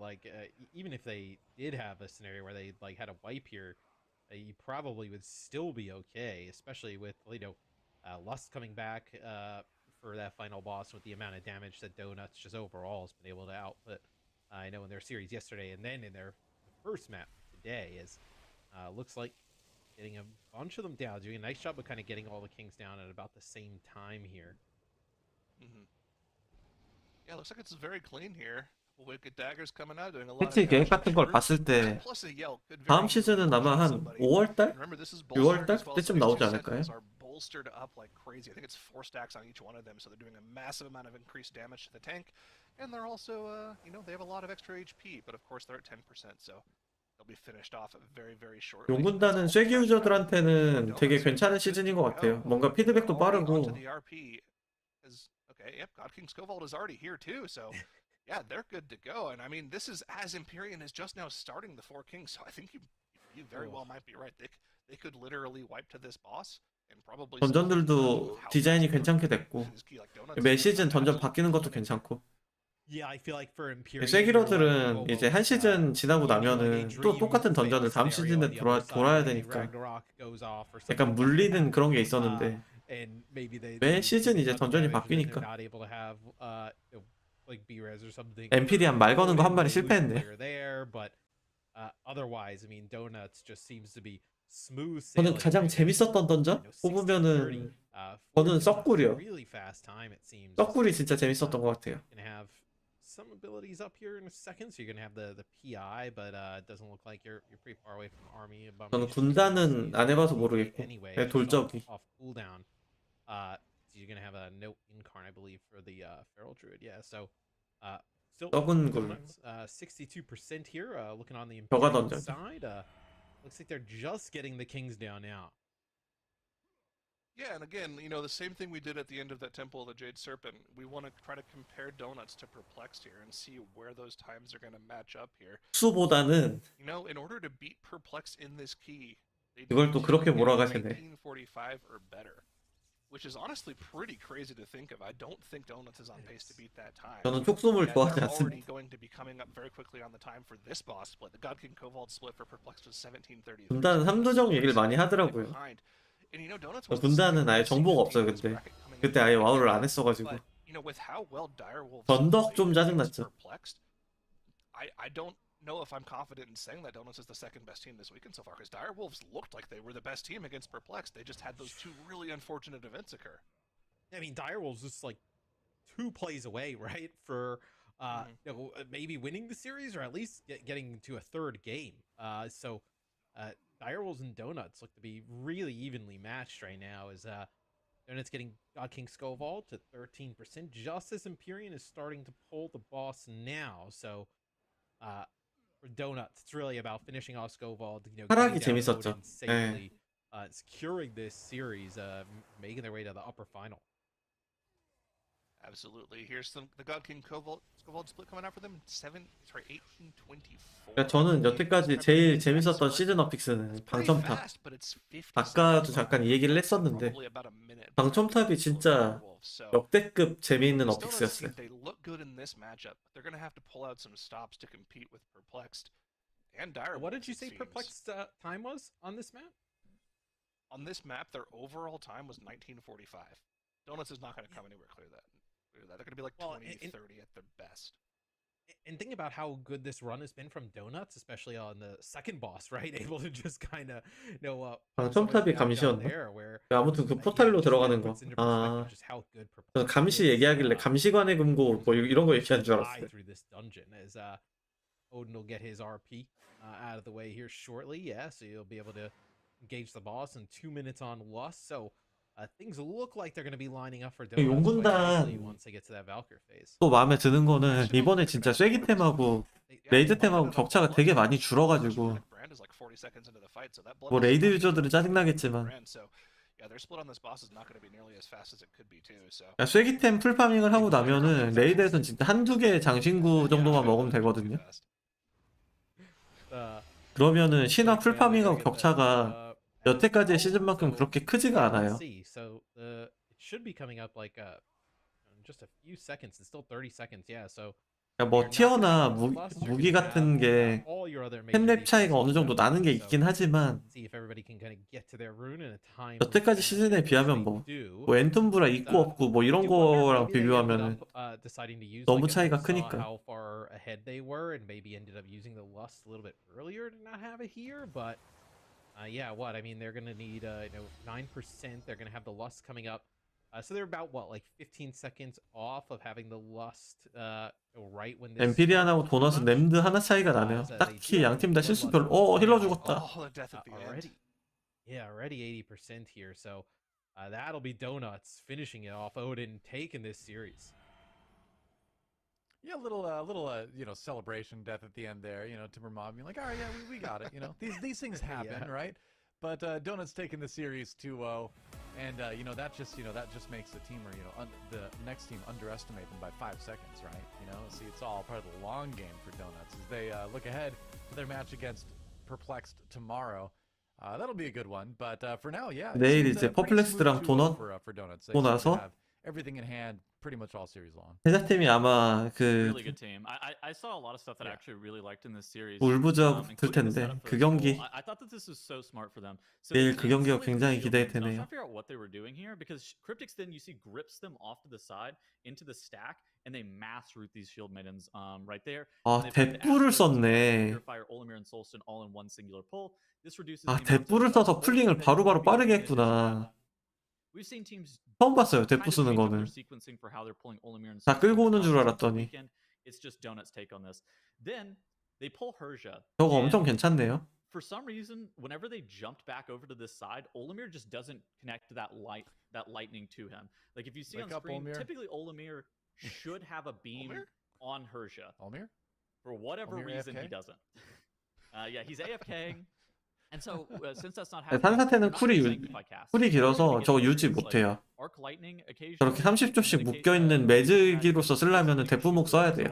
even if they did have a scenario where they had a wipe here, you probably would still be okay, especially with Lust coming back for that final boss with the amount of damage that Donuts just overall has been able to output. I know in their series yesterday and then in their first map today is looks like getting a bunch of them down, doing a nice job of kind of getting all the kings down at about the same time here. Yeah, looks like it's very clean here. Wicked daggers coming out, doing a lot. 패치 계획 같은 걸 봤을 때 다음 시즌은 아마 한 5월달? 6월달? 그때쯤 나오지 않을까요? Bolstered up like crazy. I think it's 4 stacks on each one of them, so they're doing a massive amount of increased damage to the tank, and they're also, they have a lot of extra HP, but of course they're at 10%, so they'll be finished off very, very shortly. 용군단은 쇠기 유저들한테는 되게 괜찮은 시즌인 것 같아요. 뭔가 피드백도 빠르고. Okay, yep, God King Scovold is already here too, so yeah, they're good to go. And I mean, this is as Empyrean is just now starting the Four Kings, so I think you very well might be right. They could literally wipe to this boss and probably 던전들도 디자인이 괜찮게 됐고 매 시즌 던전 바뀌는 것도 괜찮고. Yeah, I feel like for Imperium, 세기로들은 이제 한 시즌 지나고 나면은 또 똑같은 던전을 다음 시즌에 돌아야 되니까 약간 물리는 그런 게 있었는데 매 시즌 이제 던전이 바뀌니까. 엠피리안 말 거는 거 한 마리 실패했네. 저는 가장 재밌었던 던전 뽑으면은 저는 썩구리요. 썩구리 진짜 재밌었던 것 같아요. Some abilities up here in a second, so you're gonna have the PI, but it doesn't look like you're pretty far away from army. 저는 군단은 안 해봐서 모르겠고 돌적이. Off cooldown. So you're gonna have a no incarn, I believe, for the feral druid. Yeah, so still 썩은 굴. 62% here. Looking on the 벼가 Imperial 던전. side, looks like they're just getting the kings down now. Yeah, and again, you know, the same thing we did at the end of that Temple of the Jade Serpent. We want to try to compare Donuts to Perplexed here and see where those times are going to match up here. 수보다는 You know, in order to beat Perplexed in this key, they 이걸 또 그렇게 몰아가시네. 1945 or better, which is honestly pretty crazy to think of. I don't think Donuts is on pace to beat that time. 저는 촉솜을 좋아하지 They're already 않습니다. going to be coming up very quickly on the time for this boss split. The God King Kobold split for Perplexed was 1730. 군단은 3도정 얘기를 많이 하더라고요. 군단은 아예 정보가 없어요. 그때 아예 와우를 안 했어가지고 전덕 좀 짜증났죠. I don't know if I'm confident in saying that Donuts is the second best team this weekend so far, because Direwolves looked like they were the best team against Perplexed. They just had those two really unfortunate events occur. I mean, Direwolves just like 2 plays away, right, for you know, maybe winning the series or at least getting to a third game. So Direwolves and Donuts look to be really evenly matched right now, as Donuts getting God King Skovald to 13%, just as Empyrean is starting to pull the boss now. So for Donuts, it's really about finishing off Skovald, you know, 하락이 재밌었죠. safely, securing this series, making their way to the upper final. Absolutely. Here's the God King Skovald split coming out for them. 1824. 그러니까 저는 여태까지 제일 재밌었던 시즌 어픽스는 방첨탑. 아까도 잠깐 이 얘기를 했었는데 방첨탑이 진짜 역대급 재미있는 어픽스였어요. They look good in this matchup. They're going to have to pull out some stops to compete with Perplexed and Direwolves. What did you say Perplexed time was on this map? On this map, their overall time was 1945. Donuts is not going to come anywhere clear that. They're going to be like 20-30 at their best. And think about how good this run has been from Donuts, especially on the second boss, right? Able to just kind of, you know, 방첨탑이 감시였나? 아무튼 그 포탈로 들어가는 거. 아, 저는 감시 얘기하길래 감시관의 금고 뭐 이런 거 얘기한 줄 알았어요. Odin will get his RP out of the way here shortly. Yeah, so you'll be able to engage the boss in 2 minutes on Lust. So things look like they're going to be lining up for Donuts once they get to that Valkyr phase. 또 마음에 드는 거는 이번에 진짜 쐐기템하고 레이드템하고 격차가 되게 많이 줄어가지고 뭐 레이드 유저들은 짜증나겠지만 쐐기템 풀파밍을 하고 나면은 레이드에선 진짜 한두 개 장신구 정도만 먹으면 되거든요. 그러면은 신화 풀파밍하고 격차가 여태까지의 시즌만큼 그렇게 크지가 않아요. 뭐 티어나 무기 같은 게 팬랩 차이가 어느 정도 나는 게 있긴 하지만 여태까지 시즌에 비하면 뭐 엔톰브라 있고 없고 뭐 이런 거랑 비교하면 너무 차이가 크니까. Yeah, what? I mean, they're going to need, you know, 9%. They're going to have the Lust coming up. So they're about, what, like 15 seconds off of having the Lust right when this... 엠피리안하고 도넛은 램드 하나 차이가 나네요. 딱히 양팀 다 실수 별로... 힐러 죽었다. Already 80% here. So that'll be Donuts finishing it off. Odin taking this series. Yeah, a little, you know, celebration death at the end there. You know, Timber Mob being like, "All right, yeah, we got it." You know, these things happen, right? But Donuts taking the series 2-0, and that just makes the team, or the next team underestimate them by 5 seconds, right? See, it's all part of the long game for Donuts as they look ahead to their match against Perplexed tomorrow. That'll be a good one. But for now, yeah. 내일 이제 퍼플렉스랑 도넛 for Donuts. 또 나서 have everything in hand pretty much all series long. 패자팀이 아마 그 Really good team. I saw a lot of stuff that I actually really liked in this series. 울부짖을 including the 텐데 setup for 그 this pool. 경기 I thought that this was so smart for them. So 내일 they 그 경기가 instantly 굉장히 shield 기대되네요. them. I was trying to figure out what they were doing here because Cryptics then you see grips them off to the side into the stack and they mass root these shield maidens right there. 아, And they've got the 대뿔을 Astros, 썼네. Purifier, Olimir, and Solstin all in one singular pull. This reduces 아, the amount 대뿔을 of 써서 pull 풀링을 that 바로바로 can be 빠르게 managed. 했구나. We've seen teams 처음 봤어요, kind 대뿔 of 쓰는 change up 거는. their sequencing for how they're pulling Olimir and 다 끌고 오는 Solstin 줄 across the 알았더니 weekend. It's just Donut's take on this. Then they pull Herja. 저거 and 엄청 괜찮네요. for some reason, whenever they jumped back over to this side, Olimir just doesn't connect that lightning to him. Like if you see Wake on up, screen, Olimir. typically Olimir should have a beam Olimir? on Herja. Olimir? For whatever Olimir reason, AFK? he doesn't. Yeah, he's AFKing. And so since that's not 네, happening, 산사태는 they're not 쿨이 gonna sanctify cast. 쿨이 They're 길어서 gonna get 저거 these 유지 like 못해요. arc lightning occasionally. 저렇게 30초씩 in the 묶여있는 매직기로서 쓰려면 That 대포목 써야 돼요.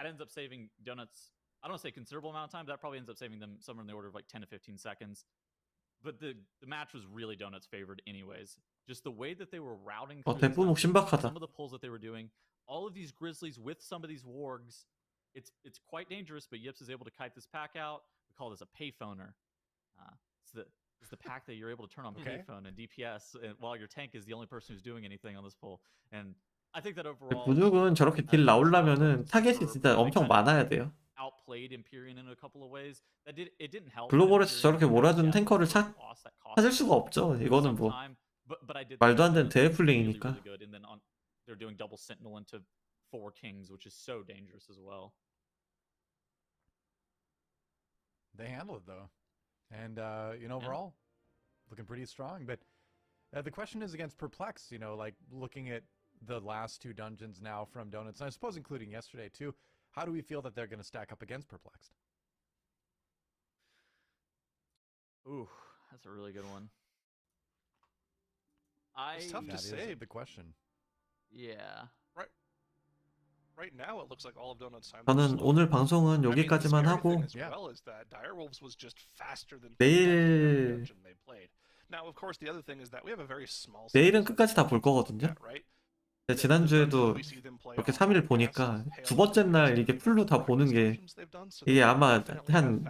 ends up saving Donuts. I don't want to say considerable amount of time. That probably ends up saving them somewhere in the order of like 10 to 15 seconds. But the match was really Donuts favored anyways. Just the way that they were routing through this 대포목 map, 신박하다. some of the pulls that they were doing, all of these Grizzlies with some of these wargs, it's quite dangerous, but Yips is able to kite this pack out. We call this a payphoner. It's the pack that you're able to turn on payphone and DPS while your tank is the only person who's doing anything on this pull. And I think that overall 부죽은 저렇게 딜 나오려면은 타겟이 진짜 엄청 많아야 돼요. outplayed Empyrean in a couple of ways. It didn't help. 글로벌에서 저렇게 몰아주는 탱커를 찾을 수가 없죠. 이거는 뭐 말도 안 되는 대회플링이니까. And then they're doing double sentinel into 4 kings, which is so dangerous as well. They handle it though, and overall, looking pretty strong. But the question is against Perplex. Like looking at the last 2 dungeons now from Donuts, and I suppose including yesterday too. How do we feel that they're going to stack up against Perplexed? Ooh, that's a really good one. It's tough to say. The question. Yeah. Right now, it looks like all of Donuts' time. 저는 오늘 방송은 여기까지만 하고 내일 내일은 끝까지 다 볼 거거든요. 지난주에도 이렇게 3일 보니까 두 번째 날 이게 풀로 다 보는 게 이게 아마 한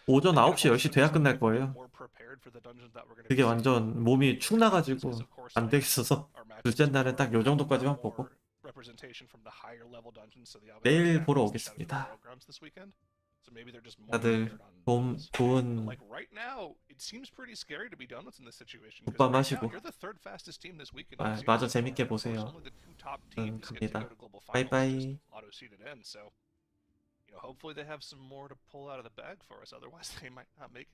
오전 9시, 10시 돼야 끝날 거예요. 그게 완전 몸이 축 나가지고 안 되겠어서 둘째 날은 딱 요 정도까지만 보고 내일 보러 오겠습니다. 다들 좋은 국밥 마시고 마저 재밌게 보세요. 갑니다. 바이바이. Hopefully they have some more to pull out of the bag for us. Otherwise, they might not make it.